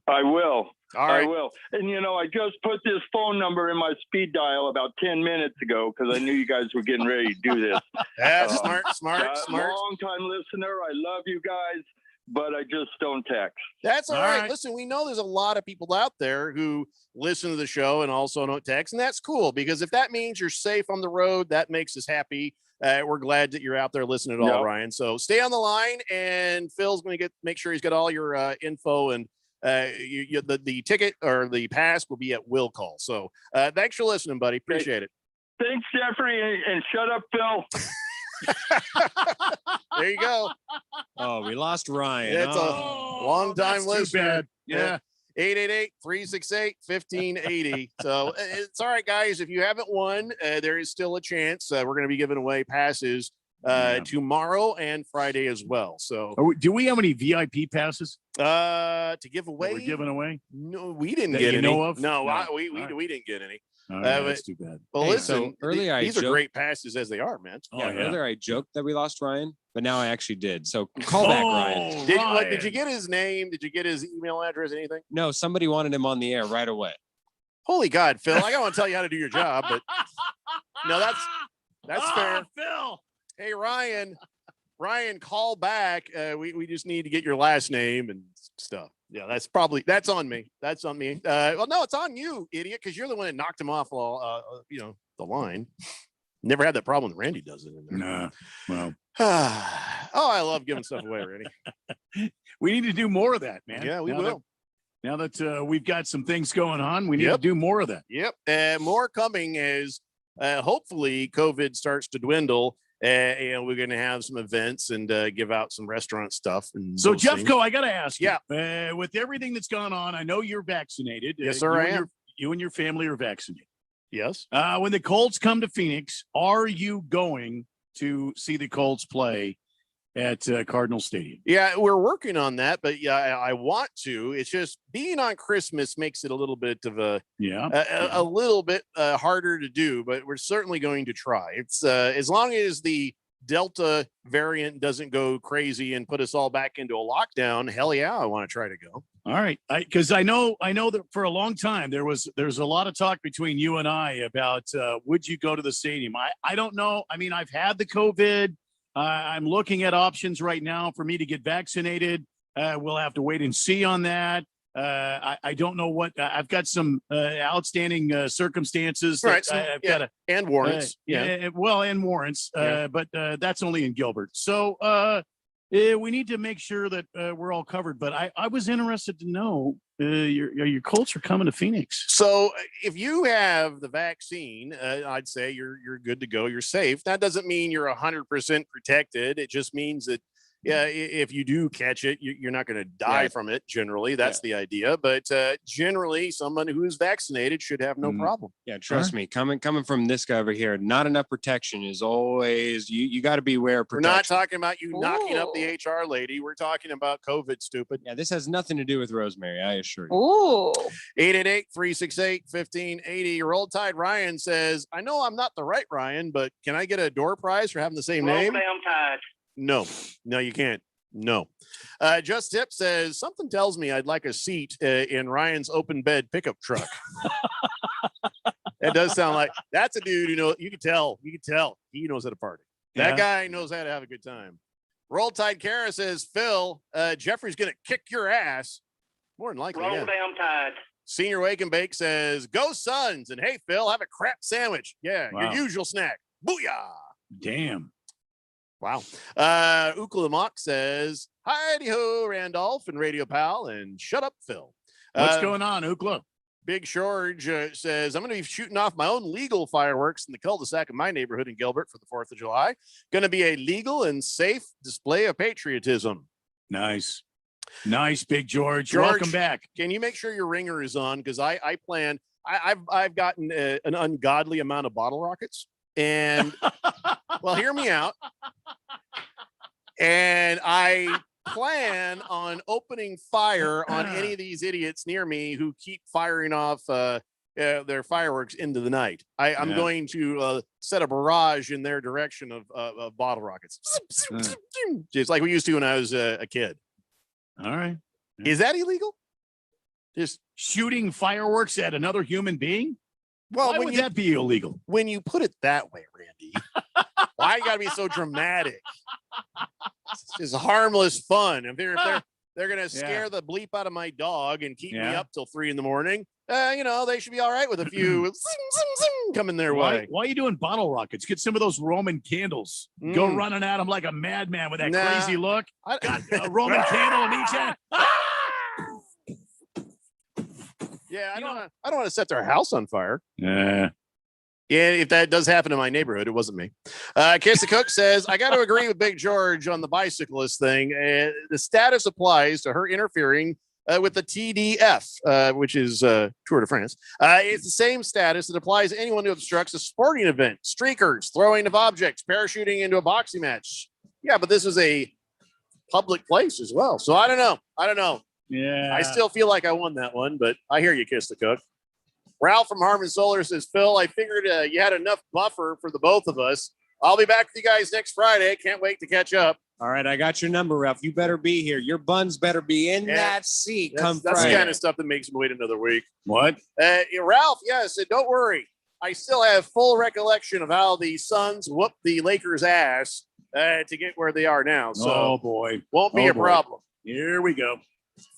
I will. All right. I will. And, I just put this phone number in my speed dial about 10 minutes ago because I knew you guys were getting ready to do this. That's smart. Long-time listener. I love you guys, but I just don't text. That's all right. Listen, we know there's a lot of people out there who listen to the show and also don't text, and that's cool because if that means you're safe on the road, that makes us happy. We're glad that you're out there listening at all, Ryan. So stay on the line, and Phil's going to make sure he's got all your info, and the ticket or the pass will be at will call. So thanks for listening, buddy. Appreciate it. Thanks, Jeffrey, and shut up, Phil. There you go. Oh, we lost Ryan. It's a long time listener. Yeah. 888-368-1580. So it's all right, guys. If you haven't won, there is still a chance. We're going to be giving away passes tomorrow and Friday as well. So do we have any VIP passes to give away? We're giving away? No, we didn't That get you any. know of? No, No. we didn't get any. That's too bad. Well, Hey, listen, so earlier I these are joked- great passes as they are, man. Earlier I joked that we lost Ryan, but now I actually did. So call back Ryan. Did you get his name? Did you get his email address? Anything? No, somebody wanted him on the air right away. Holy God, Phil! I don't want to tell you how to do your job, but no, that's fair. Phil. Hey, Ryan, call back. We just need to get your last name and stuff. Yeah, that's on me. That's on me. Well, no, it's on you, idiot, because you're the one that knocked him off. The line. Never had that problem when Randy does it in there. Nah. Well. I love giving stuff away, Randy. We need to do more of that, man. Yeah, we will. Now that we've got some things going on, we need to do more of that. Yep. More coming as hopefully COVID starts to dwindle. And we're going to have some events and give out some restaurant stuff. And So, those Jeffco, things. I got to ask you, with everything that's gone on, I know you're vaccinated. Yes, sir, I am. You and your family are vaccinated. Yes. When the Colts come to Phoenix, are you going to see the Colts play at Cardinal Stadium? Yeah, we're working on that, but yeah, I want to. It's just being on Christmas makes it a little bit of a little bit harder to do, but we're certainly going to try. It's as long as the Delta variant doesn't go crazy and put us all back into a lockdown. Hell yeah, I want to try to go. All right, because I know that for a long time there's a lot of talk between you and I about would you go to the stadium? I don't know. I mean, I've had the COVID. I'm looking at options right now for me to get vaccinated. We'll have to wait and see on that. I don't know what I've got some outstanding circumstances. Right. I've got and warrants. and warrants. But that's only in Gilbert. So we need to make sure that we're all covered. But I was interested to know your Colts are coming to Phoenix. So if you have the vaccine, I'd say you're good to go. You're safe. That doesn't mean you're 100% protected. It just means that if you do catch it, you're not going to die from it. Generally, that's the idea. But generally, someone who is vaccinated should have no problem. Yeah, trust me. Coming from this guy over here, not enough protection is always you got to beware of We're protection. not talking about you knocking up the HR lady. We're talking about COVID, stupid. Yeah, this has nothing to do with Rosemary, I assure you. Ooh. 888-368-1580. Your old tide Ryan says, I know I'm not the right Ryan, but can I get a door prize for having the same name? No, you can't. No. Just Tip says, something tells me I'd like a seat in Ryan's open bed pickup truck. It does sound like that's a dude who you can tell he knows how to party. That guy knows how to have a good time. Roll Tide Kara says, Phil, Jeffrey's going to kick your ass. More than likely. Roll damn Tide. Senior Wake and Bake says, go Suns. And hey, Phil, have a crap sandwich. Yeah, your usual snack. Booyah. Damn. Wow. Uklamok says, Heidi ho, Randolph and Radio Pal, and shut up, Phil. What's going on, Ukla? Big George says, I'm going to be shooting off my own legal fireworks in the cul-de-sac of my neighborhood in Gilbert for the 4th of July. Going to be a legal and safe display of patriotism. Nice, Big George. Welcome back. Can you make sure your ringer is on? Because I've gotten an ungodly amount of bottle rockets. And well, hear me out. And I plan on opening fire on any of these idiots near me who keep firing off their fireworks into the night. I'm going to set a barrage in their direction of bottle rockets. Just like we used to when I was a kid. All right. Is that illegal? Just shooting fireworks at another human being? Well, why would that be illegal? When you put it that way, Randy, why you got to be so dramatic? It's just harmless fun. If they're going to scare the bleep out of my dog and keep me up till 3 a.m, they should be all right with a few zing, zing, zing coming their way. Why are you doing bottle rockets? Get some of those Roman candles. Go running at them like a madman with that crazy look. Got a Roman candle in each hand. Yeah, I don't want to set their house on fire. Yeah, if that does happen in my neighborhood, it wasn't me. Kiss the Cook says, I got to agree with Big George on the bicyclist thing. The status applies to her interfering with the TDF, which is Tour de France. It's the same status that applies to anyone who obstructs a sporting event, streakers, throwing of objects, parachuting into a boxing match. Yeah, but this is a public place as well. So I don't know. Yeah. I still feel like I won that one, but I hear you, Kiss the Cook. Ralph from Harmon Solar says, Phil, I figured you had enough buffer for the both of us. I'll be back with you guys next Friday. Can't wait to catch up. All right, I got your number, Ralph. You better be here. Your buns better be in that seat come That's Friday. the kind of stuff that makes me wait another week. What? Ralph, yes, and don't worry. I still have full recollection of how the Suns whooped the Lakers' ass to get where they are now. So oh, boy. Won't be a problem. Here we go.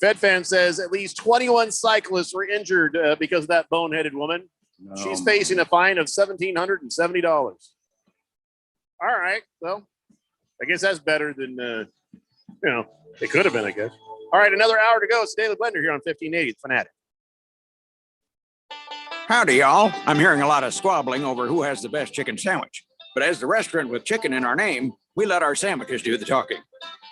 FedFan says at least 21 cyclists were injured because of that boneheaded woman. No, She's facing a fine of $1,770. All right. Well, I guess that's better than, it could have been, I guess. All right. Another hour to go. It's Daily Blender here on 1580 Fanatic. Howdy, y'all. I'm hearing a lot of squabbling over who has the best chicken sandwich. But as the restaurant with chicken in our name, we let our sandwiches do the talking.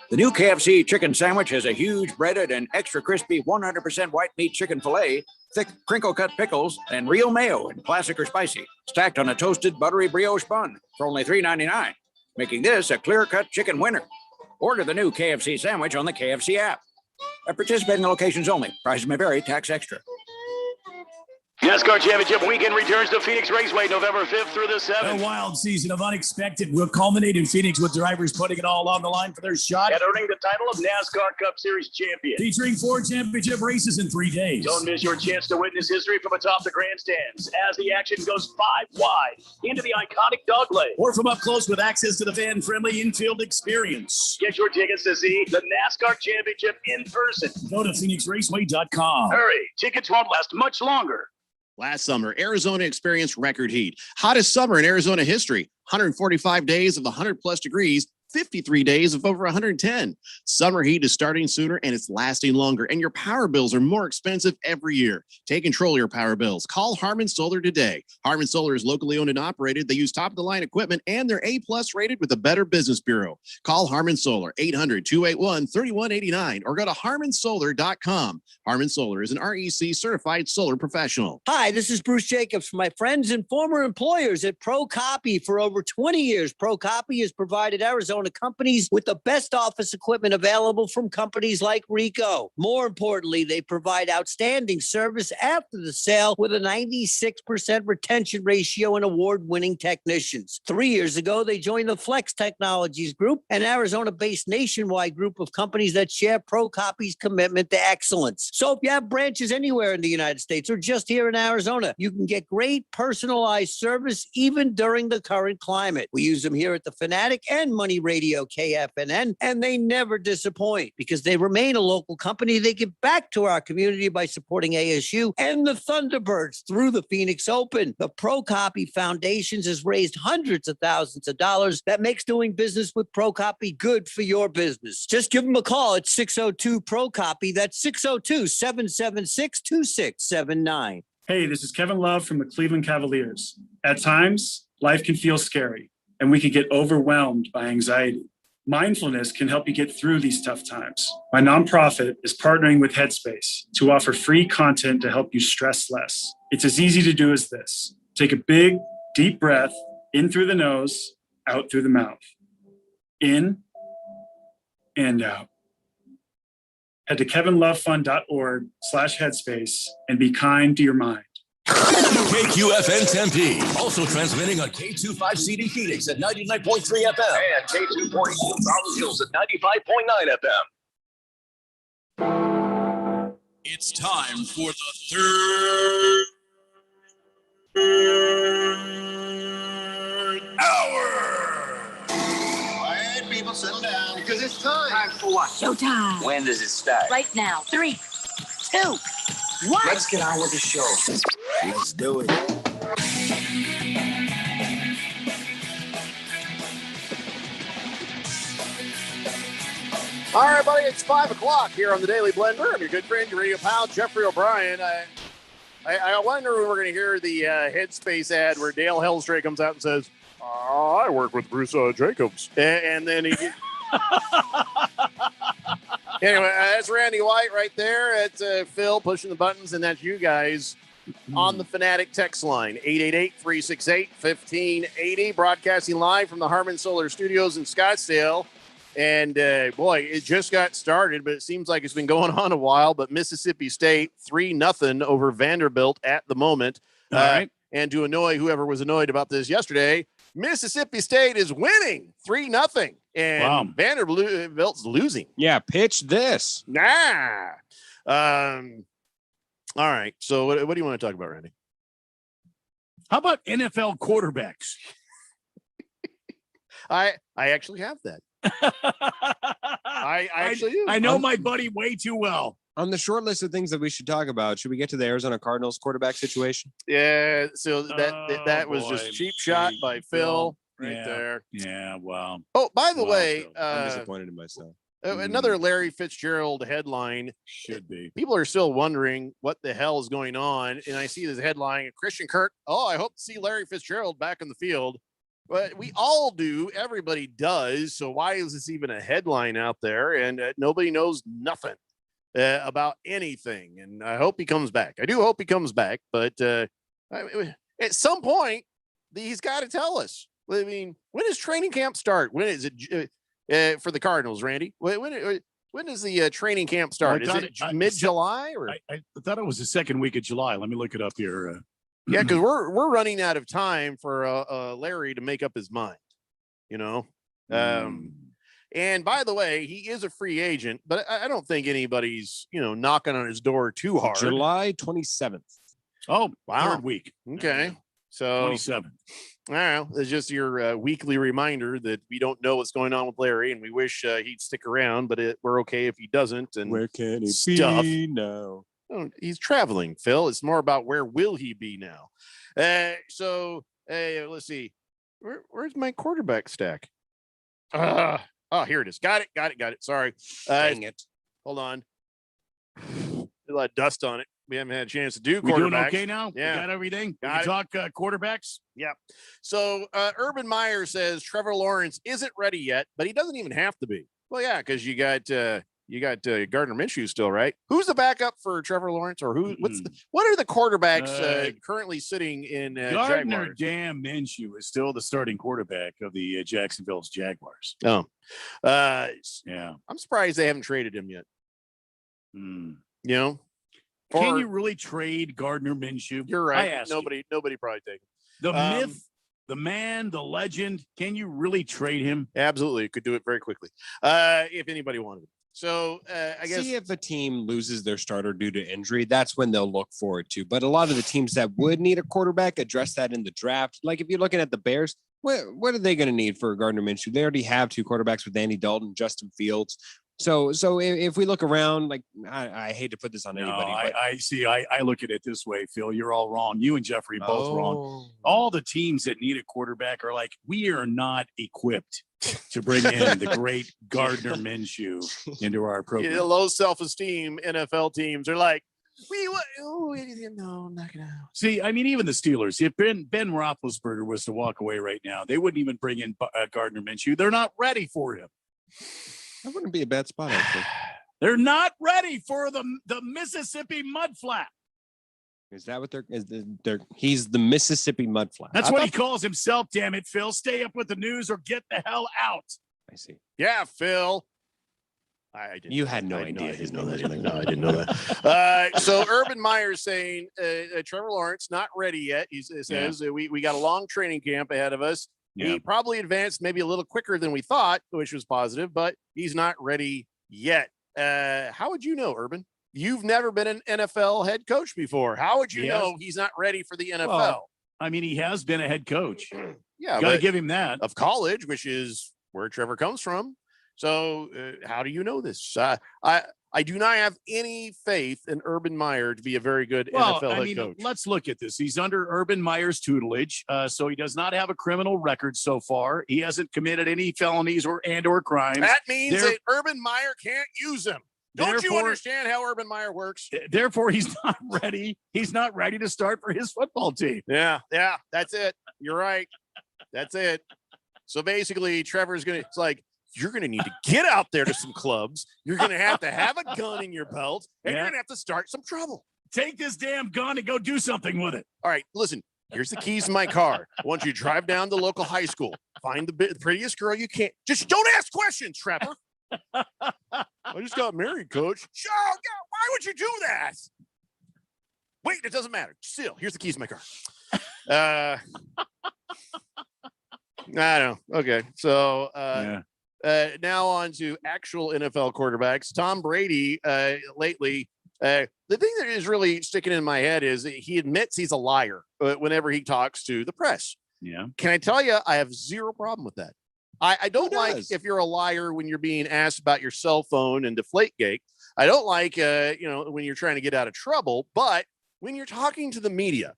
The new KFC chicken sandwich has a huge breaded and extra crispy 100% white meat chicken filet, thick crinkle-cut pickles, and real mayo in classic or spicy, stacked on a toasted buttery brioche bun for only $3.99, making this a clear-cut chicken winner. Order the new KFC sandwich on the KFC app. At participating locations only. Prices may vary. Tax extra. NASCAR Championship weekend returns to Phoenix Raceway November 5th through the 7th. A wild season of unexpected will culminate in Phoenix with drivers putting it all on the line for their shot at earning the title of NASCAR Cup Series champion. Featuring 4 championship races in 3 days. Don't miss your chance to witness history from atop the grandstands as the action goes 5 wide into the iconic dog leg. Or from up close with access to the fan-friendly infield experience. Get your tickets to see the NASCAR Championship in person. Go to PhoenixRaceway.com. Hurry, tickets won't last much longer. Last summer, Arizona experienced record heat. Hottest summer in Arizona history. 145 days of 100-plus degrees, 53 days of over 110. Summer heat is starting sooner and it's lasting longer, and your power bills are more expensive every year. Take control of your power bills. Call Harmon Solar today. Harmon Solar is locally owned and operated. They use top-of-the-line equipment, and they're A-plus rated with the Better Business Bureau. Call Harmon Solar, 800-281-3189, or go to harmonsolar.com. Harmon Solar is an REC certified solar professional. Hi, this is Bruce Jacobs from my friends and former employers at ProCopy. For over 20 years, ProCopy has provided Arizona companies with the best office equipment available from companies like Ricoh. More importantly, they provide outstanding service after the sale with a 96% retention ratio and award-winning technicians. 3 years ago, they joined the Flex Technologies Group, an Arizona-based nationwide group of companies that share ProCopy's commitment to excellence. So if you have branches anywhere in the United States or just here in Arizona, you can get great personalized service even during the current climate. We use them here at the Fanatic and Money Radio KFNN, and they never disappoint because they remain a local company. They give back to our community by supporting ASU and the Thunderbirds through the Phoenix Open. The ProCopy Foundations has raised hundreds of thousands of dollars. That makes doing business with ProCopy good for your business. Just give them a call at 602-ProCopy. That's 602-776-2679. Hey, this is Kevin Love from the Cleveland Cavaliers. At times, life can feel scary, and we can get overwhelmed by anxiety. Mindfulness can help you get through these tough times. My nonprofit is partnering with Headspace to offer free content to help you stress less. It's as easy to do as this. Take a big, deep breath in through the nose, out through the mouth. In and out. Head to kevinlovefund.org/headspace and be kind to your mind. KQFN Tempe, also transmitting on K25CD Phoenix at 99.3 FM and K242 Rolling Hills at 95.9 FM. It's time for the third hour. Quiet, people, settle down because it's time. Time for what? Showtime. When does it start? Right now. 3, 2, 1. Let's get on with the show. Let's do it. All right, buddy, it's 5 o'clock here on the Daily Blender. I'm your good friend, your radio pal, Jeffrey O'Brien. I wonder when we're going to hear the Headspace ad where Dale Hellstray comes out and says, I work with Bruce Jacobs. And then he... Anyway, that's Randy White right there. It's Phil pushing the buttons, and that's you guys on the Fanatic text line, 888-368-1580, broadcasting live from the Harmon Solar Studios in Scottsdale. And, boy, it just got started, but it seems like it's been going on a while. But Mississippi State, 3-0 over Vanderbilt at the moment. All right. And to annoy whoever was annoyed about this yesterday, Mississippi State is winning 3-0. And Vanderbilt's losing. Yeah, pitch this. Nah. All right. So what do you want to talk about, Randy? How about NFL quarterbacks? I actually have that. I actually do. I know my buddy way too well. On the short list of things that we should talk about, should we get to the Arizona Cardinals quarterback situation? Yeah. So that was just cheap shot by Phil right there. Yeah. Wow. Oh, by the way, I'm disappointed in myself. Another Larry Fitzgerald headline. Should be. People are still wondering what the hell is going on. And I see this headline, Christian Kirk. Oh, I hope to see Larry Fitzgerald back in the field. But we all do. Everybody does. So why is this even a headline out there? And nobody knows nothing about anything. And I hope he comes back. I do hope he comes back. But at some point, he's got to tell us. I mean, when does training camp start? When is it? For the Cardinals, Randy, when does the training camp start? Is it mid-July or? I thought it was the second week of July. Let me look it up here. Yeah, because we're running out of time for Larry to make up his mind. You know, and by the way, he is a free agent, but I don't think anybody's knocking on his door too hard. July 27th. Oh, wow, third week. Okay, so 27. Well, it's just your weekly reminder that we don't know what's going on with Larry, and we wish he'd stick around, but we're okay if he doesn't. And where can he be now? Oh, he's traveling, Phil. It's more about where will he be now. So let's see. Where's my quarterback stack? Oh, here it is. Got it. Sorry. Dang it. Hold on. There's a lot of dust on it. We haven't had a chance to do quarterbacks. We doing okay now? Yeah. We got everything? Got we talk quarterbacks? Yep. So Urban Meyer says Trevor Lawrence isn't ready yet, but he doesn't even have to be. Well, yeah, because you got Gardner Minshew still, right? Who's the backup for Trevor Lawrence, or what are the quarterbacks currently sitting in Gardner Jaguars? Damn Minshew is still the starting quarterback of the Jacksonville Jaguars. Oh, yeah. I'm surprised they haven't traded him yet. Can you really trade Gardner Minshew? You're right. I ask Nobody probably take him. The myth, the man, the legend. Can you really trade him? Absolutely. Could do it very quickly. If anybody wanted it. So I guess see if a team loses their starter due to injury, that's when they'll look forward to. But a lot of the teams that would need a quarterback address that in the draft. Like if you're looking at the Bears, what are they going to need for Gardner Minshew? They already have two quarterbacks with Andy Dalton, Justin Fields. So if we look around, like I hate to put this on anybody. But I see. I look at it this way, Phil. You're all wrong. You and Jeffrey both wrong. All the teams that need a quarterback are like, we are not equipped to bring in the great Gardner Minshew into our program. Low self-esteem NFL teams are like, no, not gonna. See, I mean, even the Steelers, if Ben Roethlisberger was to walk away right now, they wouldn't even bring in Gardner Minshew. They're not ready for him. That wouldn't be a bad spot, actually. They're not ready for the Mississippi mudflap. Is that what he's the Mississippi mudflap? That's what he calls himself, damn it, Phil. Stay up with the news or get the hell out. I see. Yeah, Phil. I didn't. You had no I idea. didn't know that. No, I didn't know that. So Urban Meyer saying Trevor Lawrence not ready yet. He says we got a long training camp ahead of us. Yeah. He probably advanced maybe a little quicker than we thought, which was positive, but he's not ready yet. How would you know, Urban? You've never been an NFL head coach before. How would you know he's not ready for the NFL? Well, I mean, he has been a head coach. Yeah, got to give him that. Of college, which is where Trevor comes from. So how do you know this? I do not have any faith in Urban Meyer to be a very good NFL head coach. Let's look at this. He's under Urban Meyer's tutelage, so he does not have a criminal record so far. He hasn't committed any felonies or crimes. That means that Urban Meyer can't use him. Don't you understand how Urban Meyer works? Therefore, he's not ready. He's not ready to start for his football team. Yeah, that's it. You're right. That's it. So basically, Trevor's it's like you're going to need to get out there to some clubs. You're going to have a gun in your belt, and you're going to have to start some trouble. Take this damn gun and go do something with it. All right, listen. Here's the keys to my car. I want you to drive down to the local high school. Find the prettiest girl you can. Just don't ask questions, Trevor. I just got married, Coach. Sure, why would you do that? Wait, it doesn't matter. Still, here's the keys to my car. I don't know. Okay, so now on to actual NFL quarterbacks. Tom Brady lately. The thing that is really sticking in my head is that he admits he's a liar whenever he talks to the press. Yeah. Can I tell you, I have zero problem with that. I don't like if you're a liar when you're being asked about your cell phone and Deflategate. I don't like, when you're trying to get out of trouble. But when you're talking to the media,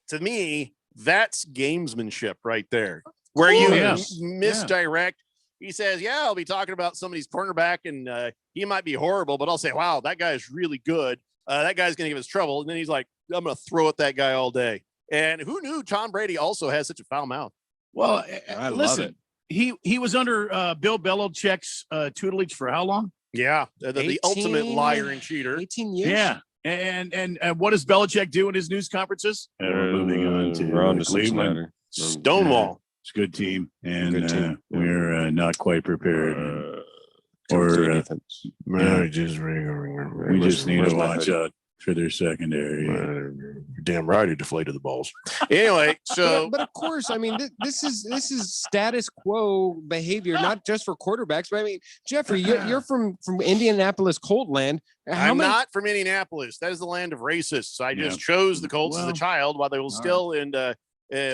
to me, that's gamesmanship right there, where you misdirect. Yeah. He says, I'll be talking about somebody's cornerback and he might be horrible, but I'll say, wow, that guy is really good. That guy's going to give us trouble. And then he's like, I'm going to throw at that guy all day. And who knew Tom Brady also has such a foul mouth? Well, I listen, love it. He was under Bill Belichick's tutelage for how long? Yeah, the ultimate liar and cheater. 18 years. Yeah. And what does Belichick do in his news conferences? We're moving on to Cleveland. Stonewall. It's a good team, and we're not quite prepared. We just need to watch out for their secondary. You're damn right, he deflated the balls. Anyway, so but of course, I mean, this is status quo behavior, not just for quarterbacks. But I mean, Jeffrey, you're from Indianapolis, Colt land. I'm not from Indianapolis. That is the land of racists. I just chose the Colts as a child while they were still in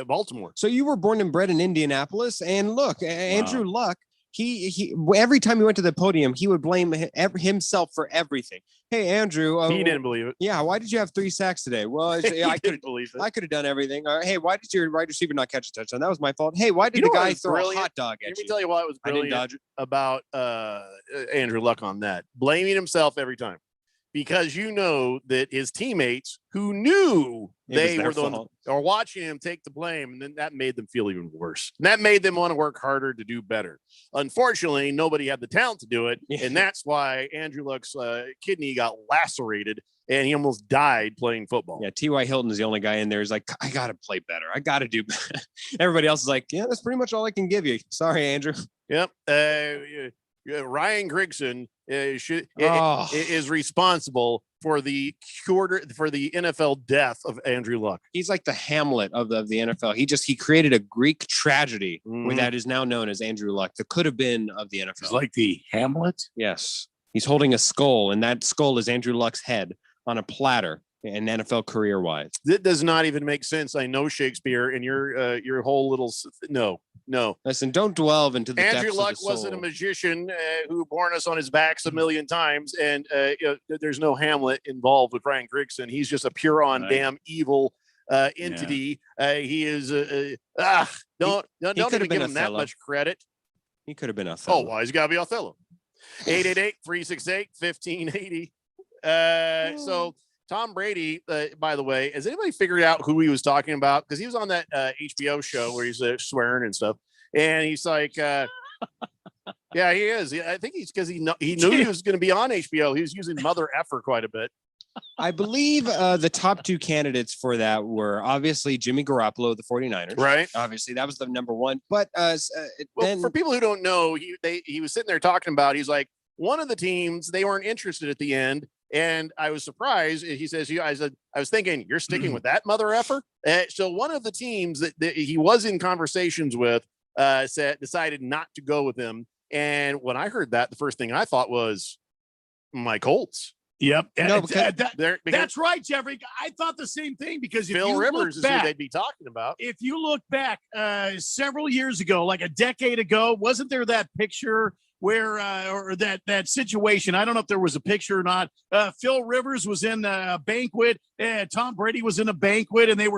Baltimore. So you were born and bred in Indianapolis, and look, Andrew Luck. He every time he went to the podium, he would blame himself for everything. Hey, Andrew, he didn't believe it. Yeah, why did you have 3 sacks today? Well, I could believe it. I could have done everything. Hey, why did your wide receiver not catch a touchdown? That was my fault. Hey, why did the guy throw a hot dog at you? Let me tell you why it was brilliant about Andrew Luck on that, blaming himself every time, because you know that his teammates who knew they were the ones are watching him take the blame, and then that made them feel even worse. And that made them want to work harder to do better. Unfortunately, nobody had the talent to do it, and that's why Andrew Luck's kidney got lacerated, and he almost died playing football. Yeah, T.Y. Hilton is the only guy in there who's like, I got to play better. I got to do better. Everybody else is like, yeah, that's pretty much all I can give you. Sorry, Andrew. Yep. Ryan Grigson is responsible for the NFL death of Andrew Luck. He's like the Hamlet of the NFL. He created a Greek tragedy that is now known as Andrew Luck. The could have been of the NFL. It's like the Hamlet. Yes, he's holding a skull, and that skull is Andrew Luck's head on a platter. And NFL career-wise, that does not even make sense. I know Shakespeare, and your whole little no. Listen, don't dwell into the Andrew depths Luck of the soul. wasn't a magician who borne us on his backs a million times, and there's no Hamlet involved with Ryan Grigson. He's just a pure on damn evil entity. He is don't even give him that much credit. He could have been Othello. Oh, well, he's got to be Othello. 888-368-1580. So. Tom Brady, by the way, has anybody figured out who he was talking about? Because he was on that HBO show where he's swearing and stuff. And he's like, yeah, he is. I think he's because he knew he was going to be on HBO. He was using mother effer quite a bit. I believe the top 2 candidates for that were obviously Jimmy Garoppolo of the 49ers. Right. Obviously, that was the number one. But then for people who don't know, he was sitting there talking about, he's like, one of the teams, they weren't interested at the end. And I was surprised. He says, I was thinking, you're sticking with that mother effer? So one of the teams that he was in conversations with decided not to go with him. And when I heard that, the first thing I thought was my Colts. Yep. No, that's right, Jeffrey. I thought the same thing, because if Phil Rivers is who they'd be talking about. If you look back several years ago, like a decade ago, wasn't there that picture where or that situation? I don't know if there was a picture or not. Phil Rivers was in a banquet, and Tom Brady was in a banquet, and he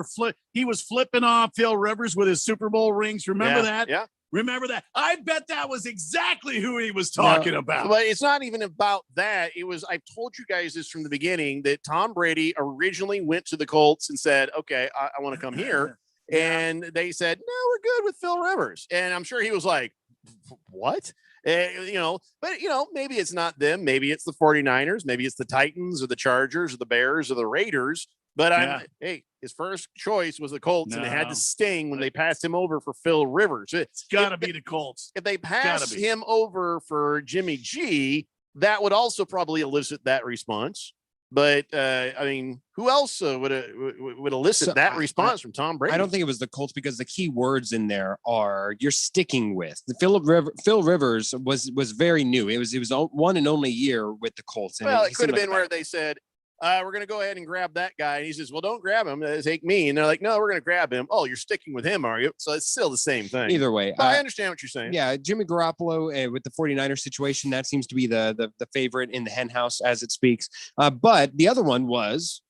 was flipping off Phil Rivers with his Super Bowl rings. Remember that? Yeah. Remember that? I bet that was exactly who he was talking about. But it's not even about that. It was, I've told you guys this from the beginning, that Tom Brady originally went to the Colts and said, okay, I want to come here. And they said, no, we're good with Phil Rivers. And I'm sure he was like, what? But maybe it's not them. Maybe it's the 49ers. Maybe it's the Titans or the Chargers or the Bears or the Raiders. But his first choice was the Colts, and it had to sting when they passed him over for Phil Rivers. It's got to be the Colts. If they pass him over for Jimmy G, that would also probably elicit that response. But who else would elicit that response from Tom Brady? I don't think it was the Colts, because the key words in there are you're sticking with. Phil Rivers was very new. It was one and only year with the Colts. And it could have been where they said, we're going to go ahead and grab that guy. And he says, well, don't grab him. Take me. And they're like, no, we're going to grab him. Oh, you're sticking with him, are you? So it's still the same thing. Either way. But I understand what you're saying. Yeah, Jimmy Garoppolo with the 49ers situation, that seems to be the favorite in the hen house as it speaks. But the other one was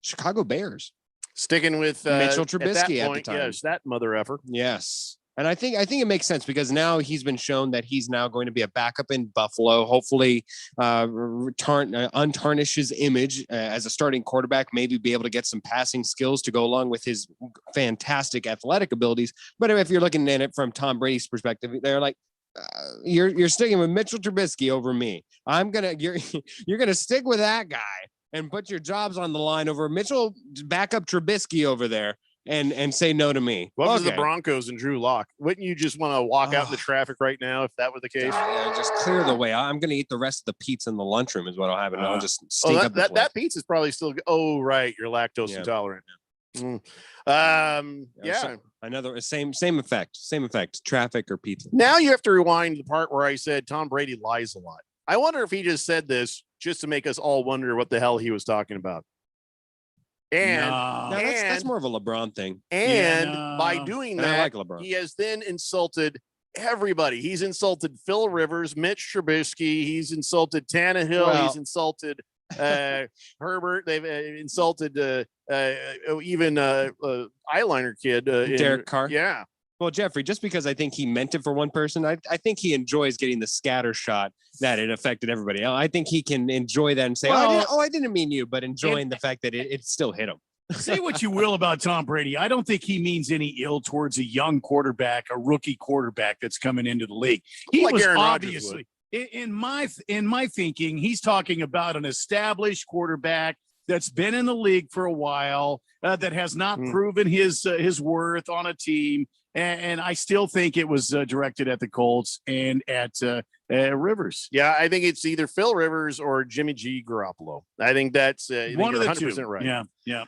Chicago Bears. Sticking with Mitchell Trubisky at the time. Yes, that mother effer. Yes. And I think it makes sense, because now he's been shown that he's now going to be a backup in Buffalo. Hopefully, untarnish his image as a starting quarterback. Maybe be able to get some passing skills to go along with his fantastic athletic abilities. But if you're looking at it from Tom Brady's perspective, they're like, you're sticking with Mitchell Trubisky over me. You're gonna stick with that guy and put your jobs on the line over Mitchell, backup Trubisky over there. And say no to me. What was the Broncos and Drew Lock? Wouldn't you just want to walk out in the traffic right now if that were the case? Just clear the way. I'm going to eat the rest of the pizza in the lunchroom is what I'll have, and I'll just stink up that pizza is probably still. Oh, right, you're lactose intolerant. Another same effect. Traffic or pizza. Now you have to rewind the part where I said Tom Brady lies a lot. I wonder if he just said this just to make us all wonder what the hell he was talking about. And that's more of a LeBron thing. And by doing that, I like LeBron. He has then insulted everybody. He's insulted Phil Rivers, Mitch Trubisky. He's insulted Tannehill. He's insulted Herbert. They've insulted even eyeliner kid, Derek Carr. Yeah. Well, Jeffrey, just because I think he meant it for one person, I think he enjoys getting the scatter shot that it affected everybody. I think he can enjoy that and say, I didn't mean you, but enjoying the fact that it still hit him. Say what you will about Tom Brady. I don't think he means any ill towards a young quarterback, a rookie quarterback that's coming into the league. He was Aaron obviously, in my thinking, he's talking about an established quarterback that's been in the league for a while, that has not proven his worth on a team. And I still think it was directed at the Colts and at Rivers. Yeah, I think it's either Phil Rivers or Jimmy G. Garoppolo. I think that's one of the 100% two. Right. Yeah.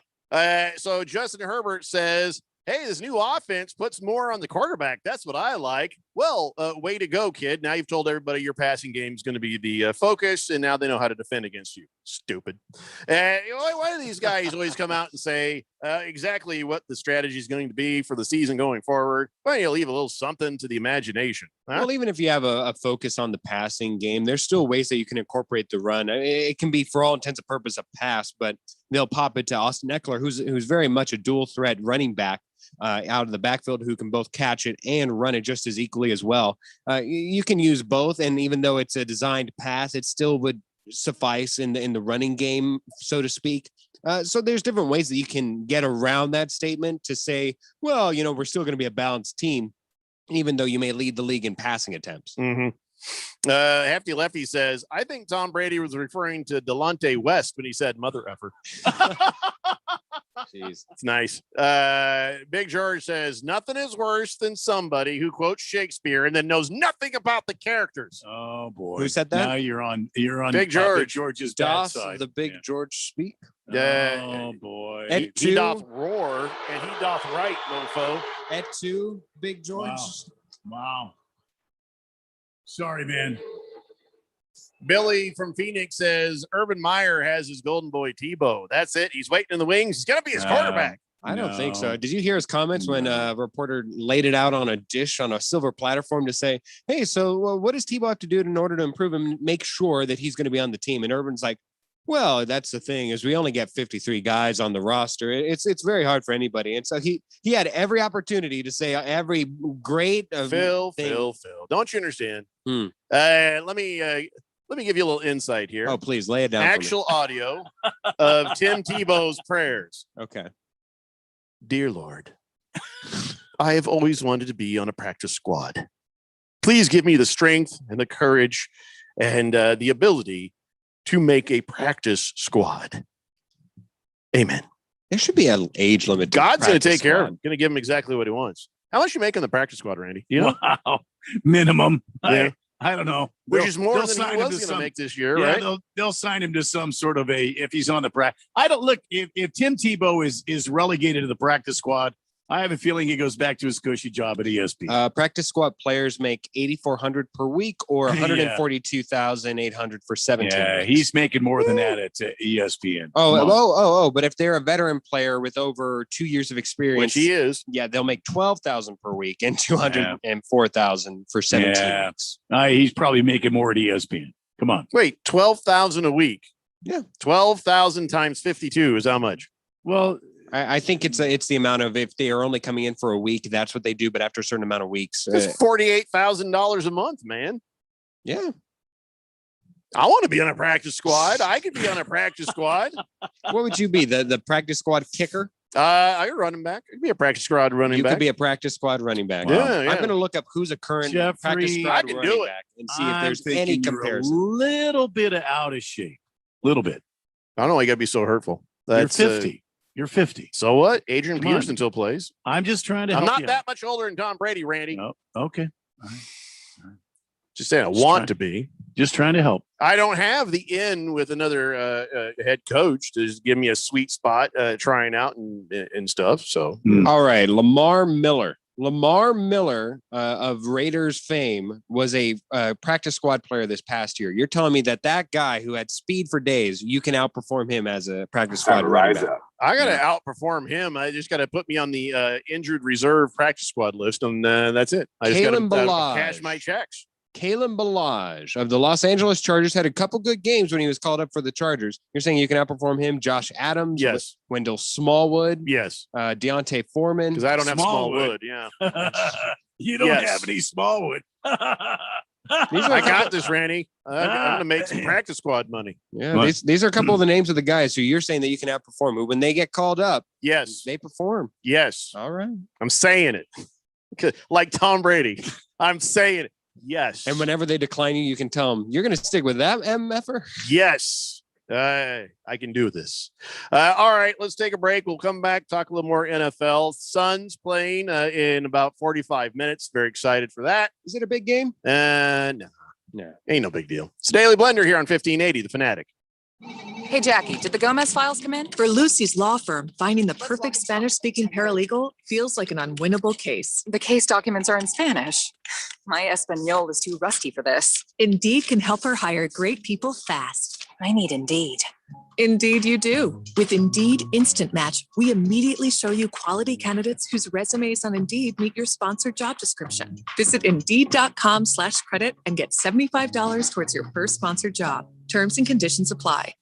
So Justin Herbert says, hey, this new offense puts more on the quarterback. That's what I like. Well, way to go, kid. Now you've told everybody your passing game is going to be the focus, and now they know how to defend against you. Stupid. Why do these guys always come out and say exactly what the strategy is going to be for the season going forward? Well, you leave a little something to the imagination. Huh? Well, even if you have a focus on the passing game, there's still ways that you can incorporate the run. It can be, for all intents and purposes, a pass, but they'll pop it to Austin Eckler, who's very much a dual threat running back out of the backfield, who can both catch it and run it just as equally as well. You can use both, and even though it's a designed pass, it still would suffice in the running game, so to speak. So there's different ways that you can get around that statement to say, well, we're still going to be a balanced team, even though you may lead the league in passing attempts. Hefty Lefty says, I think Tom Brady was referring to Delonte West when he said mother effer. Jeez. It's nice. Big George says, nothing is worse than somebody who quotes Shakespeare and then knows nothing about the characters. Oh boy. Who said that? Now you're on Big George. Big George's bad side. The Big George speak. Oh boy. He doth roar and he doth write, mofo. Et tu, Big George. Wow. Sorry, man. Billy from Phoenix says Urban Meyer has his golden boy Tebow. That's it. He's waiting in the wings. He's going to be his quarterback. I don't think so. Did you hear his comments when a reporter laid it out on a dish on a silver platform to say, hey, so what does Tebow have to do in order to improve and make sure that he's going to be on the team? And Urban's like, well, that's the thing, is we only get 53 guys on the roster. It's very hard for anybody. And so he had every opportunity to say every great Phil. Don't you understand? Let me give you a little insight here. Oh, please lay it down. Actual audio of Tim Tebow's prayers. Okay. Dear Lord, I have always wanted to be on a practice squad. Please give me the strength and the courage and the ability to make a practice squad. Amen. There should be an age limit. God's going to take care of him. Going to give him exactly what he wants. How much you make on the practice squad, Randy? Do you know? Wow. Minimum. Yeah. I don't know. Which is more than he was going to make this year, right? They'll sign him to some sort of if he's on the practice. I don't look if Tim Tebow is relegated to the practice squad. I have a feeling he goes back to his cushy job at ESPN. Practice squad players make $8,400 per week or $142,800 for 17 Yeah, weeks. he's making more than that at ESPN. But if they're a veteran player with over 2 years of experience, Which he is, they'll make $12,000 per week and $204,000 for 17 weeks. He's probably making more at ESPN. Come on. Wait, 12,000 a week. Yeah. 12,000 times 52 is how much? Well, I think it's the amount of, if they are only coming in for a week, that's what they do. But after a certain amount of weeks, it's $48,000 a month, man. Yeah. I want to be on a practice squad. I could be on a practice squad. What would you be? The practice squad kicker? I could running back. I'd be a practice squad running back. You could be a practice squad running back. Yeah, yeah. I'm going to look up who's a current practice squad running back and see if there's any comparison. A little bit out of shape. Little bit. I don't know why you got to be so hurtful. That's, You're 50. You're 50. So what? Adrian Peterson still plays. I'm just trying to I'm help not you that out. much older than Tom Brady, Randy. No. Okay. All right. Just saying I want to be. Just trying to help. I don't have the in with another head coach to just give me a sweet spot trying out and stuff. So, All right. Lamar Miller of Raiders fame was a practice squad player this past year. You're telling me that guy who had speed for days, you can outperform him as a practice squad running back. I got to outperform him. I just got to put me on the injured reserve practice squad list, and that's it. I just got to cash my checks. Kalen Ballage of the Los Angeles Chargers had a couple good games when he was called up for the Chargers. You're saying you can outperform him? Josh Adams? Yes. Wendell Smallwood? Yes. Deontay Foreman? Because I don't have Smallwood. Yeah. You don't have any Smallwood. I got this, Randy. I'm going to make some practice squad money. Yeah, these are a couple of the names of the guys who you're saying that you can outperform. Who, when they get called up, yes, they perform. Yes. All right. I'm saying it. Like Tom Brady. I'm saying it. Yes. And whenever they decline you, you can tell them, you're going to stick with that MFer? Yes. I can do this. All right, let's take a break. We'll come back, talk a little more NFL. Suns playing in about 45 minutes. Very excited for that. Is it a big game? No. Ain't no big deal. It's Daily Blender here on 1580, The Fanatic. Hey, Jackie, did the Gomez files come in? For Lucy's law firm, finding the perfect Spanish-speaking paralegal feels like an unwinnable case. The case documents are in Spanish. My Espanol is too rusty for this. Indeed can help her hire great people fast. I need Indeed. Indeed you do. With Indeed Instant Match, we immediately show you quality candidates whose resumes on Indeed meet your sponsored job description. Visit Indeed.com/credit and get $75 towards your first sponsored job. Terms and conditions apply.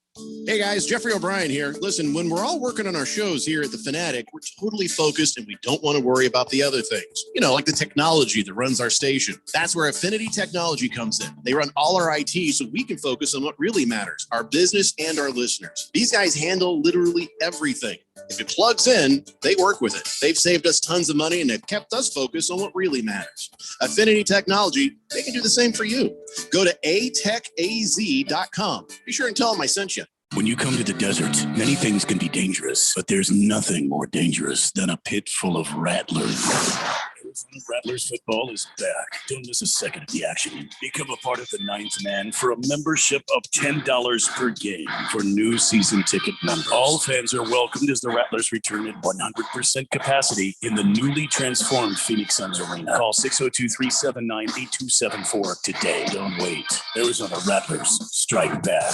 Hey guys, Jeffrey O'Brien here. Listen, when we're all working on our shows here at The Fanatic, we're totally focused and we don't want to worry about the other things. You know, like the technology that runs our station. That's where Affinity Technology comes in. They run all our IT so we can focus on what really matters, our business and our listeners. These guys handle literally everything. If it plugs in, they work with it. They've saved us tons of money and they've kept us focused on what really matters. Affinity Technology, they can do the same for you. Go to atechaz.com. Be sure and tell them I sent you. When you come to the desert, many things can be dangerous, but there's nothing more dangerous than a pit full of rattlers. Rattlers football is back. Don't miss a second of the action. Become a part of the ninth man for a membership of $10 per game for new season ticket members. All fans are welcomed as the Rattlers return at 100% capacity in the newly transformed Phoenix Suns Arena. Call 602-379-8274 today. Don't wait. Arizona Rattlers strike back.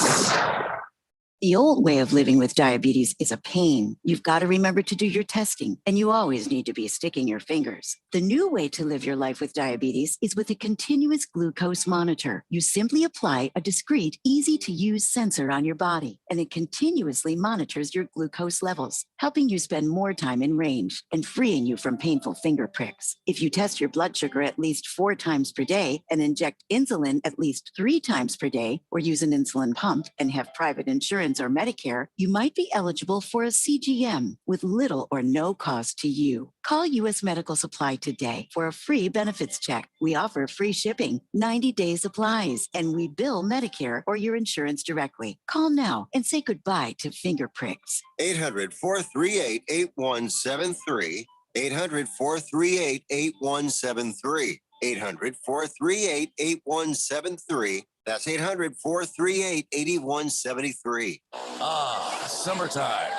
The old way of living with diabetes is a pain. You've got to remember to do your testing, and you always need to be sticking your fingers. The new way to live your life with diabetes is with a continuous glucose monitor. You simply apply a discreet, easy-to-use sensor on your body, and it continuously monitors your glucose levels, helping you spend more time in range and freeing you from painful finger pricks. If you test your blood sugar at least 4 times per day and inject insulin at least 3 times per day, or use an insulin pump and have private insurance insurance or Medicare, you might be eligible for a CGM with little or no cost to you. Call U.S. Medical Supply today for a free benefits check. We offer free shipping, 90-day supplies, and we bill Medicare or your insurance directly. Call now and say goodbye to finger pricks. 800-438-8173. 800-438-8173. 800-438-8173. That's 800-438-8173. Ah, summertime.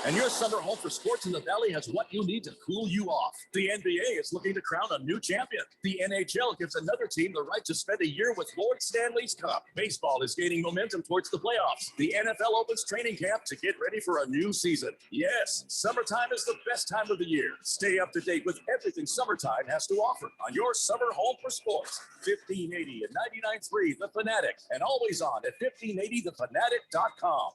And your summer home for sports in the Valley has what you need to cool you off. The NBA is looking to crown a new champion. The NHL gives another team the right to spend a year with Lord Stanley's Cup. Baseball is gaining momentum towards the playoffs. The NFL opens training camp to get ready for a new season. Yes, summertime is the best time of the year. Stay up to date with everything summertime has to offer on your summer home for sports. 1580 and 99.3 The Fanatic, and always on at 1580thefanatic.com.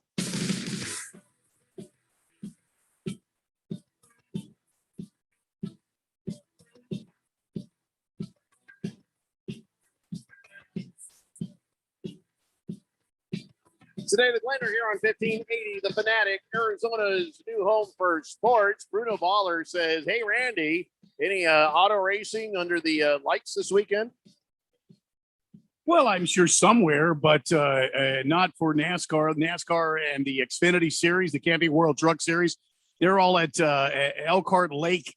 Today, the Blender here on 1580 The Fanatic, Arizona's new home for sports. Bruno Baller says, hey, Randy, any auto racing under the lights this weekend? Well, I'm sure somewhere, but not for NASCAR. NASCAR and the Xfinity Series, the Camping World Truck Series, they're all at Elkhart Lake,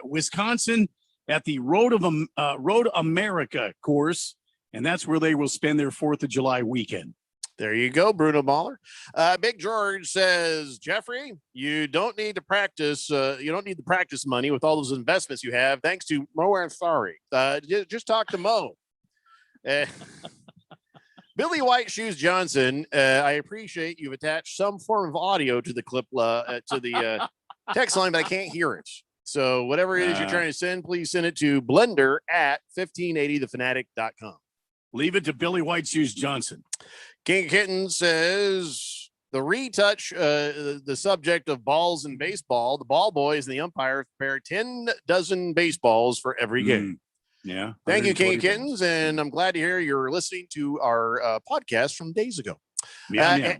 Wisconsin, at the Road America course, and that's where they will spend their 4th of July weekend. There you go, Bruno Baller. Big George says, Jeffrey, you don't need to practice. You don't need the practice money with all those investments you have, thanks to Mo Ansari. Just talk to Mo. Billy White Shoes Johnson, I appreciate you've attached some form of audio to the clip, to the text line, but I can't hear it. So whatever it is you're trying to send, please send it to blender@1580thefanatic.com. Leave it to Billy White Shoes Johnson. King Kitten says the retouch, the subject of balls in baseball. The ball boys and the umpires prepare 10 dozen baseballs for every game. Yeah. Thank you, King Kittens. And I'm glad to hear you're listening to our podcast from days ago.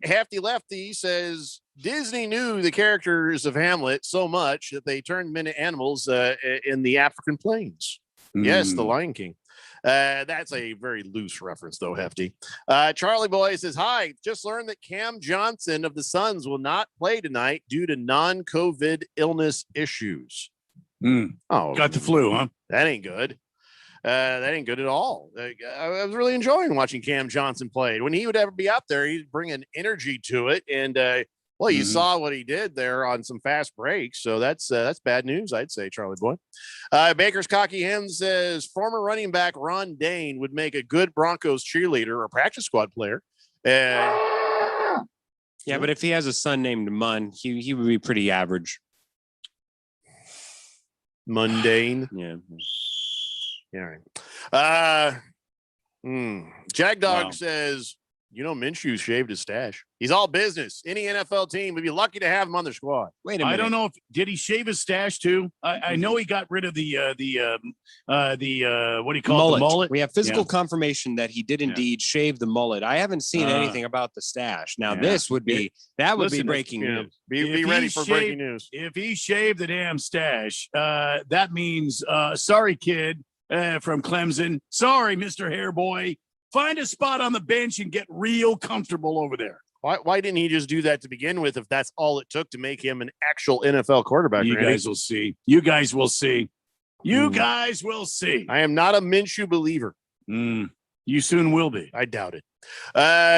Hefty Lefty says Disney knew the characters of Hamlet so much that they turned them into animals in the African plains. Yes, the Lion King. That's a very loose reference, though, Hefty. Charlie Boy says, hi, just learned that Cam Johnson of the Suns will not play tonight due to non-COVID illness issues. Oh, got the flu, huh? That ain't good. That ain't good at all. I was really enjoying watching Cam Johnson play. When he would ever be out there, he'd bring an energy to it. And, well, you saw what he did there on some fast breaks. So that's bad news, I'd say, Charlie Boy. Baker's Cocky Hen says former running back Ron Dane would make a good Broncos cheerleader or practice squad player. Yeah, but if he has a son named Mun, he would be pretty average. Mundane. Yeah. Yeah. Right. Jagdog says, you know, Minshew shaved his stash. He's all business. Any NFL team would be lucky to have him on their squad. Wait a minute. I don't know if did he shave his stash too. I know he got rid of the what do you call it? The mullet. We have physical confirmation that he did indeed shave the mullet. I haven't seen anything about the stash. Now this would be be breaking news. Be ready for breaking news. If he shaved the damn stash, that means sorry, kid from Clemson. Sorry, Mr. Hairboy. Find a spot on the bench and get real comfortable over there. Why didn't he just do that to begin with if that's all it took to make him an actual NFL quarterback? You guys will see. You guys will see. You guys will see. I am not a Minshew believer. You soon will be. I doubt it.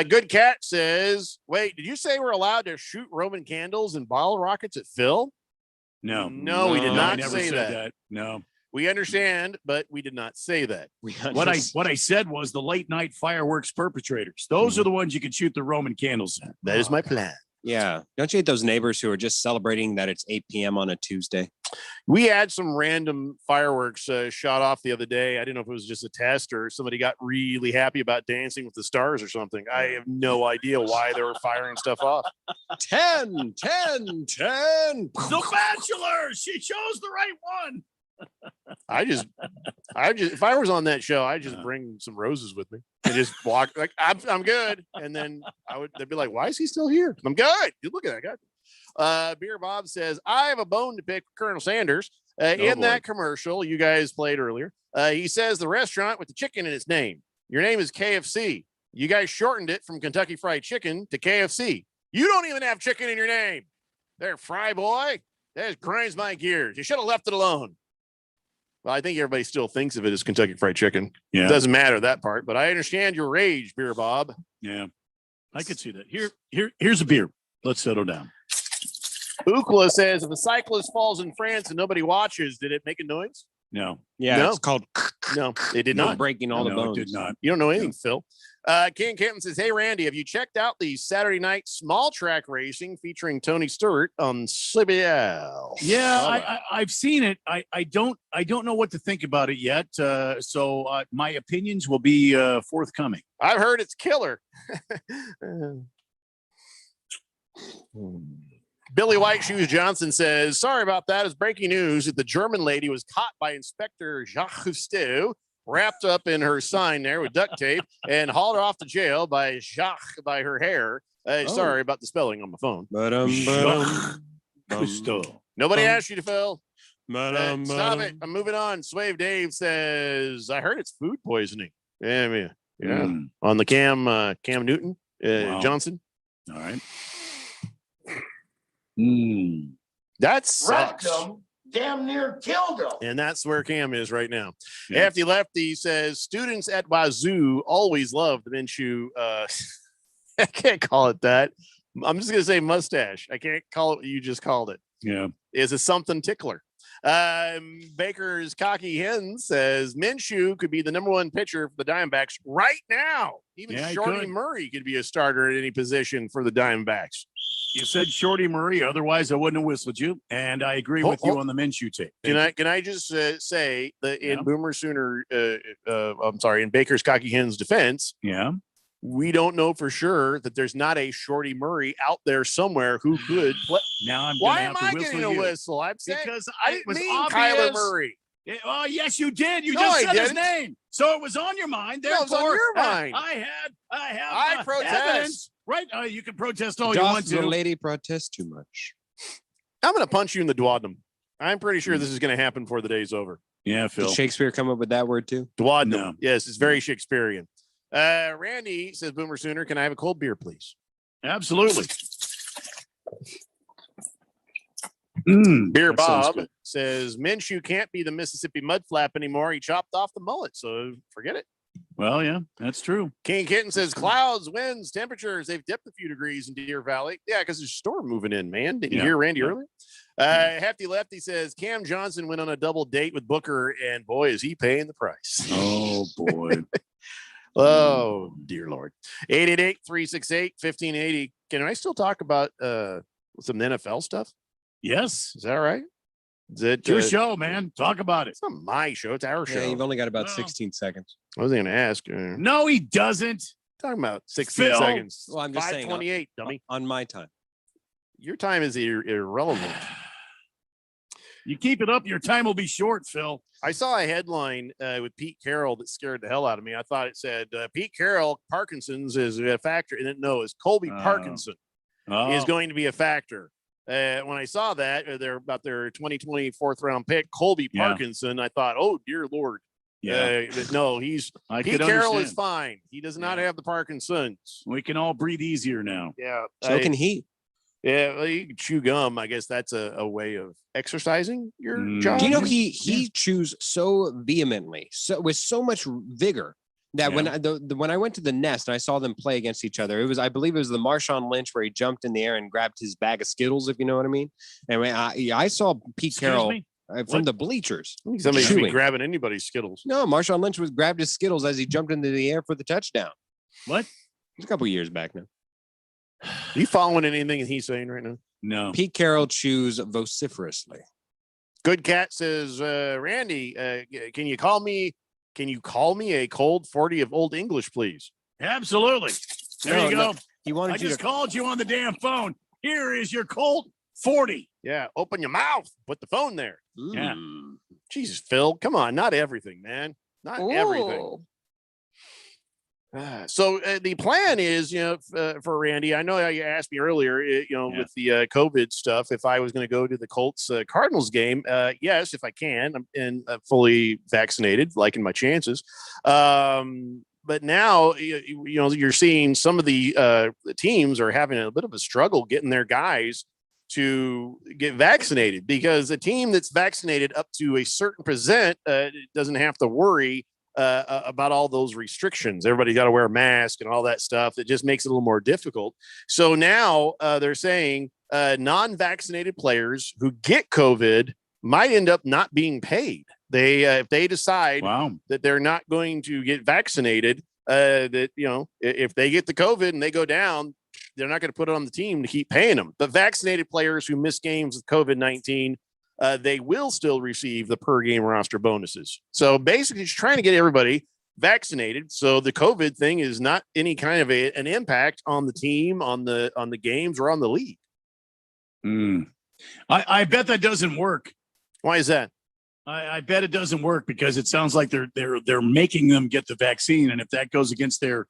Good Cat says, wait, did you say we're allowed to shoot Roman candles and bottle rockets at Phil? No, we did not say that. No. We understand, but we did not say that. What I said was the late night fireworks perpetrators. Those are the ones you can shoot the Roman candles at. That is my plan. Yeah. Don't you hate those neighbors who are just celebrating that it's 8 p.m. on a Tuesday? We had some random fireworks shot off the other day. I didn't know if it was just a test or somebody got really happy about Dancing with the Stars or something. I have no idea why they were firing stuff off. 10. The Bachelor. She chose the right one. I just, if I was on that show, I'd just bring some roses with me and just walk like I'm good. And then they'd be like, why is he still here? I'm good. You look at that guy. Beer Bob says, I have a bone to pick with Colonel Sanders. That commercial you guys played earlier, he says the restaurant with the chicken in its name. Your name is KFC. You guys shortened it from Kentucky Fried Chicken to KFC. You don't even have chicken in your name. There, Fry Boy. That just grinds my gears. You should have left it alone. Well, I think everybody still thinks of it as Kentucky Fried Chicken. Yeah. It doesn't matter that part, but I understand your rage, Beer Bob. Yeah, I could see that. Here's a beer. Let's settle down. Ukla says, if a cyclist falls in France and nobody watches, did it make a noise? No. Yeah, No. it's called No, it did no not. breaking all the No, bones. it did not. You don't know anything, Phil. King Kenton says, hey, Randy, have you checked out the Saturday night small track racing featuring Tony Stewart on CBL? Yeah, I've seen it. I don't know what to think about it yet. So my opinions will be forthcoming. I've heard it's killer. Billy White Shoes Johnson says, sorry about that. It's breaking news that the German lady was caught by Inspector Jacques Cousteau, wrapped up in her sign there with duct tape and hauled off to jail by Jacques by her hair. Sorry about the spelling on my phone. Cousteau. Nobody asked you to Phil. Stop it. I'm moving on. Swave Dave says, I heard it's food poisoning. Yeah. On the Cam Newton Johnson. All right. That sucks. Damn near killed him. And that's where Cam is right now. Yeah. Hefty Lefty says students at Wazoo always love the Minshew. I can't call it that. I'm just gonna say mustache. I can't call it what you just called it. Yeah. Is a something tickler. Baker's Cocky Hen says Minshew could be the number one pitcher for the Diamondbacks right now. Even Yeah, he Shorty could. Murray could be a starter at any position for the Diamondbacks. You said Shorty Murray, otherwise I wouldn't have whistled you. And I agree with you on the Minshew tape. Can I just say that in Yeah. Boomer Sooner, in Baker's Cocky Hen's defense, Yeah. we don't know for sure that there's not a Shorty Murray out there somewhere who could play. Now I'm Why gonna am have to I whistle getting a you. whistle? I'm saying Because I it didn't was mean obvious. Kyler Murray. Oh, yes, you did. You No, just I said his didn't. name. So it was on your mind. No, it was on Therefore, your mind. I I have protest. evidence. Right? You can protest all you Doth want the to. lady protest too much? I'm going to punch you in the duodenum. I'm pretty sure this is going to happen before the day's over. Yeah, Did Phil. Shakespeare come up with that word too? Duodenum. No. Yes, it's very Shakespearean. Randy says, Boomer Sooner, can I have a cold beer, please? Absolutely. Beer that sounds Bob good. says Minshew can't be the Mississippi mud flap anymore. He chopped off the mullet, so forget it. Well, yeah, that's true. King Kitten says clouds, winds, temperatures. They've dipped a few degrees in Deer Valley. Yeah, because there's a storm moving in, man. Didn't you Yeah. hear Randy Yeah. earlier? Hefty Lefty says Cam Johnson went on a double date with Booker, and boy, is he paying the price. Oh boy. Oh, dear Lord. 888-368-1580. Can I still talk about some NFL stuff? Yes. Is that right? Is it It's your show, man. Talk about it. It's not my show. It's our show. Yeah, you've only got about Well. 16 seconds. I wasn't going to ask. No, he doesn't. Talking about 16 Phil. seconds. Well, I'm just saying, 5:28, dummy. On my time. Your time is irrelevant. You keep it up, your time will be short, Phil. I saw a headline with Pete Carroll that scared the hell out of me. I thought it said Pete Carroll, Parkinson's is a factor. And no, it's Colby Parkinson is going to be a factor. When I saw that, they're about their 2020 fourth round pick, Colby Yeah. Parkinson, I thought, oh, dear Lord. Yeah. But no, Pete could Carroll is understand. fine. He does not have the Parkinson's. We can all breathe easier now. Yeah. So can he. Yeah, well, you can chew gum. I guess that's a way of exercising your job. Do you know he chews so vehemently, so with so much vigor that when I went to the Nest and I saw them play against each other, I believe it was the Marshawn Lynch where he jumped in the air and grabbed his bag of Skittles, if you know what I mean. And when I saw Pete Carroll me? from the bleachers. Somebody should be chewing. grabbing anybody's Skittles. No, Marshawn Lynch grabbed his Skittles as he jumped into the air for the touchdown. What? It's a couple years back now. Are you following anything he's saying right now? No. Pete Carroll chews vociferously. Good Cat says, Randy, can you call me a cold 40 of Old English, please? Absolutely. There No, you no, go. He wanted I you just to called you on the damn phone. Here is your Colt 40. Yeah, open your mouth. Put the phone there. Yeah. Jesus, Phil, come on, not everything, man, not everything. So the plan is, for Randy, I know you asked me earlier, with the COVID stuff, if I was going to go to the Colts Cardinals game. Yes, if I can, I'm fully vaccinated, liking my chances. But now, you're seeing some of the teams are having a bit of a struggle getting their guys to get vaccinated, because a team that's vaccinated up to a certain percent doesn't have to worry about all those restrictions. Everybody got to wear a mask and all that stuff. It just makes it a little more difficult. So now they're saying non-vaccinated players who get COVID might end up not being paid. They if they decide that they're not going to get vaccinated, if they get the COVID and they go down, they're not going to put it on the team to keep paying them. But vaccinated players who miss games with COVID-19, they will still receive the per game roster bonuses. So basically, it's trying to get everybody vaccinated, so the COVID thing is not any kind of an impact on the team, on the games, or on the league. I bet that doesn't work. Why is that? I bet it doesn't work because it sounds like they're making them get the vaccine, and if that goes against their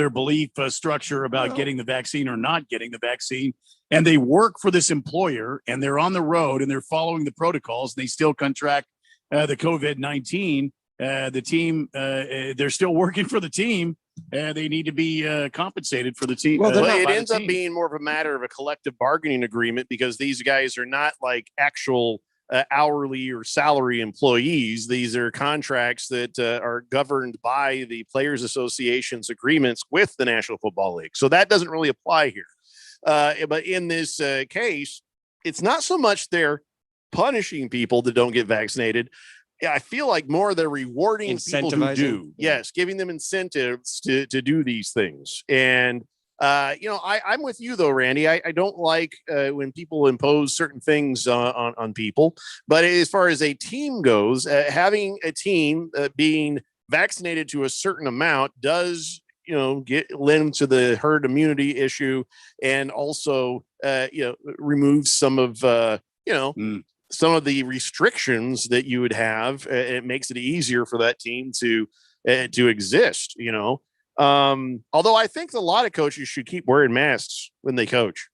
belief structure about getting the vaccine or not getting the vaccine, and they work for this employer and they're on the road and they're following the protocols, and they still contract the COVID-19, the team, they're still working for the team. They need to be compensated for the team. Well, it ends up being more of a matter of a collective bargaining agreement, because these guys are not like actual hourly or salary employees. These are contracts that are governed by the Players Association's agreements with the National Football League. So that doesn't really apply here. But in this case, it's not so much they're punishing people that don't get vaccinated. I feel like more they're rewarding people who do. Yes, giving them incentives to do these things. And I'm with you though, Randy. I don't like when people impose certain things on people. But as far as a team goes, having a team being vaccinated to a certain amount does, lend to the herd immunity issue, and also, remove some of, some of the restrictions that you would have. It makes it easier for that team to exist, although I think a lot of coaches should keep wearing masks when they coach.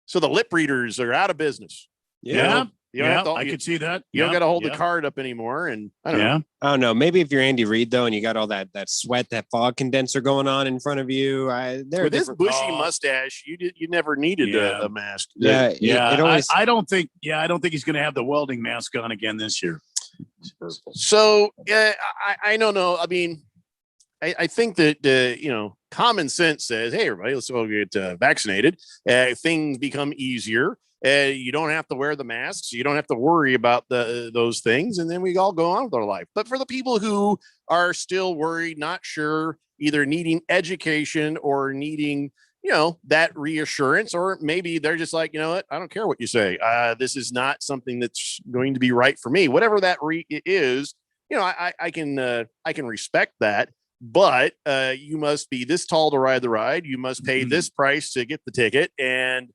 So the lip readers are out of business. I could see that. You don't got to hold the card up anymore. And I don't know. I don't know. Maybe if you're Andy Reid though, and you got all that sweat, that fog condenser going on in front of you, with this bushy mustache, you never needed a mask. I don't think he's going to have the welding mask on again this year. So I don't know. I mean, I think that common sense says, hey, everybody, let's all get vaccinated. Things become easier. You don't have to wear the masks. You don't have to worry about those things. And then we all go on with our life. But for the people who are still worried, not sure, either needing education or needing, that reassurance, or maybe they're just like, you know what, I don't care what you say. This is not something that's going to be right for me. Whatever that is, I can respect that. But you must be this tall to ride the ride. You must pay this price to get the ticket. And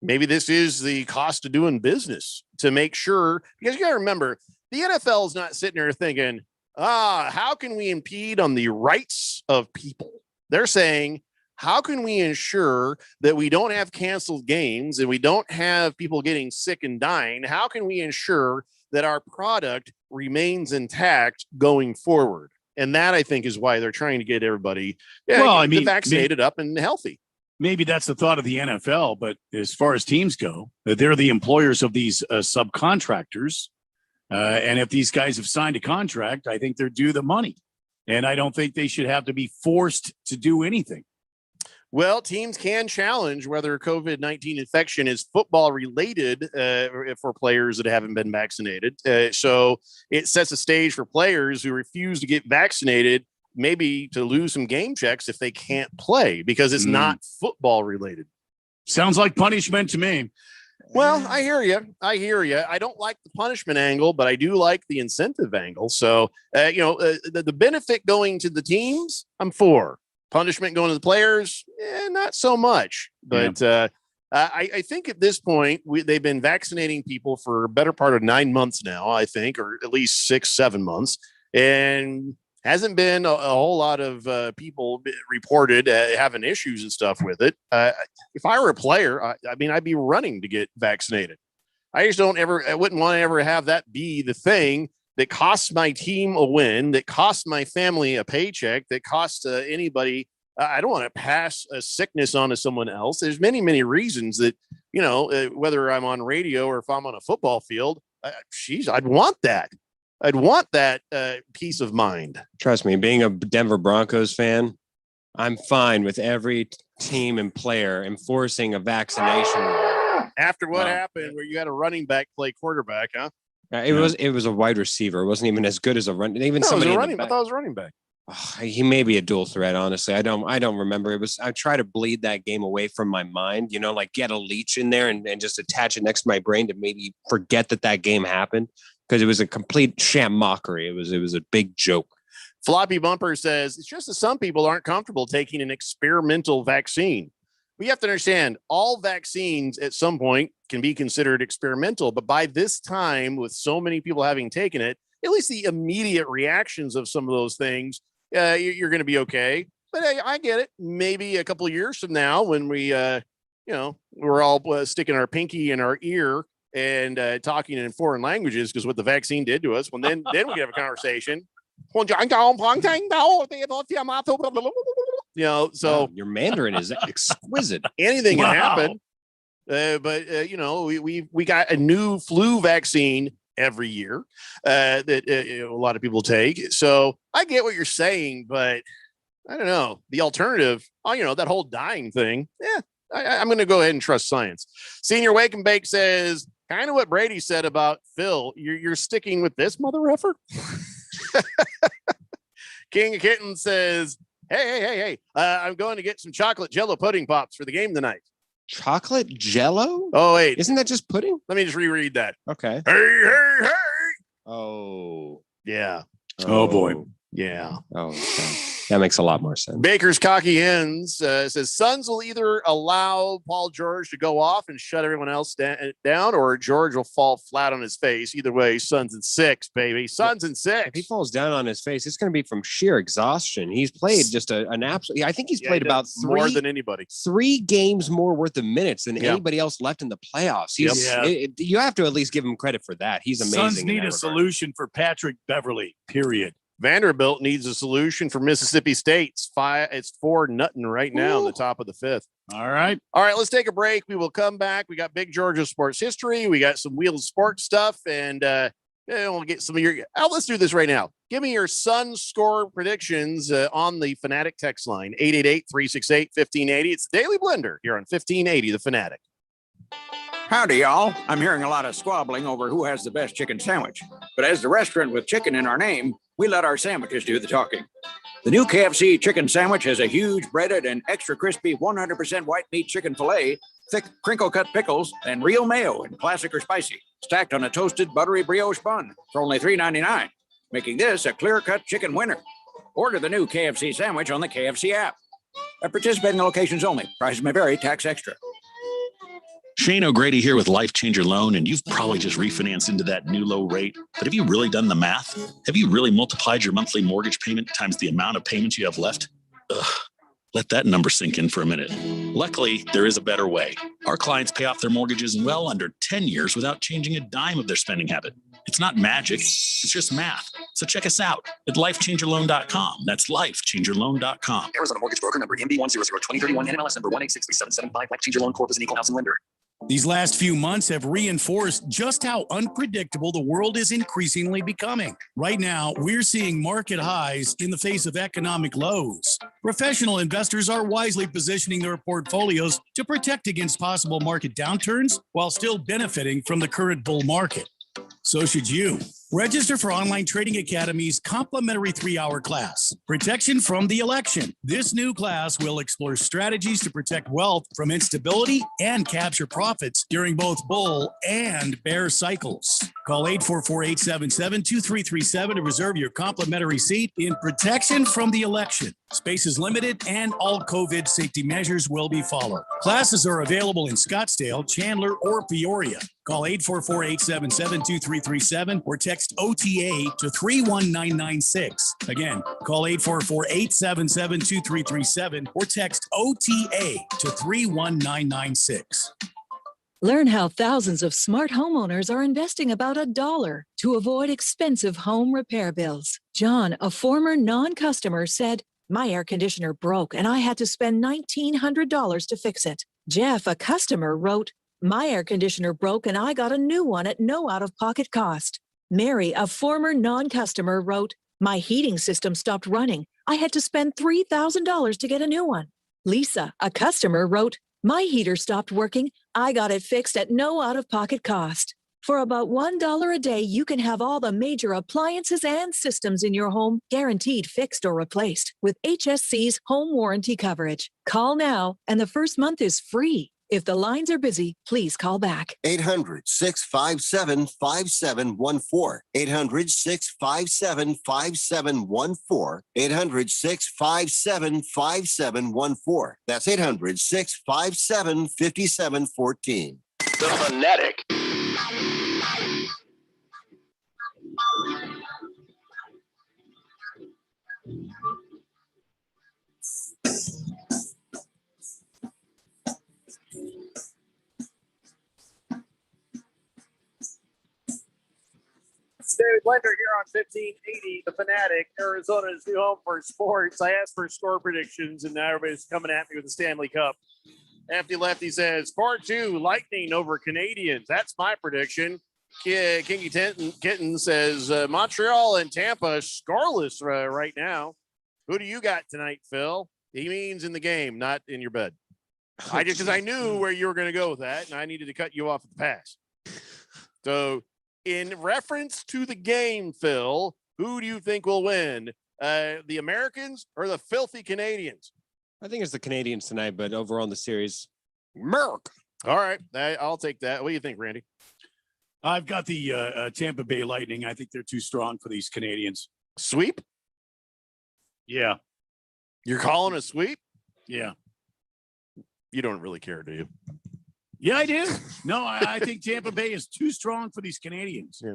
maybe this is the cost of doing business, to make sure, because you got to remember, the NFL is not sitting there thinking, how can we impede on the rights of people? They're saying, how can we ensure that we don't have canceled games and we don't have people getting sick and dying? How can we ensure that our product remains intact going forward? And that, I think, is why they're trying to get everybody vaccinated up and healthy. Maybe that's the thought of the NFL, but as far as teams go, they're the employers of these subcontractors. And if these guys have signed a contract, I think they're due the money. And I don't think they should have to be forced to do anything. Well, teams can challenge whether COVID-19 infection is football related for players that haven't been vaccinated. So it sets a stage for players who refuse to get vaccinated, maybe to lose some game checks if they can't play, because it's not football related. Sounds like punishment to me. Well, I hear you. I don't like the punishment angle, but I do like the incentive angle. So, the benefit going to the teams, I'm for. Punishment going to the players, not so much. But I think at this point, they've been vaccinating people for a better part of 9 months now, I think, or at least 6-7 months. And hasn't been a whole lot of people reported having issues and stuff with it. If I were a player, I mean, I'd be running to get vaccinated. I wouldn't want to ever have that be the thing that costs my team a win, that costs my family a paycheck, that costs anybody. I don't want to pass a sickness on to someone else. There's many, many reasons that, whether I'm on radio or if I'm on a football field, I'd want that. I'd want that peace of mind. Trust me, being a Denver Broncos fan, I'm fine with every team and player enforcing a vaccination. After what happened where you had a running back play quarterback, huh? It was a wide receiver. It wasn't even as good as a run. Even somebody. I thought it was a running back. Oh, he may be a dual threat. Honestly, I don't remember. I try to bleed that game away from my mind. Like get a leech in there and just attach it next to my brain to maybe forget that game happened, because it was a complete sham mockery. It was a big joke. Floppy Bumper says it's just that some people aren't comfortable taking an experimental vaccine. We have to understand all vaccines at some point can be considered experimental, but by this time, with so many people having taken it, at least the immediate reactions of some of those things, you're going to be okay. But I get it. Maybe a couple of years from now, when we, we're all sticking our pinky in our ear and talking in foreign languages, because what the vaccine did to us, then we can have a conversation. So your Mandarin is exquisite. Anything can happen. But we got a new flu vaccine every year that a lot of people take. So I get what you're saying, but I don't know. The alternative, that whole dying thing. I'm going to go ahead and trust science. Senior Wake and Bake says, kind of what Brady said about Phil. You're sticking with this mother effer. King of Kitten says, hey, I'm going to get some chocolate Jello pudding pops for the game tonight. Chocolate Jello? Oh, wait. Isn't that just pudding? Let me just reread that. Okay. Hey. Oh. Yeah. Oh boy. Yeah. Oh, okay. That makes a lot more sense. Baker's Cocky Hens says Suns will either allow Paul George to go off and shut everyone else down, or George will fall flat on his face. Either way, Suns in 6, baby. Suns in 6. If he falls down on his face, it's going to be from sheer exhaustion. He's played just an absolute. I think he's played about more than anybody. 3 games more worth of minutes than anybody else left in the playoffs. You have to at least give him credit for that. He's amazing. Suns need a solution for Patrick Beverly. Period. Vanderbilt needs a solution for Mississippi State. It's 4-0 right now in the top of the 5th. All right. Let's take a break. We will come back. We got Big Georgia sports history. We got some Wheels sports stuff, and we'll get some of your. Let's do this right now. Give me your Sun score predictions on the Fanatic text line 888-368-1580. It's the Daily Blender here on 1580 The Fanatic. Howdy, y'all. I'm hearing a lot of squabbling over who has the best chicken sandwich. But as the restaurant with chicken in our name, we let our sandwiches do the talking. The new KFC chicken sandwich has a huge breaded and extra crispy 100% white meat chicken filet, thick crinkle-cut pickles, and real mayo in classic or spicy, stacked on a toasted buttery brioche bun for only $3.99, making this a clear-cut chicken winner. Order the new KFC sandwich on the KFC app. At participating locations only. Prices may vary. Tax extra. Shane O'Grady here with Life Changer Loan, and you've probably just refinanced into that new low rate. But have you really done the math? Have you really multiplied your monthly mortgage payment times the amount of payments you have left? Let that number sink in for a minute. Luckily, there is a better way. Our clients pay off their mortgages in well under 10 years without changing a dime of their spending habit. It's not magic, it's just math. So check us out at lifechangerloan.com. That's lifechangerloan.com. Arizona Mortgage Broker number MB1002031, NMLS number 1863775. Life Changer Loan Corp is an equal housing lender. These last few months have reinforced just how unpredictable the world is increasingly becoming. Right now, we're seeing market highs in the face of economic lows. Professional investors are wisely positioning their portfolios to protect against possible market downturns while still benefiting from the current bull market. So should you. Register for Online Trading Academy's complimentary 3-hour class, Protection from the Election. This new class will explore strategies to protect wealth from instability and capture profits during both bull and bear cycles. Call 844-877-2337 to reserve your complimentary seat in protection from the election. Space is limited and all COVID safety measures will be followed. Classes are available in Scottsdale, Chandler, or Peoria. Call 844-877-2337 or text OTA to 31996. Again, call 844-877-2337 or text OTA to 31996. Learn how thousands of smart homeowners are investing about $1 to avoid expensive home repair bills. John, a former non-customer, said, "My air conditioner broke and I had to spend $1,900 to fix it." Jeff, a customer, wrote, "My air conditioner broke and I got a new one at no out-of-pocket cost." Mary, a former non-customer, wrote, "My heating system stopped running. I had to spend $3,000 to get a new one." Lisa, a customer, wrote, "My heater stopped working. I got it fixed at no out-of-pocket cost." For about $1 a day, you can have all the major appliances and systems in your home guaranteed fixed or replaced with HSC's home warranty coverage. Call now, and the first month is free. If the lines are busy, please call back. 800-657-5714. 800-657-5714. 800-657-5714. That's 800-657-5714. The Fanatic. David Blender here on 1580, The Fanatic, Arizona's new home for sports. I asked for score predictions, and now everybody's coming at me with the Stanley Cup. Lefty says 4-2 Lightning over Canadians. That's my prediction. Kinky Kitten says Montreal and Tampa scoreless right now. Who do you got tonight, Phil? He means in the game, not in your bed. Because I knew where you were going to go with that, and I needed to cut you off at the pass. So, in reference to the game, Phil, who do you think will win? The Americans or the filthy Canadians? I think it's the Canadians tonight, but overall in the series, Merc. All right, I'll take that. What do you think, Randy? I've got the Tampa Bay Lightning. I think they're too strong for these Canadians. Sweep? Yeah. You're calling a sweep? Yeah. You don't really care, do you? Yeah, I do. No, I think Tampa Bay is too strong for these Canadians. Yeah.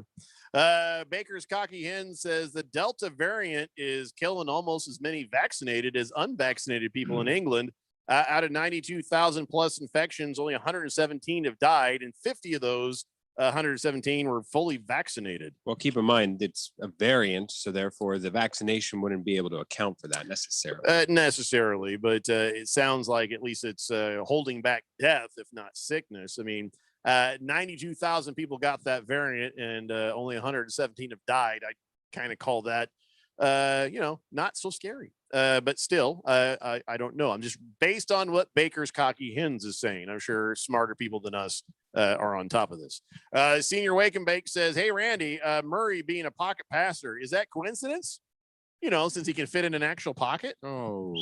Baker's Cocky Hen says the Delta variant is killing almost as many vaccinated as unvaccinated people in England. Out of 92,000 plus infections, only 117 have died, and 50 of those 117 were fully vaccinated. Well, keep in mind it's a variant, so therefore the vaccination wouldn't be able to account for that necessarily. But it sounds like at least it's holding back death, if not sickness. I mean, 92,000 people got that variant, and only 117 have died. I kind of call that, not so scary. But still, I don't know. I'm just based on what Baker's Cocky Hens is saying. I'm sure smarter people than us are on top of this. Senior Wake and Bake says, "Hey, Randy, Murray being a pocket passer, is that coincidence? Since he can fit in an actual pocket?" Oh,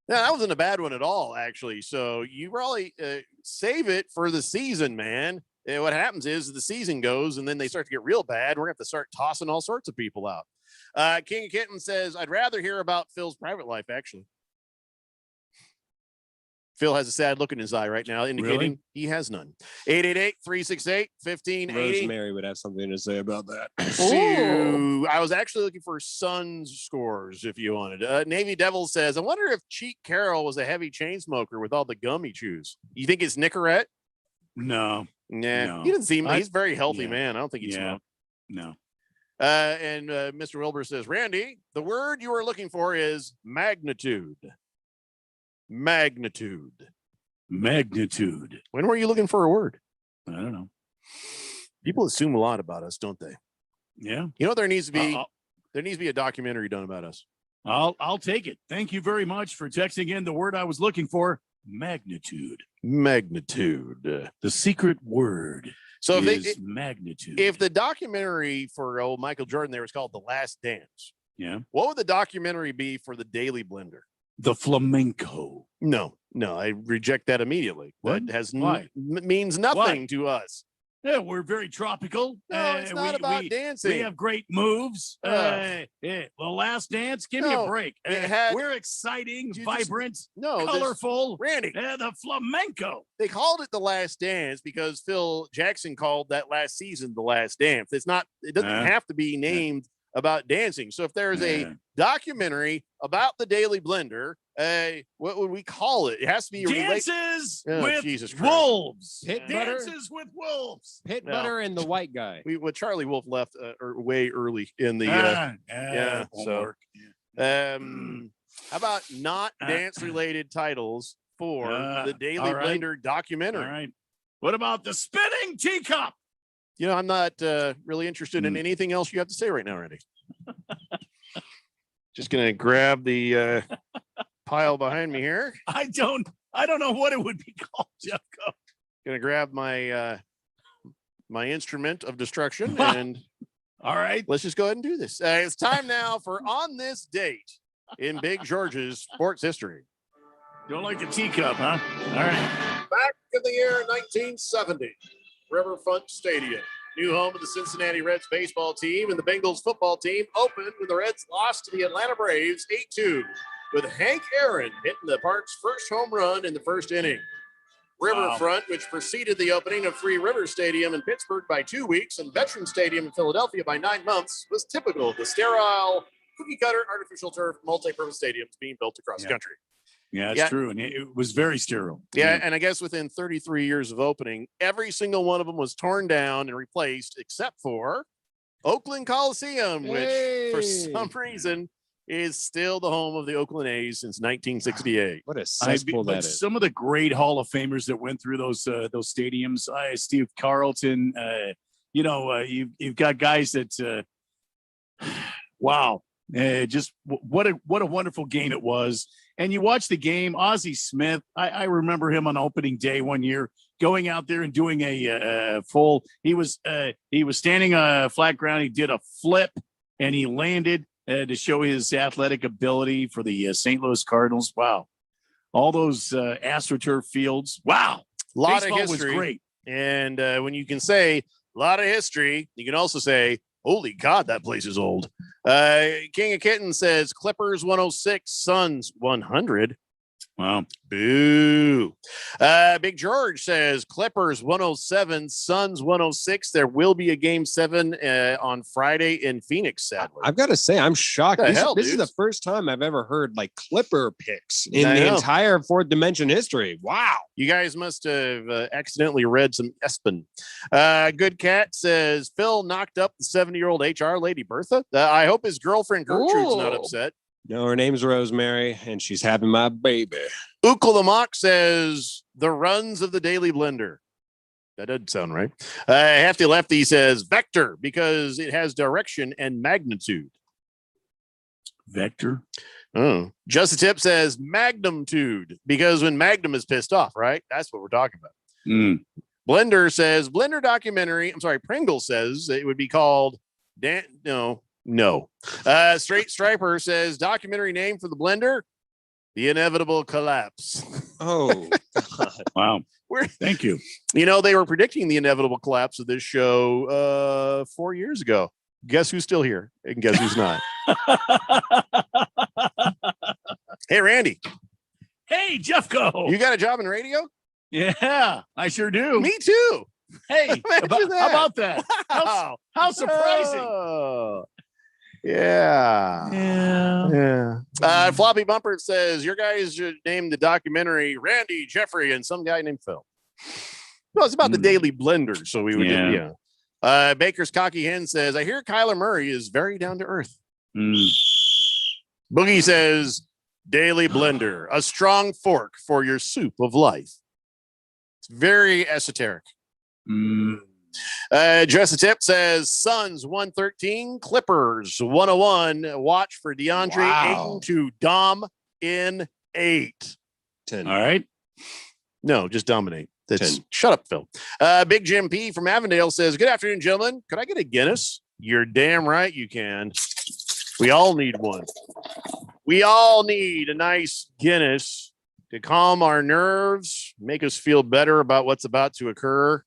no, that wasn't a bad one at all, actually. So you probably save it for the season, man. And what happens is the season goes and then they start to get real bad. We're going to have to start tossing all sorts of people out. King of Kitten says, "I'd rather hear about Phil's private life, actually." Phil has a sad look in his eye right now, indicating he has none. 888-368-1580. Rosemary would have something to say about that. I was actually looking for Suns scores if you wanted. Navy Devil says, "I wonder if Cheat Carroll was a heavy chain smoker with all the gum he chews. You think it's Nicorette?" No. Nah, No. he doesn't seem. He's a very healthy man. I don't think he's smoked. No. And Mr. Wilbur says, "Randy, the word you are looking for is magnitude." Magnitude. Magnitude. When were you looking for a word? I don't know. People assume a lot about us, don't they? Yeah. There needs to be a documentary done about us. I'll take it. Thank you very much for texting in the word I was looking for. Magnitude. Magnitude. The secret word. So is magnitude. If the documentary for old Michael Jordan there was called The Last Dance, yeah, what would the documentary be for the Daily Blender? The flamenco. No, I reject that immediately. What? That has Why? means nothing to us. Yeah, we're very tropical. No, it's not about dancing. We have great moves. The Last Dance, give me a break. We're exciting, vibrant, colorful. Randy. The flamenco. They called it The Last Dance because Phil Jackson called that last season The Last Dance. It doesn't have to be named about dancing. So if there's a documentary about the Daily Blender, what would we call it? It has to be Dances with Jesus Christ. Wolves. Pit butter. Dances with Wolves. Pit butter and the white guy. Charlie Wolf left way early in the homework. How about not dance related titles for the Daily Blender documentary? All right. What about the spinning teacup? I'm not really interested in anything else you have to say right now, Randy. Just gonna grab the pile behind me here. I don't know what it would be called, Jeff. Gonna grab my my instrument of destruction and all right, let's just go ahead and do this. It's time now for On This Date in Big George's sports history. Don't like the teacup, huh? All right. Back in the year 1970, Riverfront Stadium, new home of the Cincinnati Reds baseball team and the Bengals football team, opened when the Reds lost to the Atlanta Braves 8-2, with Hank Aaron hitting the park's first home run in the first inning. Riverfront, which preceded the opening of Three Rivers Stadium in Pittsburgh by 2 weeks and Veterans Stadium in Philadelphia by 9 months, was typical of the sterile, cookie-cutter, artificial turf, multi-purpose stadiums being built across the country. Yeah, it's true. And it was very sterile. Yeah, and I guess within 33 years of opening, every single one of them was torn down and replaced, except for Oakland Coliseum, which for some reason is still the home of the Oakland A's since 1968. What a cesspool that is. Some of the great Hall of Famers that went through those stadiums, Steve Carlton, you've got guys that, wow, just what a wonderful game it was. And you watch the game, Ozzie Smith, I remember him on opening day one year going out there and doing a full, he was standing flat ground. He did a flip and he landed to show his athletic ability for the St. Louis Cardinals. Wow. All those AstroTurf fields. Wow. A lot Baseball of history. was great. And when you can say a lot of history, you can also say, holy God, that place is old. King of Kitten says Clippers 106, Suns 100. Wow. Boo. Big George says Clippers 107, Suns 106. There will be a game 7 on Friday in Phoenix, sadly. I've got to say, I'm shocked. This is dude? the first time I've ever heard like Clipper picks in the entire Fourth Dimension history. Wow. You guys must have accidentally read some Espen. Good Cat says Phil knocked up the 70-year-old HR lady Bertha. I hope his girlfriend Gertrude's not upset. No, her name's Rosemary, and she's having my baby. Ukla the Mock says the runs of the Daily Blender. That doesn't sound right. Hefty Lefty says vector because it has direction and magnitude. Vector? Oh. Just a Tip says magnitude because when Magnum is pissed off, right? That's what we're talking about. Blender says Blender documentary. I'm sorry, Pringle says it would be called No. Straight Striper says documentary name for the Blender, The Inevitable Collapse. Oh, God. Wow. Thank you. They were predicting the inevitable collapse of this show 4 years ago. Guess who's still here? And guess who's not? Hey, Randy. Hey, Jeffco. You got a job in radio? Yeah, I sure do. Me too. Hey, how about that? How surprising. Yeah. Floppy Bumper says your guys should name the documentary Randy, Jeffrey, and some guy named Phil. No, it's about the Daily Blender. So we would Baker's Cocky Hen says, I hear Kyler Murray is very down to earth. Boogie says Daily Blender, a strong fork for your soup of life. It's very esoteric. Dress a Tip says Suns 113, Clippers 101. Watch for DeAndre Ayton to dom in 8. 10. All right. No, just dominate. That's 10. Shut up, Phil. Big Jim P from Avondale says, good afternoon, gentlemen. Could I get a Guinness? You're damn right you can. We all need one. We all need a nice Guinness to calm our nerves, make us feel better about what's about to occur.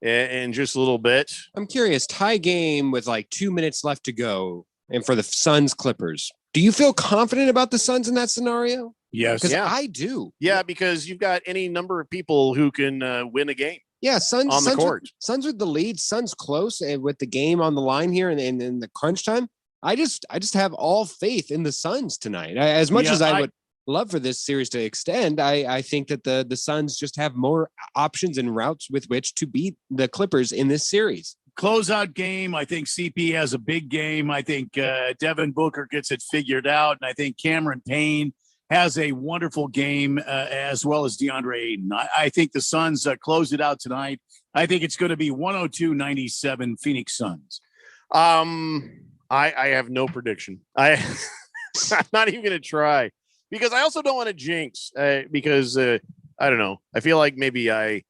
in just a little bit. I'm curious, tie game with like 2 minutes left to go, and for the Suns Clippers, do you feel confident about the Suns in that scenario? Yes. Because Yeah. I do. Yeah, because you've got any number of people who can win a game. Yeah, Suns on the Suns court. Suns with the lead, Suns close, and with the game on the line here and in the crunch time. I just have all faith in the Suns tonight. As much Yeah, as I would love for this series to extend, I think that the Suns just have more options and routes with which to beat the Clippers in this series. Closeout game. I think CP has a big game. I think Devin Booker gets it figured out. And I think Cameron Payne has a wonderful game as well as DeAndre Ayton. I think the Suns close it out tonight. I think it's going to be 102-97 Phoenix Suns. I have no prediction. I'm not even going to try because I also don't want to jinx because I don't know. I feel like maybe I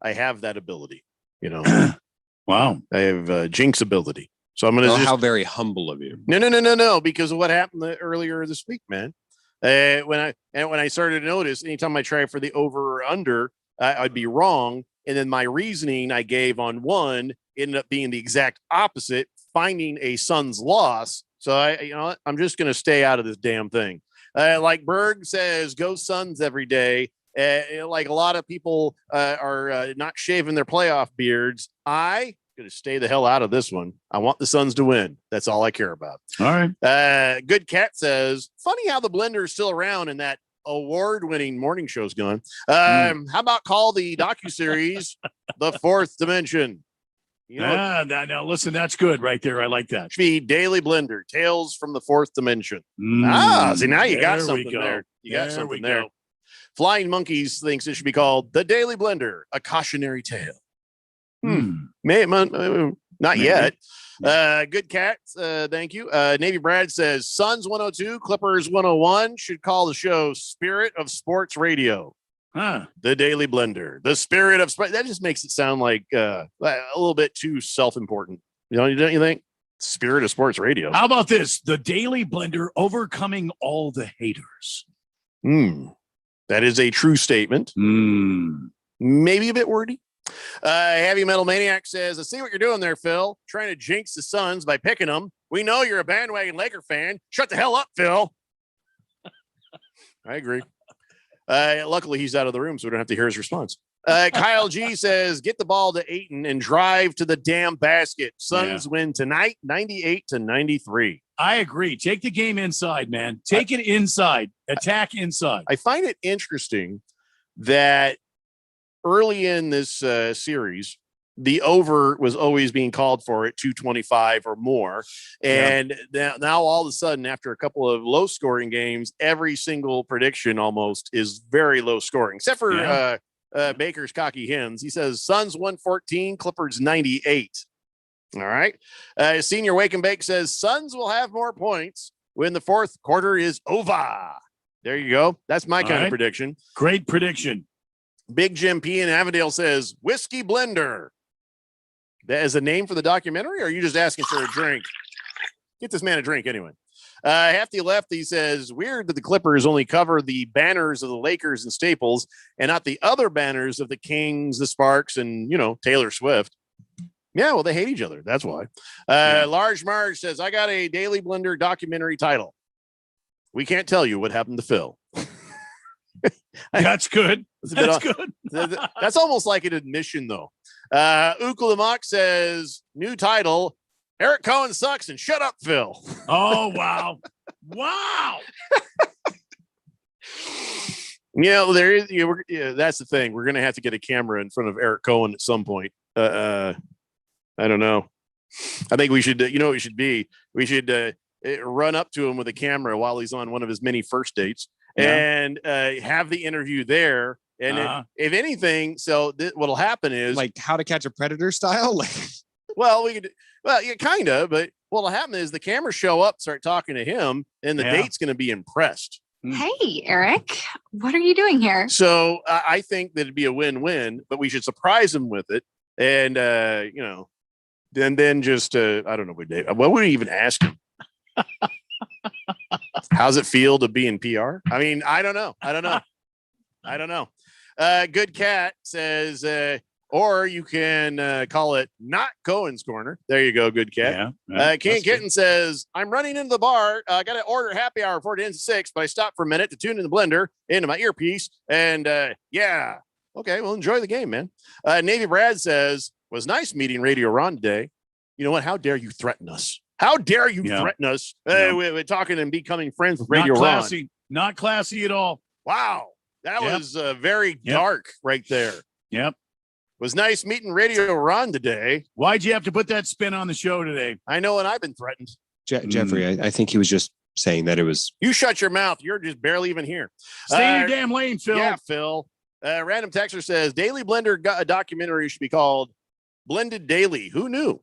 have that ability, you know. Wow. I have jinx ability. So I'm going to how very humble of you. No, because of what happened earlier this week, man. When I started to notice anytime I try for the over or under, I'd be wrong. And then my reasoning I gave on one ended up being the exact opposite, finding a Suns loss. So I'm just going to stay out of this damn thing. Like Berg says, go Suns every day. Like a lot of people are not shaving their playoff beards. I going to stay the hell out of this one. I want the Suns to win. That's all I care about. All right. Good Cat says, funny how the blender is still around and that award-winning morning show's gone. How about call the docuseries The Fourth Dimension? You know, no, listen, that's good right there. I like that. Be Daily Blender, Tales from the Fourth Dimension. See, now you got something there. You got something there. Flying Monkeys thinks it should be called The Daily Blender, a cautionary tale. Not yet. Good Cat, thank you. Navy Brad says Suns 102, Clippers 101. Should call the show Spirit of Sports Radio. The Daily Blender, the Spirit of Sports. That just makes it sound like a little bit too self-important. Don't you think? Spirit of Sports Radio. How about this? The Daily Blender overcoming all the haters. That is a true statement. Maybe a bit wordy. Heavy Metal Maniac says, I see what you're doing there, Phil. Trying to jinx the Suns by picking them. We know you're a bandwagon Laker fan. Shut the hell up, Phil. I agree. Luckily, he's out of the room, so we don't have to hear his response. Kyle G says, get the ball to Ayton and drive to the damn basket. Suns win tonight, 98-93. I agree. Take the game inside, man. Take it inside. Attack inside. I find it interesting that early in this series, the over was always being called for at 225 or more. And now all of a sudden, after a couple of low scoring games, every single prediction almost is very low scoring, except for Baker's Cocky Hens. He says Suns 114, Clippers 98. All right. Senior Wake and Bake says Suns will have more points when the fourth quarter is over. There you go. That's my kind of prediction. Great prediction. Big Jim P in Avondale says Whiskey Blender. That is a name for the documentary, or are you just asking for a drink? Get this man a drink anyway. Hefty Lefty says, weird that the Clippers only cover the banners of the Lakers and Staples and not the other banners of the Kings, the Sparks, and, Taylor Swift. Yeah, well, they hate each other. That's why. Large Marge says, I got a Daily Blender documentary title. We can't tell you what happened to Phil. That's good. That's good. That's almost like an admission, though. Ukulamak says, new title, Eric Cohen sucks and shut up, Phil. Oh, wow. Wow. There is. That's the thing. We're going to have to get a camera in front of Eric Cohen at some point. I don't know. I think we should, what we should be? We should run up to him with a camera while he's on one of his many first dates and have the interview there. And if anything, what'll happen is like How to Catch a Predator style. Kind of. But what'll happen is the cameras show up, start talking to him, and the date's going to be impressed. Hey, Eric, what are you doing here? So I think that it'd be a win-win, but we should surprise him with it. And, then just, I don't know what would we even ask him? How's it feel to be in PR? I mean, I don't know. Good Cat says, Or you can call it not Cohen's Corner. There you go. Good cat. Yeah. King Kitten says, I'm running into the bar. I got to order happy hour before it ends at 6, but I stopped for a minute to tune in the blender into my earpiece. And yeah. Okay, well, enjoy the game, man. Navy Brad says, was nice meeting Radio Ron today. You know what? How dare you threaten us? How dare you threaten us? We're talking and becoming friends with Radio Not Ron. classy. Not classy at all. Wow. That was very dark right there. Yep. Was nice meeting Radio Ron today. Why'd you have to put that spin on the show today? I know, and I've been threatened. Jeffrey, I think he was just saying that it was. You shut your mouth. You're just barely even here. Stay in your damn lane, Phil. Yeah, Phil. Random Texter says Daily Blender documentary should be called Blended Daily. Who knew?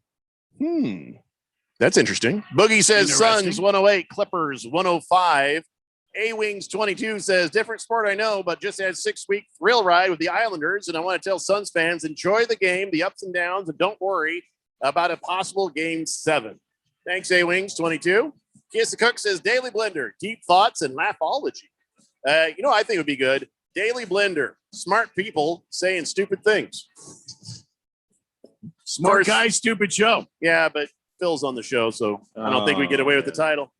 That's interesting. Boogie says Suns 108, Clippers 105. A-Wings 22 says different sport I know, but just had 6-week thrill ride with the Islanders. And I want to tell Suns fans, enjoy the game, the ups and downs, and don't worry about a possible game 7. Thanks, A-Wings 22. Kiss the Cook says Daily Blender, deep thoughts and laughology. I think it would be good. Daily Blender, smart people saying stupid things. Smart guy, stupid show. Yeah, but Phil's on the show, so I don't think we get away with the title.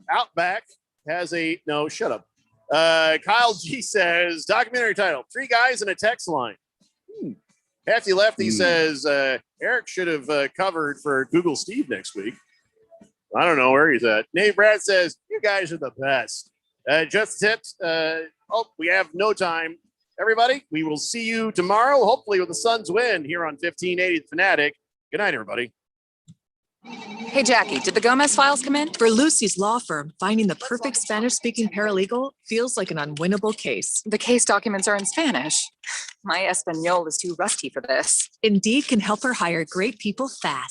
Outback has no, shut up. Kyle G says, documentary title, 3 guys in a text line. Hefty Lefty says, Eric should have covered for Google Steve next week. I don't know where he's at. Nate Brad says, you guys are the best. Just tips. We have no time. Everybody, we will see you tomorrow, hopefully with the Suns win here on 1580 The Fanatic. Good night, everybody. Hey, Jackie, did the Gomez files come in? For Lucy's law firm, finding the perfect Spanish-speaking paralegal feels like an unwinnable case. The case documents are in Spanish. My Espanol is too rusty for this. Indeed can help her hire great people fast.